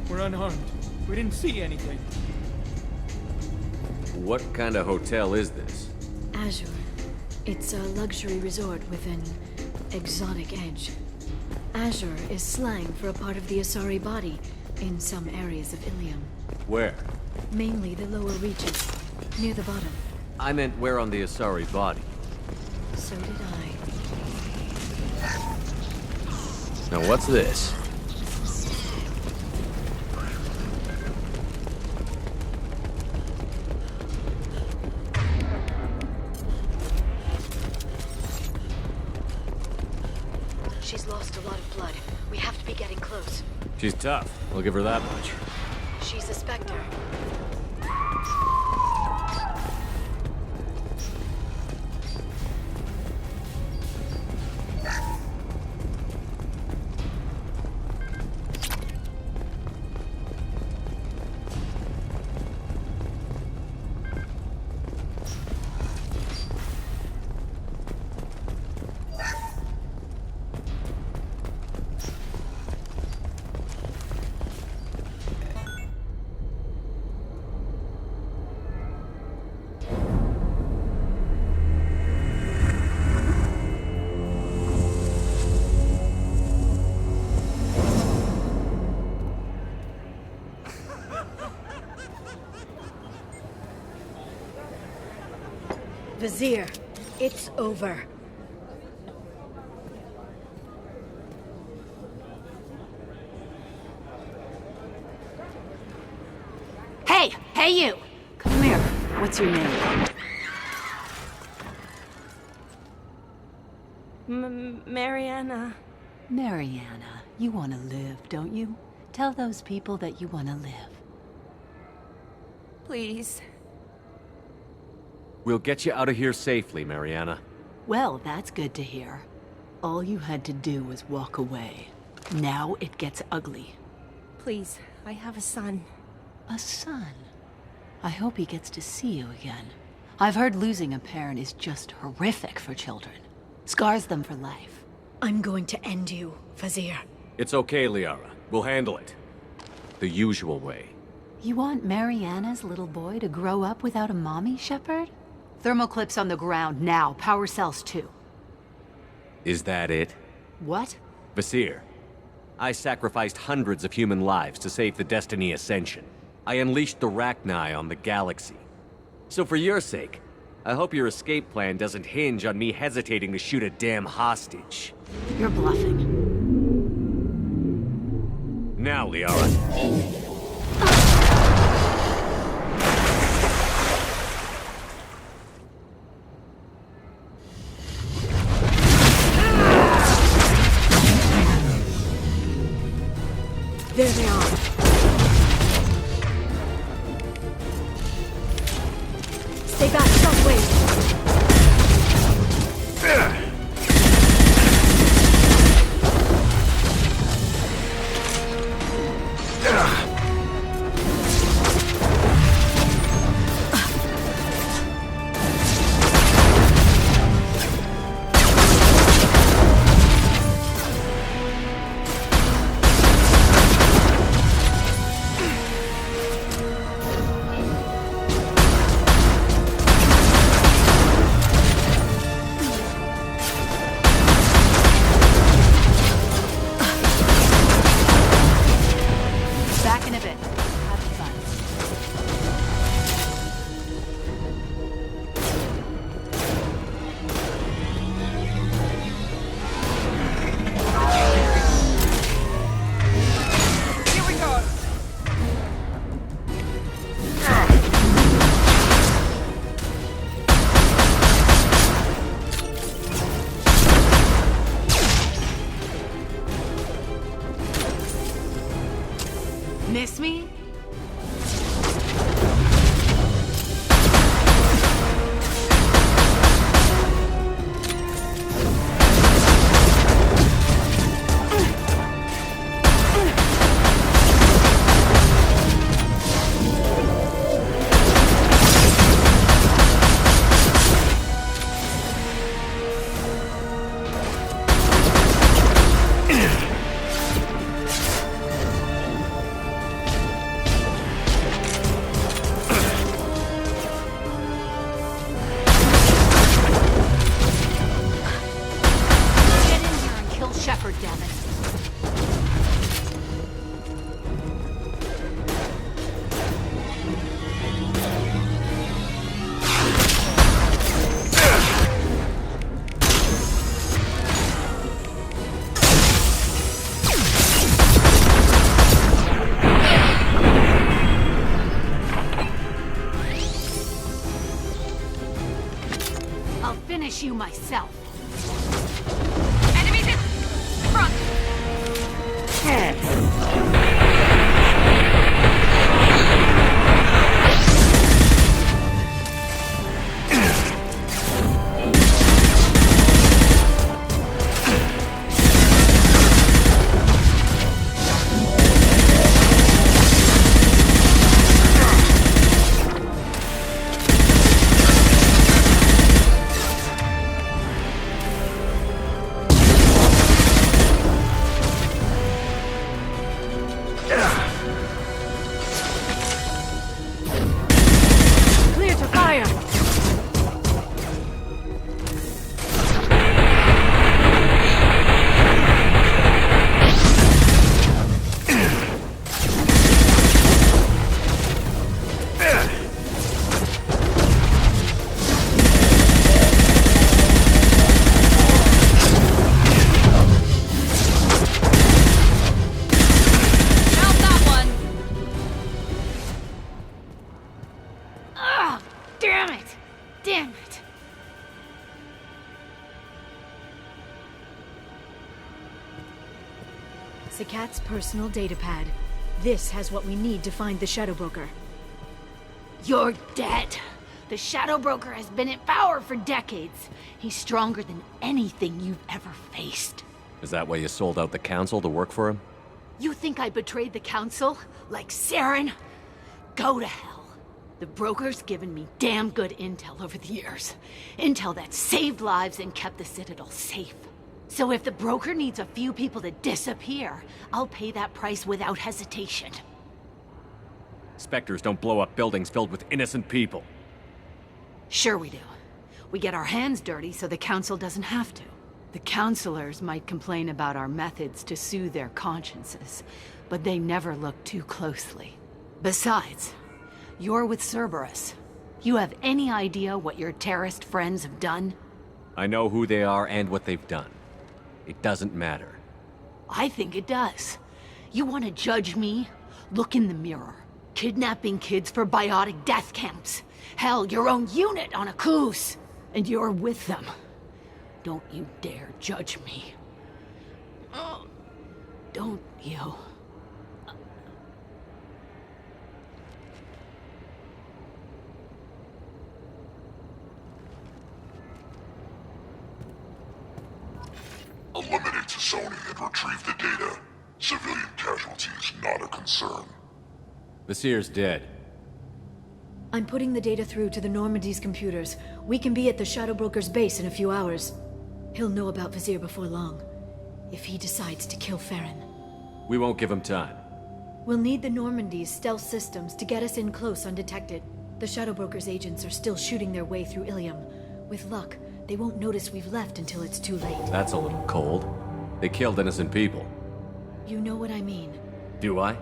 S24: We're unharmed. We didn't see anything.
S3: What kind of hotel is this?
S4: Azure. It's a luxury resort with an exotic edge. Azure is slang for a part of the Asari body in some areas of Ilium.
S3: Where?
S4: Mainly the lower reaches, near the bottom.
S3: I meant where on the Asari body.
S4: So did I.
S3: Now what's this?
S4: She's lost a lot of blood. We have to be getting close.
S3: She's tough. I'll give her that much.
S4: She's a Spectre. Vizier, it's over.
S19: Hey! Hey, you! Come here. What's your name?
S21: Mariana.
S19: Mariana. You want to live, don't you? Tell those people that you want to live.
S21: Please.
S3: We'll get you out of here safely, Mariana.
S19: Well, that's good to hear. All you had to do was walk away. Now it gets ugly.
S21: Please, I have a son.
S19: A son? I hope he gets to see you again. I've heard losing a parent is just horrific for children. Scars them for life.
S4: I'm going to end you, Vizier.
S3: It's okay, Liara. We'll handle it. The usual way.
S19: You want Mariana's little boy to grow up without a mommy, Shepard? Thermoclips on the ground now. Power cells too.
S3: Is that it?
S19: What?
S3: Vizier, I sacrificed hundreds of human lives to save the Destiny Ascension. I unleashed the Rachni on the galaxy. So for your sake, I hope your escape plan doesn't hinge on me hesitating to shoot a damn hostage.
S19: You're bluffing.
S3: Now, Liara.
S4: There they are. Stay back, shockwave.
S19: miss me? You myself. Enemies in front.
S4: Sakat's personal datapad. This has what we need to find the Shadow Broker.
S22: You're dead. The Shadow Broker has been in power for decades. He's stronger than anything you've ever faced.
S3: Is that why you sold out the Council to work for him?
S22: You think I betrayed the Council? Like Saren? Go to hell. The Broker's given me damn good intel over the years. Intel that saved lives and kept the Citadel safe. So if the Broker needs a few people to disappear, I'll pay that price without hesitation.
S3: Spectres don't blow up buildings filled with innocent people.
S22: Sure we do. We get our hands dirty so the Council doesn't have to. The Councilors might complain about our methods to soothe their consciences, but they never look too closely. Besides, you're with Cerberus. You have any idea what your terrorist friends have done?
S3: I know who they are and what they've done. It doesn't matter.
S22: I think it does. You want to judge me? Look in the mirror. Kidnapping kids for biotic death camps. Hell, your own unit on a cruise. And you're with them. Don't you dare judge me. Oh, don't you?
S1: Eliminate Sony and retrieve the data. Civilian casualties not a concern.
S3: Vasir's dead.
S4: I'm putting the data through to the Normandy's computers. We can be at the Shadow Broker's base in a few hours. He'll know about Vasir before long. If he decides to kill Farron.
S3: We won't give him time.
S4: We'll need the Normandy's stealth systems to get us in close undetected. The Shadow Broker's agents are still shooting their way through Ilium. With luck, they won't notice we've left until it's too late.
S3: That's a little cold. They killed innocent people.
S4: You know what I mean.
S3: Do I?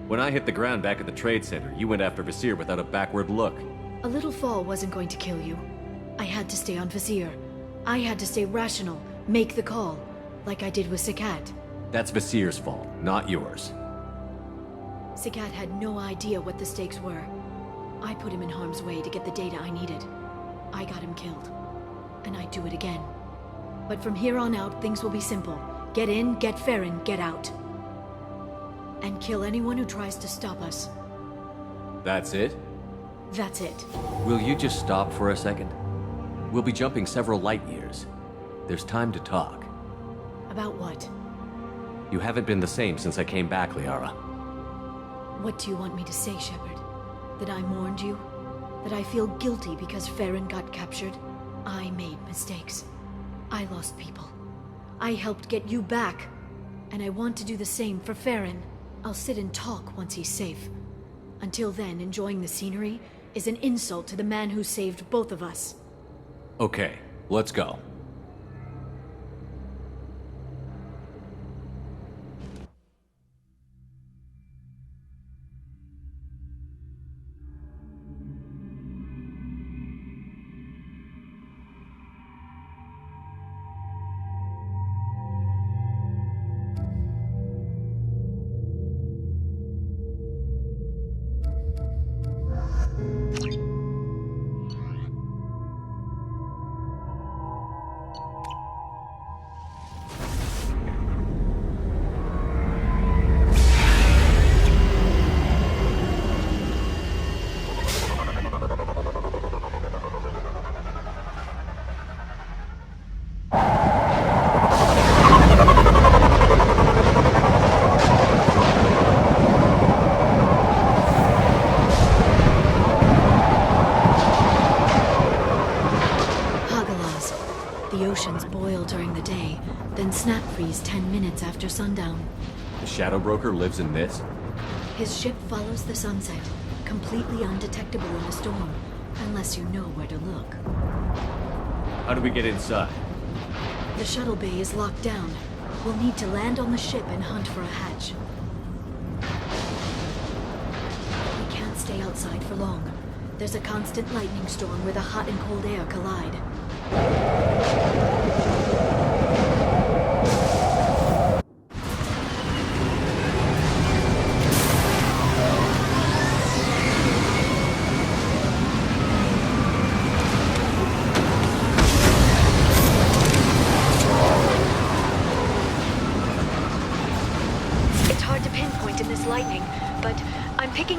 S3: When I hit the ground back at the trade center, you went after Vasir without a backward look.
S4: A little fall wasn't going to kill you. I had to stay on Vasir. I had to stay rational, make the call, like I did with Sakat.
S3: That's Vasir's fault, not yours.
S4: Sakat had no idea what the stakes were. I put him in harm's way to get the data I needed. I got him killed. And I'd do it again. But from here on out, things will be simple. Get in, get Farron, get out. and kill anyone who tries to stop us.
S3: That's it?
S4: That's it.
S3: Will you just stop for a second? We'll be jumping several light years. There's time to talk.
S4: About what?
S3: You haven't been the same since I came back, Liara.
S4: What do you want me to say, Shepard? That I mourned you? That I feel guilty because Farron got captured? I made mistakes. I lost people. I helped get you back. And I want to do the same for Farron. I'll sit and talk once he's safe. Until then, enjoying the scenery is an insult to the man who saved both of us.
S3: Okay, let's go.
S4: Snap freeze 10 minutes after sundown.
S3: The Shadow Broker lives in this?
S4: His ship follows the sunset, completely undetectable in a storm, unless you know where to look.
S3: How do we get inside?
S4: The shuttle bay is locked down. We'll need to land on the ship and hunt for a hatch. We can't stay outside for long. There's a constant lightning storm where the hot and cold air collide.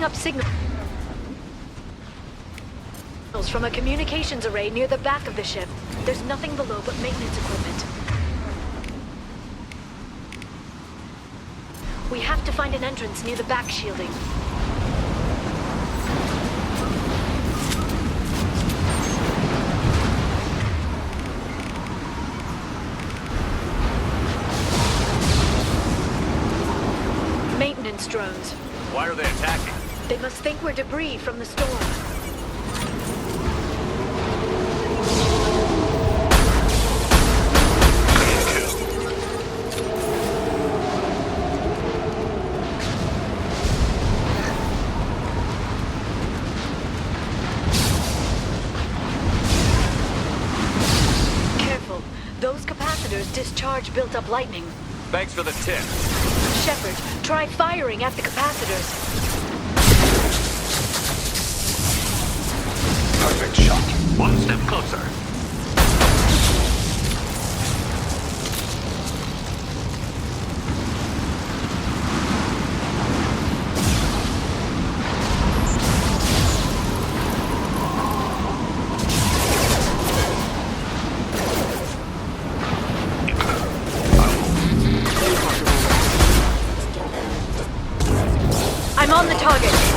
S4: Up signals from a communications array near the back of the ship. There's nothing below but maintenance equipment. We have to find an entrance near the back shielding. Maintenance drones.
S3: Why are they attacking?
S4: They must think we're debris from the storm. Careful. Those capacitors discharge built-up lightning.
S3: Thanks for the tip.
S4: Shepard, try firing at the capacitors.
S20: Perfect shot. One step closer.
S4: I'm on the target.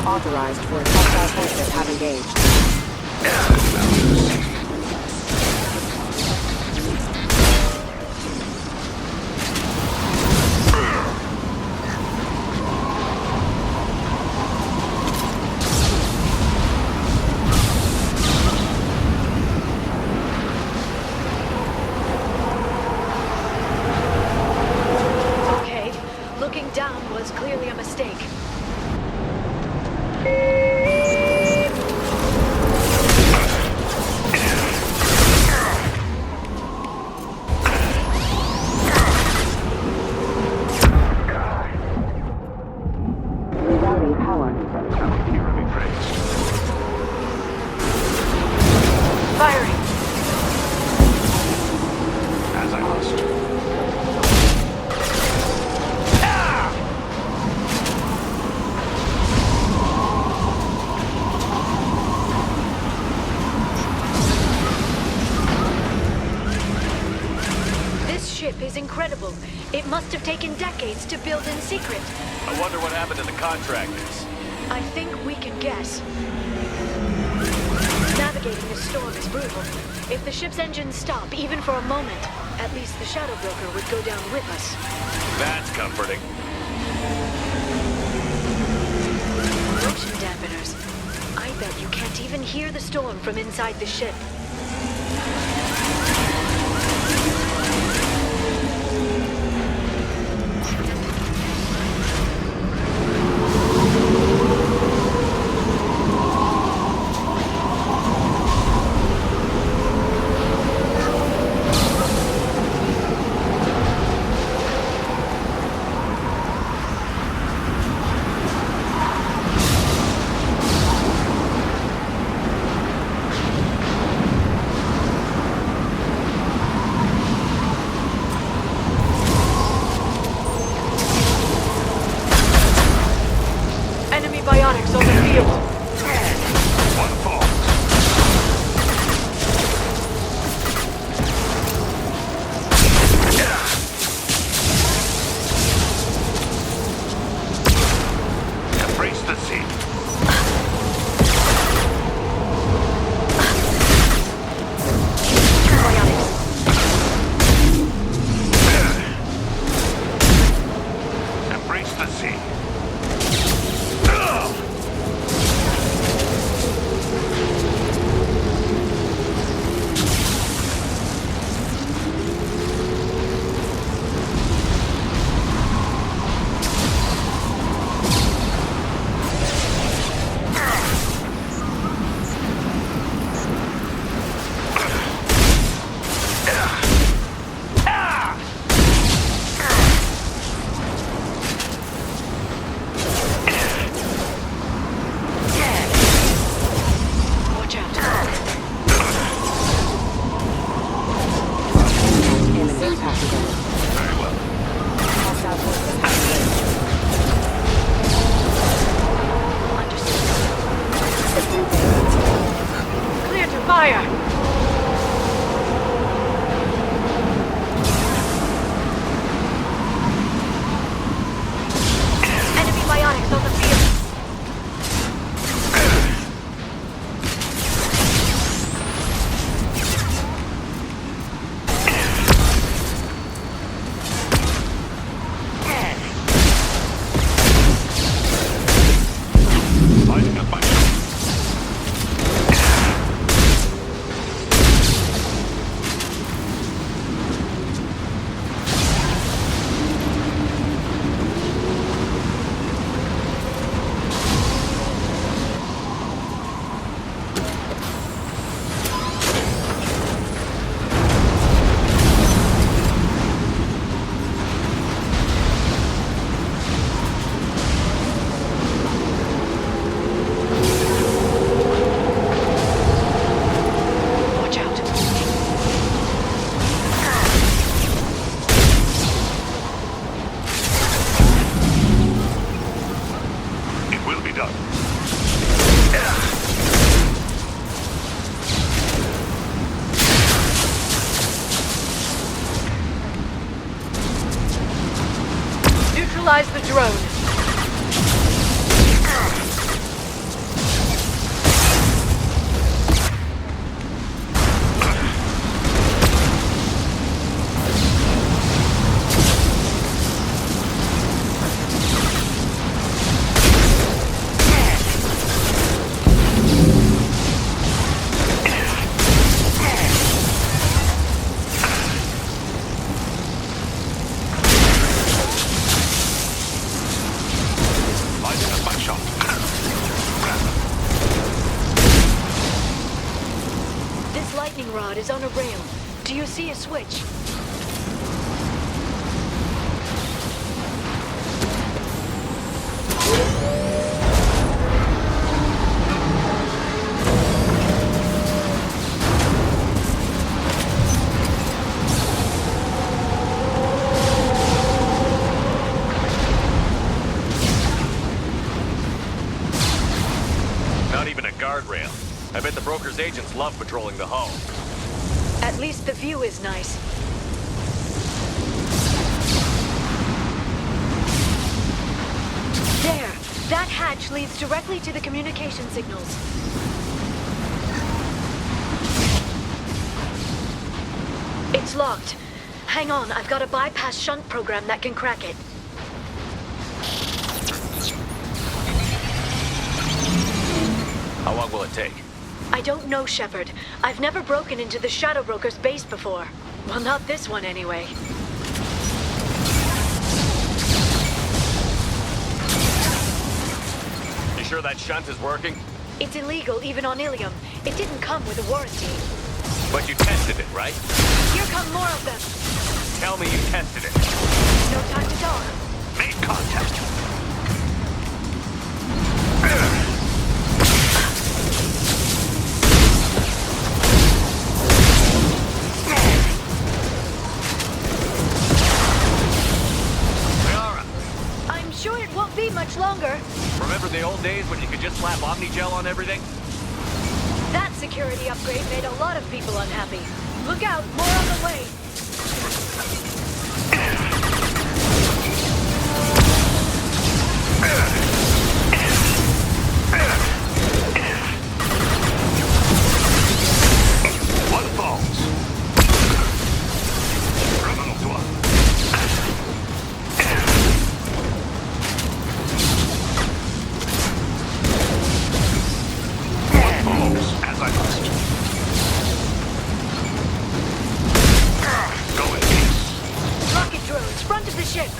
S12: Authorized for hostile forces have engaged.
S4: Okay, looking down was clearly a mistake.
S12: Rerouting power.
S4: Firing!
S20: As I must.
S4: This ship is incredible. It must have taken decades to build in secret.
S20: I wonder what happened to the contractors.
S4: I think we can guess. Navigating this storm is brutal. If the ship's engines stop, even for a moment, at least the Shadow Broker would go down with us.
S20: That's comforting.
S4: Motion dampeners. I bet you can't even hear the storm from inside the ship. Enemy bionics on the field.
S20: One fall. Embrace the sea. Embrace the sea.
S4: Watch out.
S12: Enemy passenger.
S20: Very well.
S12: Hostile forces have engaged.
S4: Clear to fire! Enemy bionics on the field.
S20: Lighting up my
S4: Watch out.
S20: It will be done.
S4: Neutralize the drone. rod is on a rail. Do you see a switch?
S3: Not even a guardrail. I bet the broker's agents love patrolling the hull.
S4: At least the view is nice. There! That hatch leads directly to the communication signals. It's locked. Hang on, I've got a bypass shunt program that can crack it.
S3: How long will it take?
S4: I don't know, Shepard. I've never broken into the Shadow Broker's base before. Well, not this one anyway.
S3: You sure that shunt is working?
S4: It's illegal even on Ilium. It didn't come with a warranty.
S3: But you tested it, right?
S4: Here come more of them.
S3: Tell me you tested it.
S4: No time to talk.
S3: Make contact.
S4: I'm sure it won't be much longer.
S3: Remember the old days when you could just slap Omnigel on everything?
S4: That security upgrade made a lot of people unhappy. Look out, more on the way.
S1: One falls. Criminal to us. One falls, as I must. Go in peace.
S4: Rocket drones, front of the ship.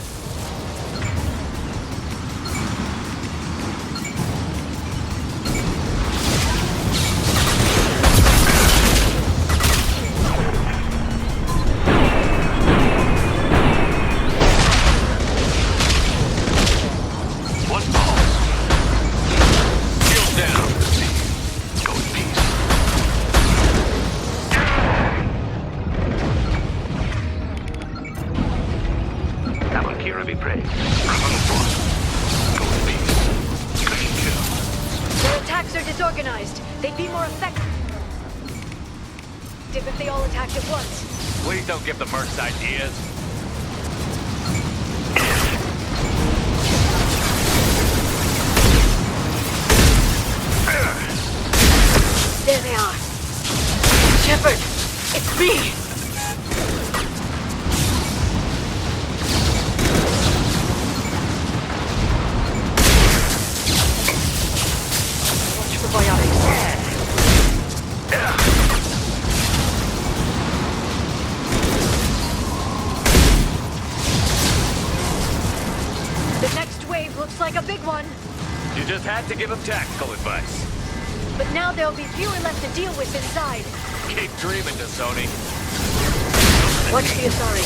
S1: One falls. Shield down. Go in peace. Valkyrie be praised. Criminal to us. Go in peace. Clean kill.
S4: Their attacks are disorganized. They'd be more effective if they all attacked at once.
S3: Please don't give the mercs ideas.
S4: There they are. Shepard, it's me. Watch for biotics. The next wave looks like a big one.
S3: You just had to give him tactical advice.
S4: But now there'll be fewer left to deal with inside.
S3: Keep dreaming, Sony.
S4: Watch the Asari.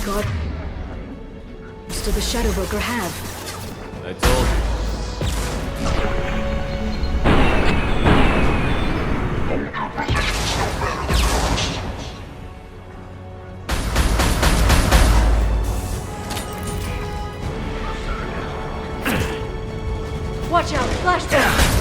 S4: god. Most of the Shadow Broker have.
S3: I told you.
S4: Watch out! Flashback!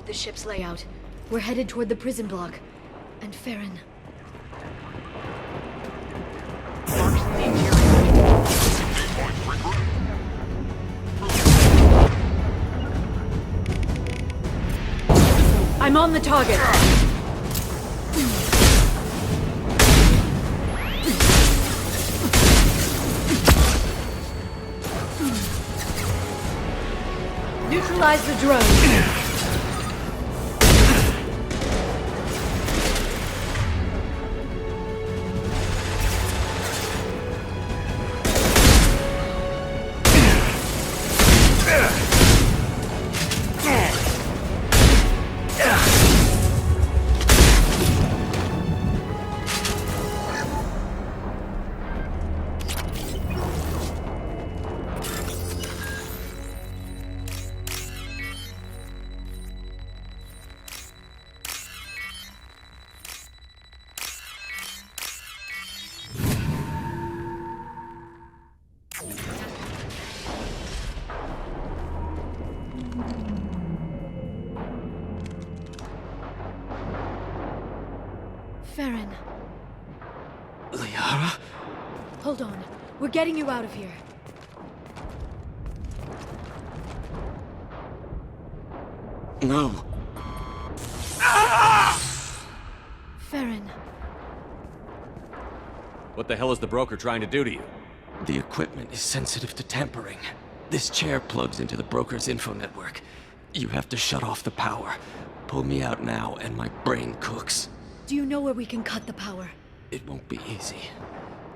S4: The ship's layout. We're headed toward the prison block. And Farron. I'm on the target. Neutralize the drone. Farron.
S6: Liara?
S4: Hold on. We're getting you out of here.
S6: No.
S4: Farron.
S3: What the hell is the broker trying to do to you?
S6: The equipment is sensitive to tampering. This chair plugs into the broker's info network. You have to shut off the power. Pull me out now and my brain cooks.
S4: Do you know where we can cut the power?
S6: It won't be easy.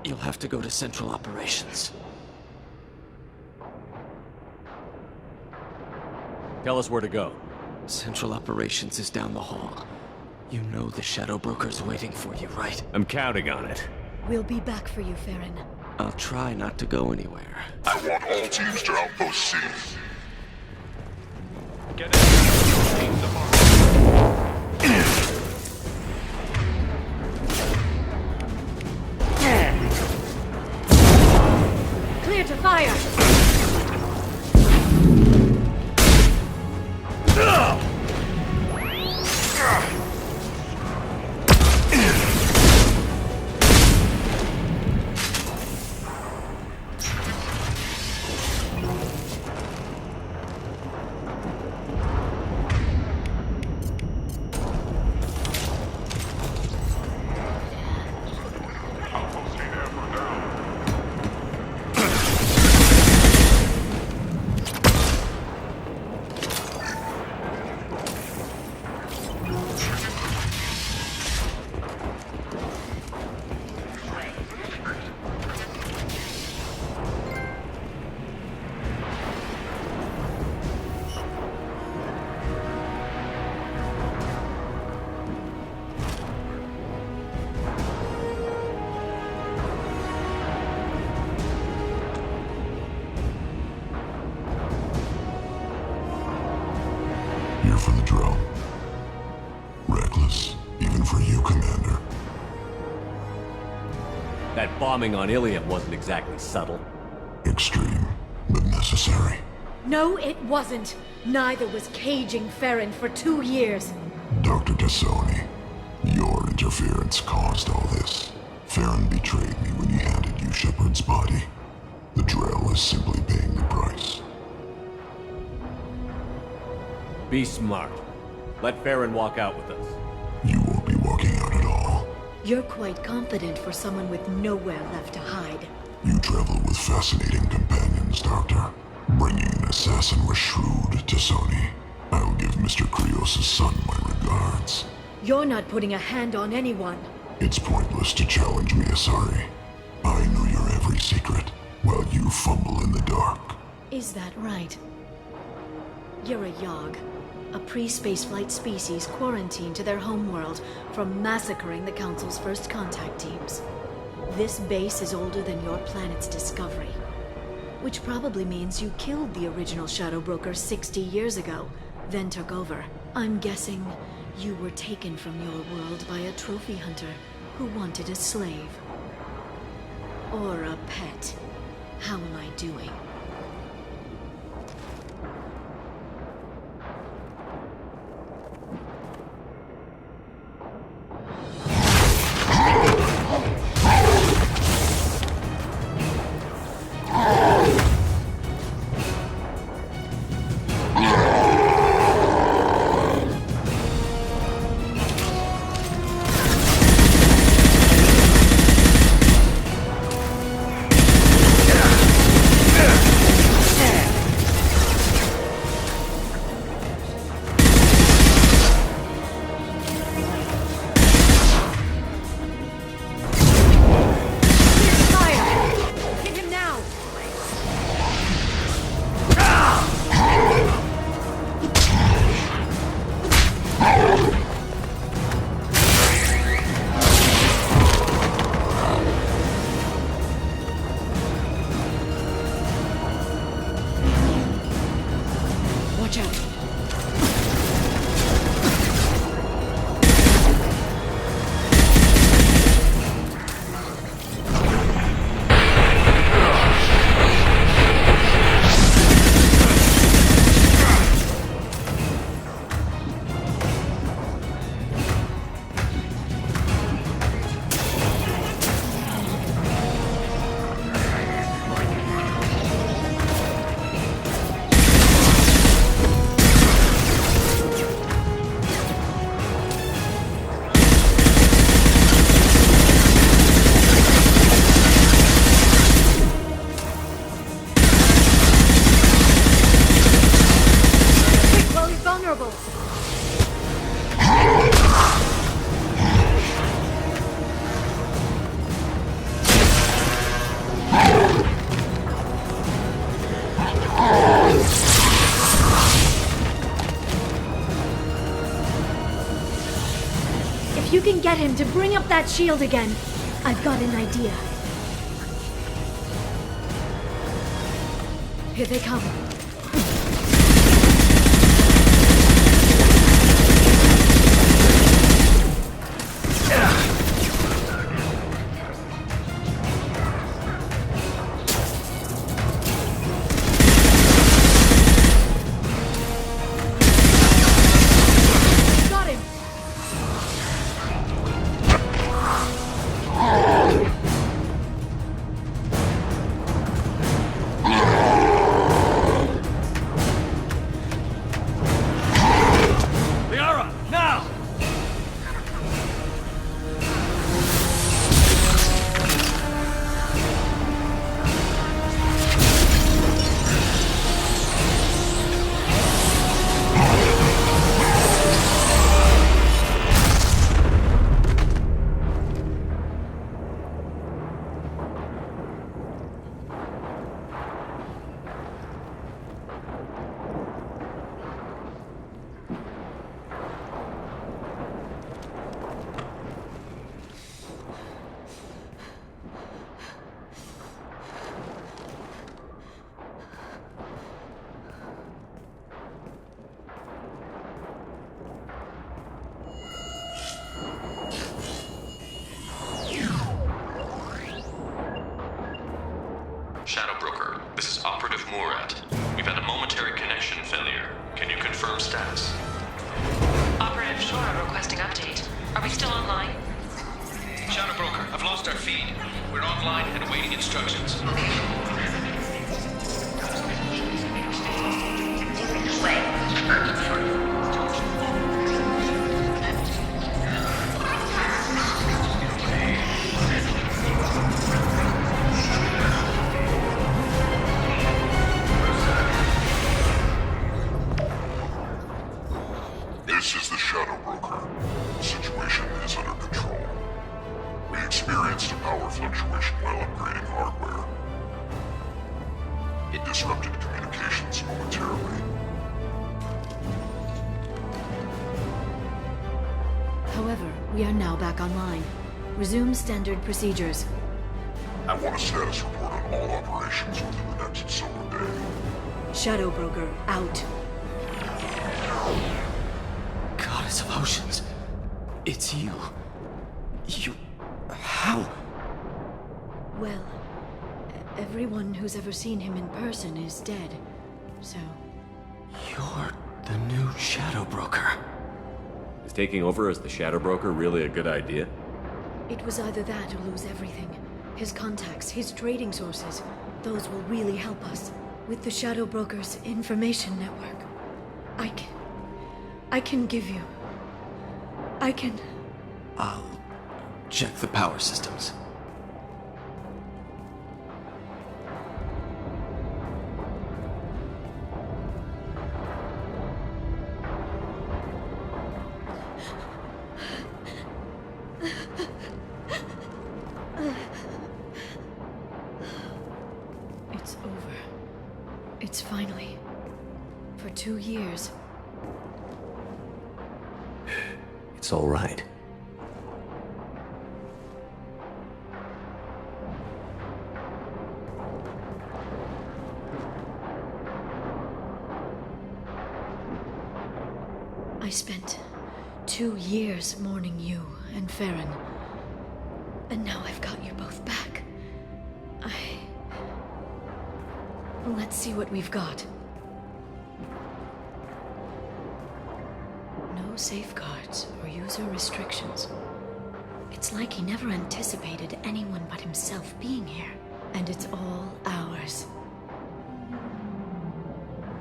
S6: You'll have to go to Central Operations.
S3: Tell us where to go.
S6: Central Operations is down the hall. You know the Shadow Broker's waiting for you, right?
S3: I'm counting on it.
S4: We'll be back for you, Farron.
S6: I'll try not to go anywhere.
S10: I want all teams to Outpost C.
S20: Get in.
S4: Clear to fire!
S10: Here for the drill. Reckless, even for you, Commander.
S3: That bombing on Ilium wasn't exactly subtle.
S10: Extreme, but necessary.
S4: No, it wasn't. Neither was caging Farron for 2 years.
S10: Dr. Tassoni, your interference caused all this. Farron betrayed me when he handed you Shepard's body. The Drell is simply paying the price.
S3: Be smart. Let Farron walk out with us.
S10: You won't be walking out at all.
S4: You're quite confident for someone with nowhere left to hide.
S10: You travel with fascinating companions, Doctor. Bringing an assassin was shrewd, Tassoni. I'll give Mr. Krios' son my regards.
S4: You're not putting a hand on anyone.
S10: It's pointless to challenge me, Asari. I know your every secret, while you fumble in the dark.
S4: Is that right? You're a Yogg, a pre-spaceflight species quarantined to their homeworld from massacring the Council's first contact teams. This base is older than your planet's discovery, which probably means you killed the original Shadow Broker 60 years ago, then took over. I'm guessing you were taken from your world by a trophy hunter who wanted a slave. Or a pet. How am I doing? If you can get him to bring up that shield again, I've got an idea. Here they come.
S20: Murat. We've had a momentary connection failure. Can you confirm status?
S5: Operative Shore requesting update. Are we still online?
S24: Shadow Broker, I've lost our feed. We're online and awaiting instructions.
S10: This is the Shadow Broker. The situation is under control. We experienced a power fluctuation while upgrading hardware. It disrupted communications momentarily.
S4: However, we are now back online. Resume standard procedures.
S10: I want a status report on all operations within the next solar day.
S4: Shadow Broker, out.
S6: Goddess of Oceans. It's you. You... How?
S4: Well, everyone who's ever seen him in person is dead, so...
S6: You're the new Shadow Broker.
S3: Is taking over as the Shadow Broker really a good idea?
S4: It was either that or lose everything. His contacts, his trading sources, those will really help us. With the Shadow Broker's information network, I can give you...
S6: I'll check the power systems.
S4: It's over. It's finally... For 2 years.
S3: It's all right.
S4: I spent 2 years mourning you and Farron. And now I've got you both back. Let's see what we've got. No safeguards or user restrictions. It's like he never anticipated anyone but himself being here. And it's all ours.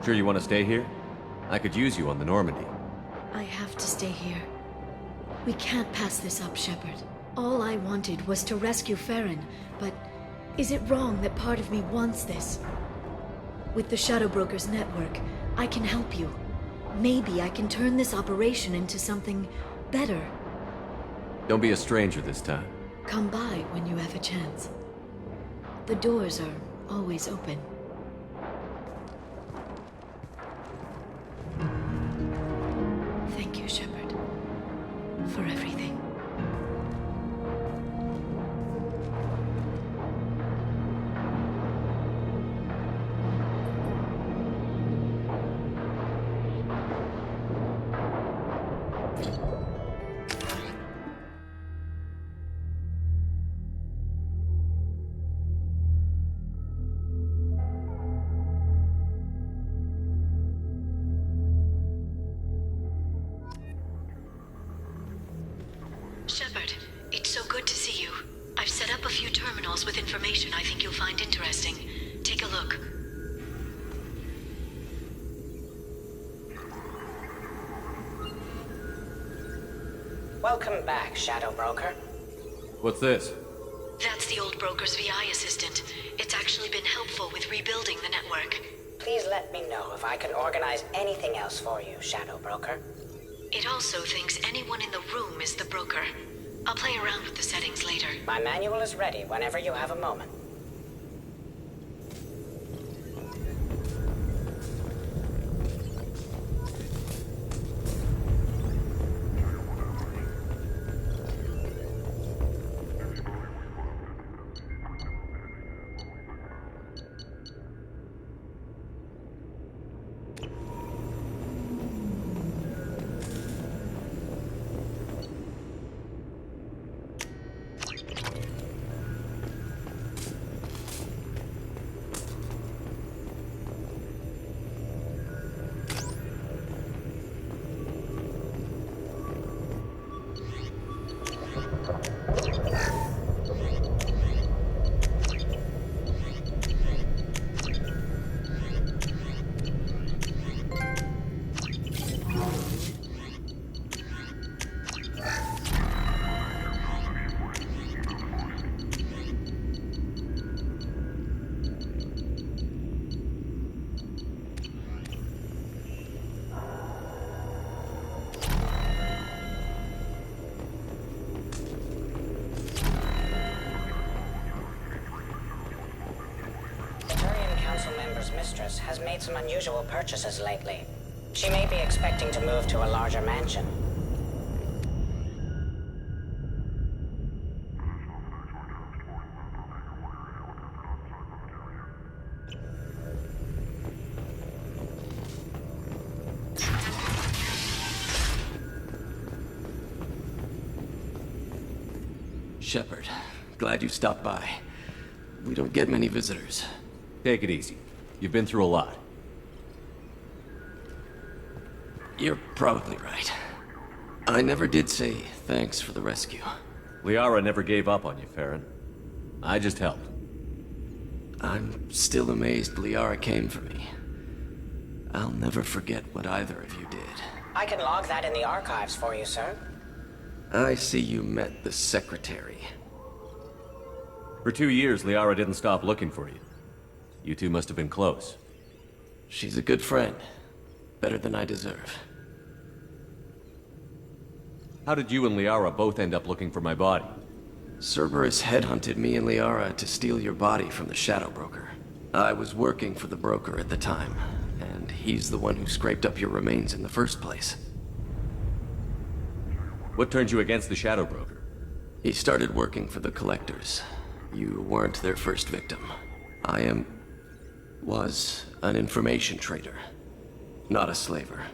S3: Sure you want to stay here? I could use you on the Normandy.
S4: I have to stay here. We can't pass this up, Shepard. All I wanted was to rescue Farron, but is it wrong that part of me wants this? With the Shadow Broker's network, I can help you. Maybe I can turn this operation into something better.
S3: Don't be a stranger this time.
S4: Come by when you have a chance. The doors are always open. Thank you, Shepard, for everything. Shepard, it's so good to see you. I've set up a few terminals with information I think you'll find interesting. Take a look.
S2: Welcome back, Shadow Broker.
S3: What's this?
S4: That's the old broker's VI assistant. It's actually been helpful with rebuilding the network.
S2: Please let me know if I can organize anything else for you, Shadow Broker.
S4: It also thinks anyone in the room is the broker. I'll play around with the settings later.
S2: My manual is ready whenever you have a moment. made some unusual purchases lately. She may be expecting to move to a larger mansion.
S6: Shepard, glad you stopped by. We don't get many visitors.
S3: Take it easy. You've been through a lot.
S6: You're probably right. I never did say thanks for the rescue.
S3: Liara never gave up on you, Farron. I just helped.
S6: I'm still amazed Liara came for me. I'll never forget what either of you did.
S2: I can log that in the archives for you, sir.
S6: I see you met the secretary.
S3: For 2 years, Liara didn't stop looking for you. You two must have been close.
S6: She's a good friend. Better than I deserve.
S3: How did you and Liara both end up looking for my body?
S6: Cerberus headhunted me and Liara to steal your body from the Shadow Broker. I was working for the broker at the time, and he's the one who scraped up your remains in the first place.
S3: What turned you against the Shadow Broker?
S6: He started working for the Collectors. You weren't their first victim. I was an information trader, not a slaver.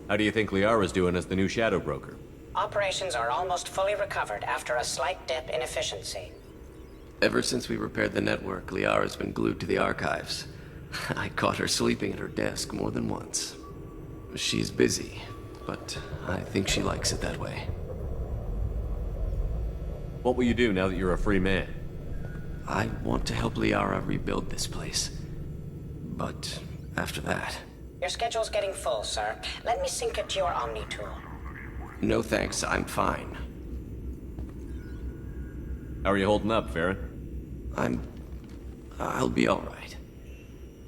S3: How do you think Liara's doing as the new Shadow Broker?
S2: Operations are almost fully recovered after a slight dip in efficiency.
S6: Ever since we repaired the network, Liara's been glued to the archives. I caught her sleeping at her desk more than once. She's busy, but I think she likes it that way.
S3: What will you do now that you're a free man?
S6: I want to help Liara rebuild this place. But after that...
S2: Your schedule's getting full, sir. Let me sync it to your Omni tool.
S6: No thanks, I'm fine.
S3: How are you holding up, Farron?
S6: I'll be alright.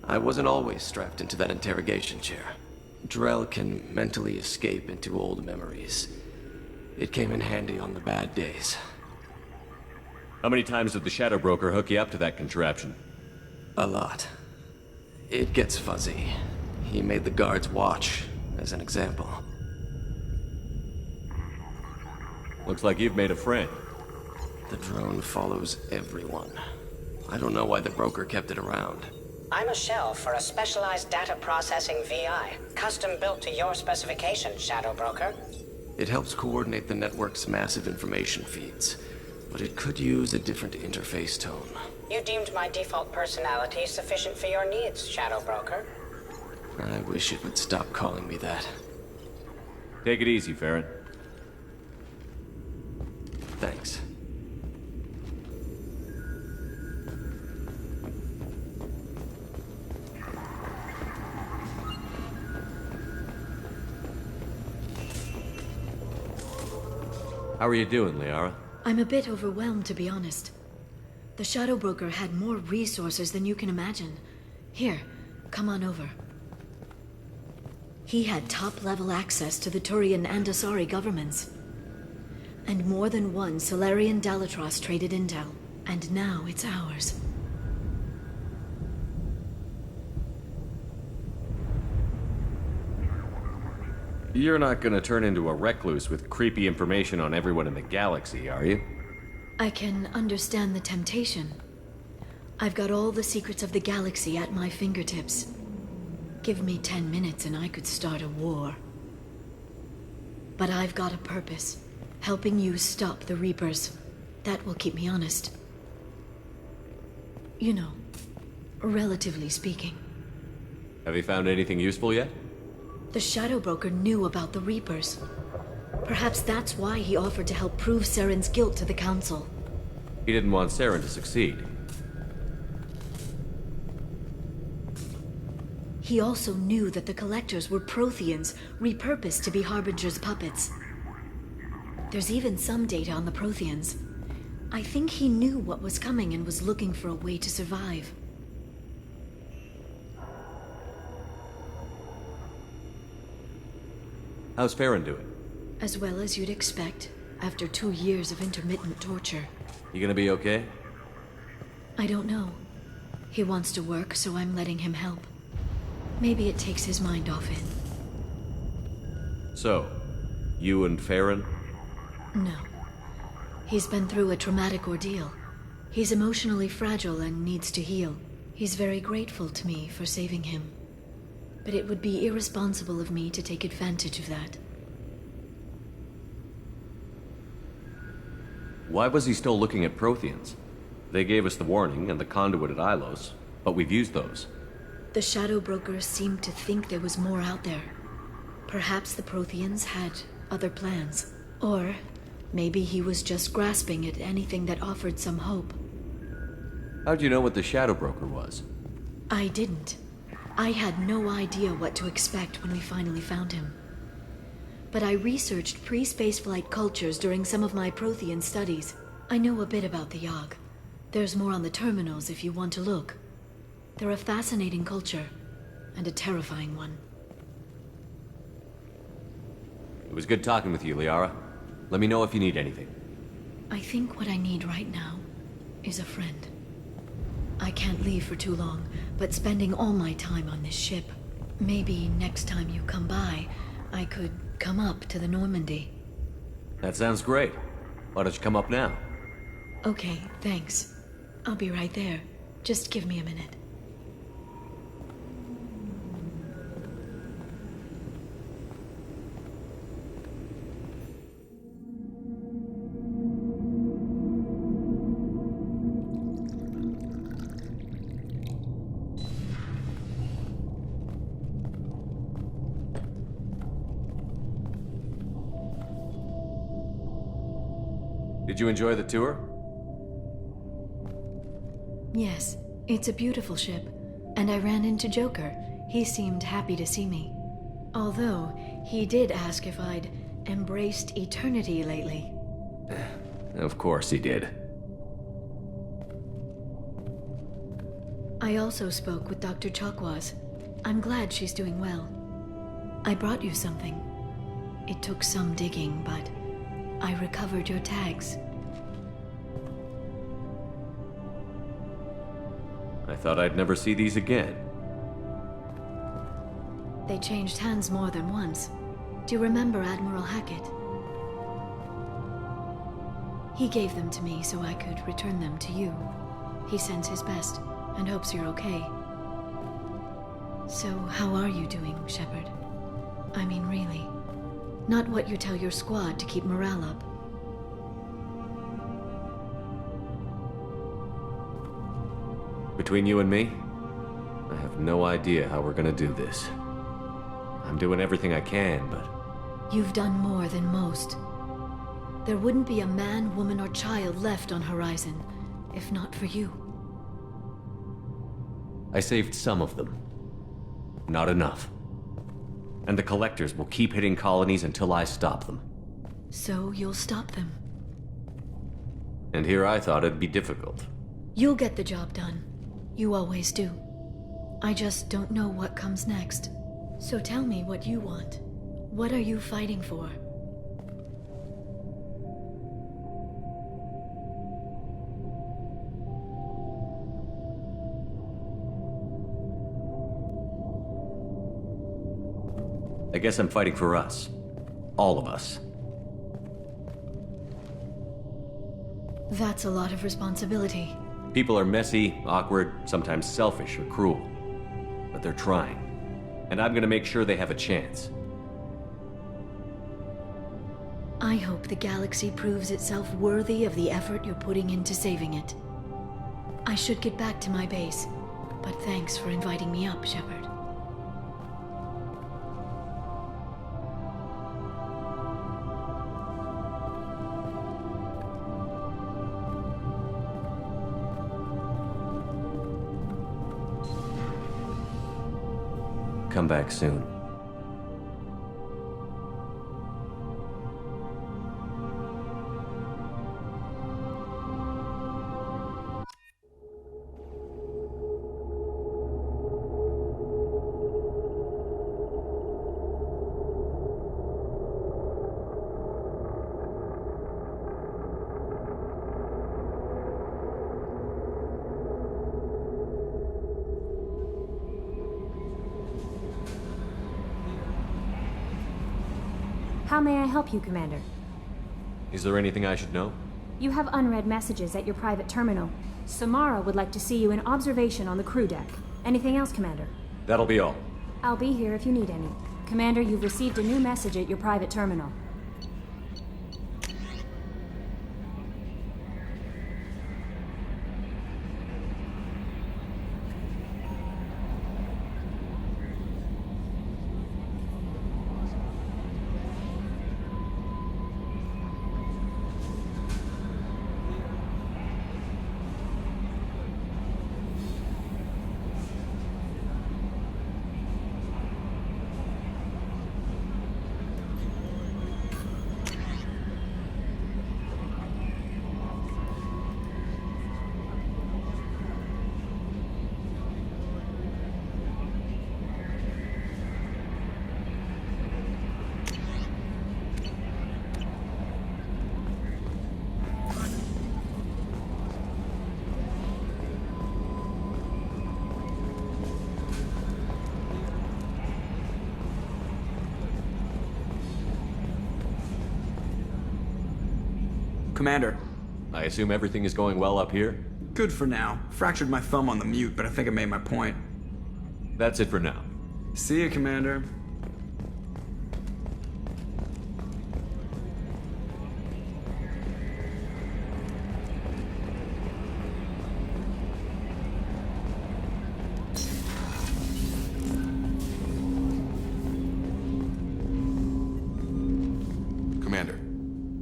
S6: I wasn't always strapped into that interrogation chair. Drell can mentally escape into old memories. It came in handy on the bad days.
S3: How many times did the Shadow Broker hook you up to that contraption?
S6: A lot. It gets fuzzy. He made the guards watch, as an example.
S3: Looks like you've made a friend.
S6: The drone follows everyone. I don't know why the broker kept it around.
S2: I'm a shell for a specialized data processing VI, custom built to your specifications, Shadow Broker.
S6: It helps coordinate the network's massive information feeds, but it could use a different interface tone.
S2: You deemed my default personality sufficient for your needs, Shadow Broker.
S6: I wish it would stop calling me that.
S3: Take it easy, Farron.
S6: Thanks.
S3: How are you doing, Liara?
S4: I'm a bit overwhelmed, to be honest. The Shadow Broker had more resources than you can imagine. Here, come on over. He had top-level access to the Turian and Asari governments. And more than one Solarian Dalatros traded intel. And now it's ours.
S3: You're not gonna turn into a recluse with creepy information on everyone in the galaxy, are you?
S4: I can understand the temptation. I've got all the secrets of the galaxy at my fingertips. Give me 10 minutes and I could start a war. But I've got a purpose. Helping you stop the Reapers. That will keep me honest. You know, relatively speaking.
S3: Have you found anything useful yet?
S4: The Shadow Broker knew about the Reapers. Perhaps that's why he offered to help prove Saren's guilt to the Council.
S3: He didn't want Saren to succeed.
S4: He also knew that the Collectors were Protheans, repurposed to be Harbinger's puppets. There's even some data on the Protheans. I think he knew what was coming and was looking for a way to survive.
S3: How's Farron doing?
S4: As well as you'd expect, after 2 years of intermittent torture.
S3: You gonna be okay?
S4: I don't know. He wants to work, so I'm letting him help. Maybe it takes his mind off it.
S3: So, you and Farron?
S4: No. He's been through a traumatic ordeal. He's emotionally fragile and needs to heal. He's very grateful to me for saving him. But it would be irresponsible of me to take advantage of that.
S3: Why was he still looking at Protheans? They gave us the warning and the conduit at Ilos, but we've used those.
S4: The Shadow Brokers seemed to think there was more out there. Perhaps the Protheans had other plans. Or maybe he was just grasping at anything that offered some hope.
S3: How'd you know what the Shadow Broker was?
S4: I didn't. I had no idea what to expect when we finally found him. But I researched pre-spaceflight cultures during some of my Prothean studies. I know a bit about the Yogg. There's more on the terminals if you want to look. They're a fascinating culture, and a terrifying one.
S3: It was good talking with you, Liara. Let me know if you need anything.
S4: I think what I need right now is a friend. I can't leave for too long, but spending all my time on this ship. Maybe next time you come by, I could come up to the Normandy.
S3: That sounds great. Why don't you come up now?
S4: Okay, thanks. I'll be right there. Just give me a minute.
S3: Did you enjoy the tour?
S4: Yes, it's a beautiful ship. And I ran into Joker. He seemed happy to see me. Although, he did ask if I'd embraced eternity lately.
S3: Of course he did.
S4: I also spoke with Dr. Chakwas. I'm glad she's doing well. I brought you something. It took some digging, but I recovered your tags.
S3: I thought I'd never see these again.
S4: They changed hands more than once. Do you remember Admiral Hackett? He gave them to me so I could return them to you. He sends his best and hopes you're okay. So, how are you doing, Shepard? I mean, really. Not what you tell your squad to keep morale up.
S3: Between you and me, I have no idea how we're gonna do this. I'm doing everything I can, but...
S4: You've done more than most. There wouldn't be a man, woman, or child left on Horizon, if not for you.
S3: I saved some of them. Not enough. And the Collectors will keep hitting colonies until I stop them.
S4: So you'll stop them.
S3: And here I thought it'd be difficult.
S4: You'll get the job done. You always do. I just don't know what comes next. So tell me what you want. What are you fighting for?
S3: I guess I'm fighting for us. All of us.
S4: That's a lot of responsibility.
S3: People are messy, awkward, sometimes selfish or cruel. But they're trying. And I'm gonna make sure they have a chance.
S4: I hope the galaxy proves itself worthy of the effort you're putting into saving it. I should get back to my base, but thanks for inviting me up, Shepard.
S3: Come back soon.
S9: How may I help you, Commander?
S3: Is there anything I should know?
S9: You have unread messages at your private terminal. Samara would like to see you in observation on the crew deck. Anything else, Commander?
S3: That'll be all.
S9: I'll be here if you need any. Commander, you've received a new message at your private terminal.
S11: Commander.
S3: I assume everything is going well up here?
S11: Good for now. Fractured my thumb on the mute, but I think I made my point.
S3: That's it for now.
S11: See you, Commander.
S18: Commander,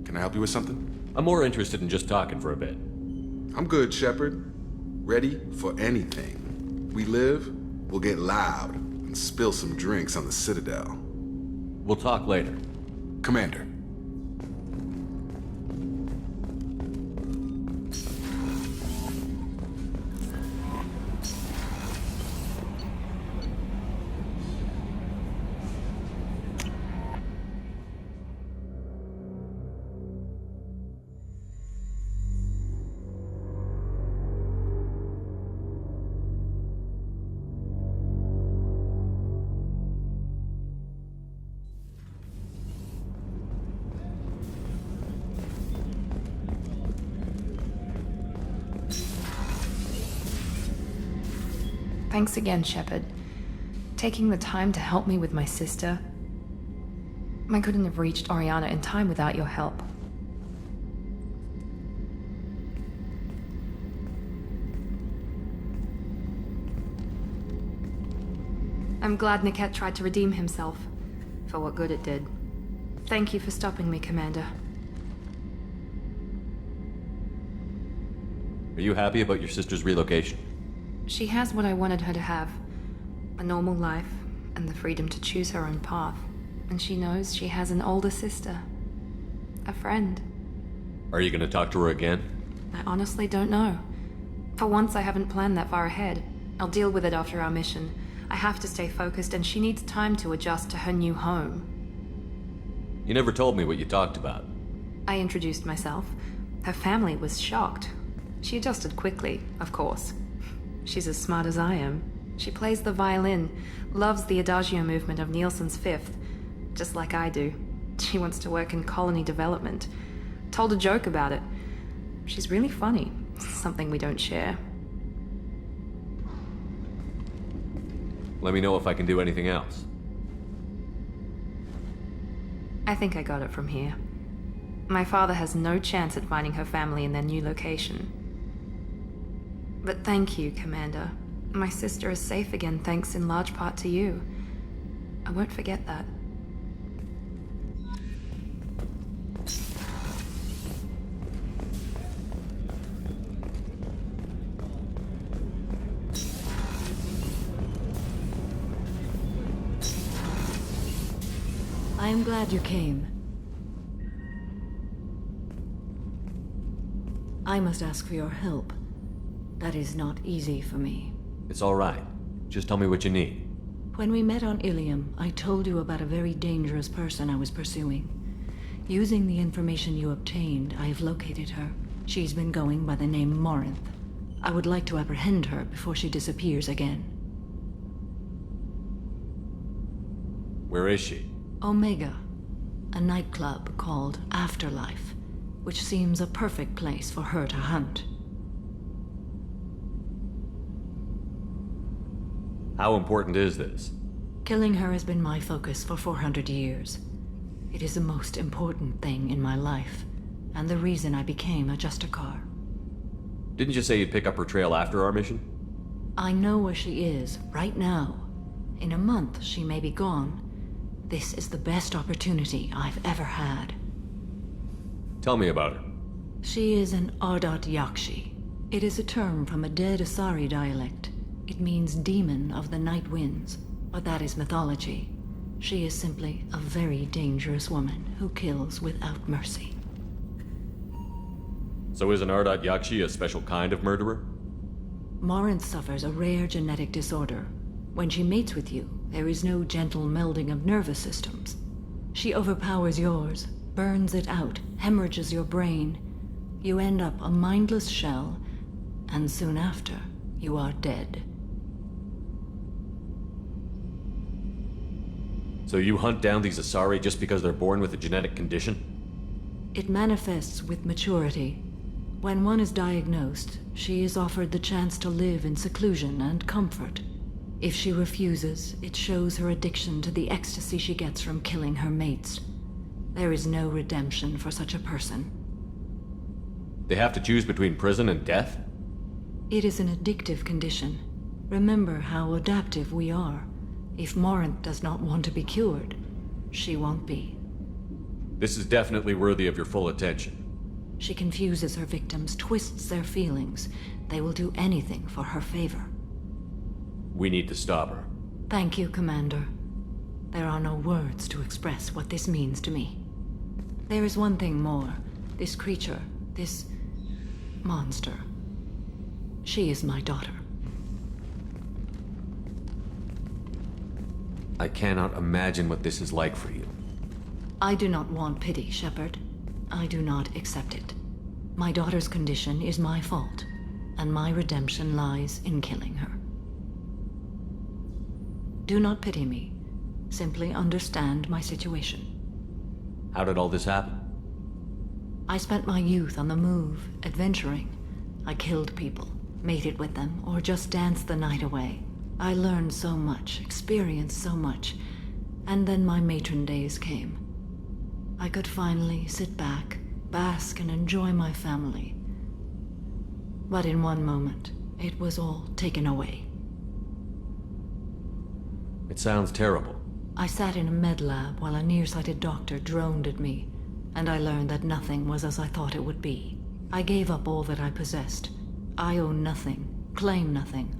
S18: can I help you with something?
S3: I'm more interested in just talking for a bit.
S18: I'm good, Shepard. Ready for anything. We live, we'll get loud, and spill some drinks on the Citadel.
S3: We'll talk later.
S18: Commander.
S7: Thanks again, Shepard. Taking the time to help me with my sister. I couldn't have reached Oriana in time without your help. I'm glad Niket tried to redeem himself, for what good it did. Thank you for stopping me, Commander.
S3: Are you happy about your sister's relocation?
S7: She has what I wanted her to have. A normal life, and the freedom to choose her own path. And she knows she has an older sister. A friend.
S3: Are you gonna talk to her again?
S7: I honestly don't know. For once, I haven't planned that far ahead. I'll deal with it after our mission. I have to stay focused, and she needs time to adjust to her new home.
S3: You never told me what you talked about.
S7: I introduced myself. Her family was shocked. She adjusted quickly, of course. She's as smart as I am. She plays the violin, loves the adagio movement of Nielsen's Fifth, just like I do. She wants to work in colony development. Told a joke about it. She's really funny, something we don't share.
S3: Let me know if I can do anything else.
S7: I think I got it from here. My father has no chance at finding her family in their new location. But thank you, Commander. My sister is safe again thanks in large part to you. I won't forget that.
S4: I am glad you came. I must ask for your help. That is not easy for me.
S3: It's all right. Just tell me what you need.
S4: When we met on Ilium, I told you about a very dangerous person I was pursuing. Using the information you obtained, I have located her. She's been going by the name Morinth. I would like to apprehend her before she disappears again.
S3: Where is she?
S4: Omega. a nightclub called Afterlife, which seems a perfect place for her to hunt.
S3: How important is this?
S4: Killing her has been my focus for 400 years. It is the most important thing in my life, and the reason I became a Justicar.
S3: Didn't you say you'd pick up her trail after our mission?
S4: I know where she is, right now. In a month, she may be gone. This is the best opportunity I've ever had.
S3: Tell me about her.
S4: She is an Ardat Yakshi. It is a term from a dead Asari dialect. It means demon of the night winds, but that is mythology. She is simply a very dangerous woman who kills without mercy.
S3: So is an Ardat Yakshi a special kind of murderer?
S4: Morinth suffers a rare genetic disorder. When she mates with you, there is no gentle melding of nervous systems. She overpowers yours, burns it out, hemorrhages your brain. You end up a mindless shell, and soon after, you are dead.
S3: So you hunt down these Asari just because they're born with a genetic condition?
S4: It manifests with maturity. When one is diagnosed, she is offered the chance to live in seclusion and comfort. If she refuses, it shows her addiction to the ecstasy she gets from killing her mates. There is no redemption for such a person.
S3: They have to choose between prison and death?
S4: It is an addictive condition. Remember how adaptive we are. If Morinth does not want to be cured, she won't be.
S3: This is definitely worthy of your full attention.
S4: She confuses her victims, twists their feelings. They will do anything for her favor.
S3: We need to stop her.
S4: Thank you, Commander. There are no words to express what this means to me. There is one thing more. This creature, this monster. She is my daughter.
S3: I cannot imagine what this is like for you.
S4: I do not want pity, Shepard. I do not accept it. My daughter's condition is my fault, and my redemption lies in killing her. Do not pity me. Simply understand my situation.
S3: How did all this happen?
S4: I spent my youth on the move, adventuring. I killed people, mated with them, or just danced the night away. I learned so much, experienced so much, and then my matron days came. I could finally sit back, bask, and enjoy my family. But in one moment, it was all taken away.
S3: It sounds terrible.
S4: I sat in a med lab while a nearsighted doctor droned at me, and I learned that nothing was as I thought it would be. I gave up all that I possessed. I own nothing, claim nothing.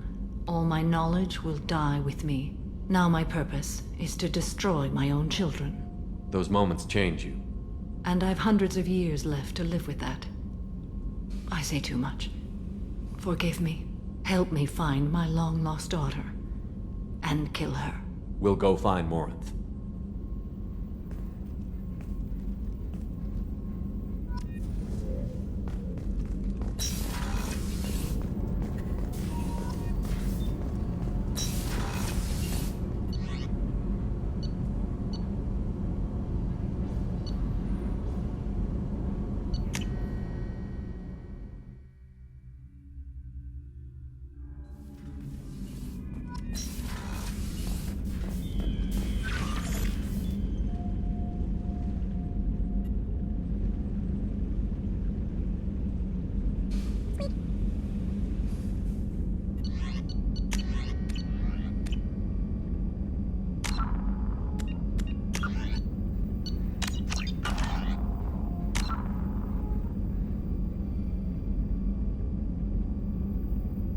S4: All my knowledge will die with me. Now my purpose is to destroy my own children.
S3: Those moments change you.
S4: And I've hundreds of years left to live with that. I say too much. Forgive me. Help me find my long-lost daughter. And kill her.
S3: We'll go find Morinth.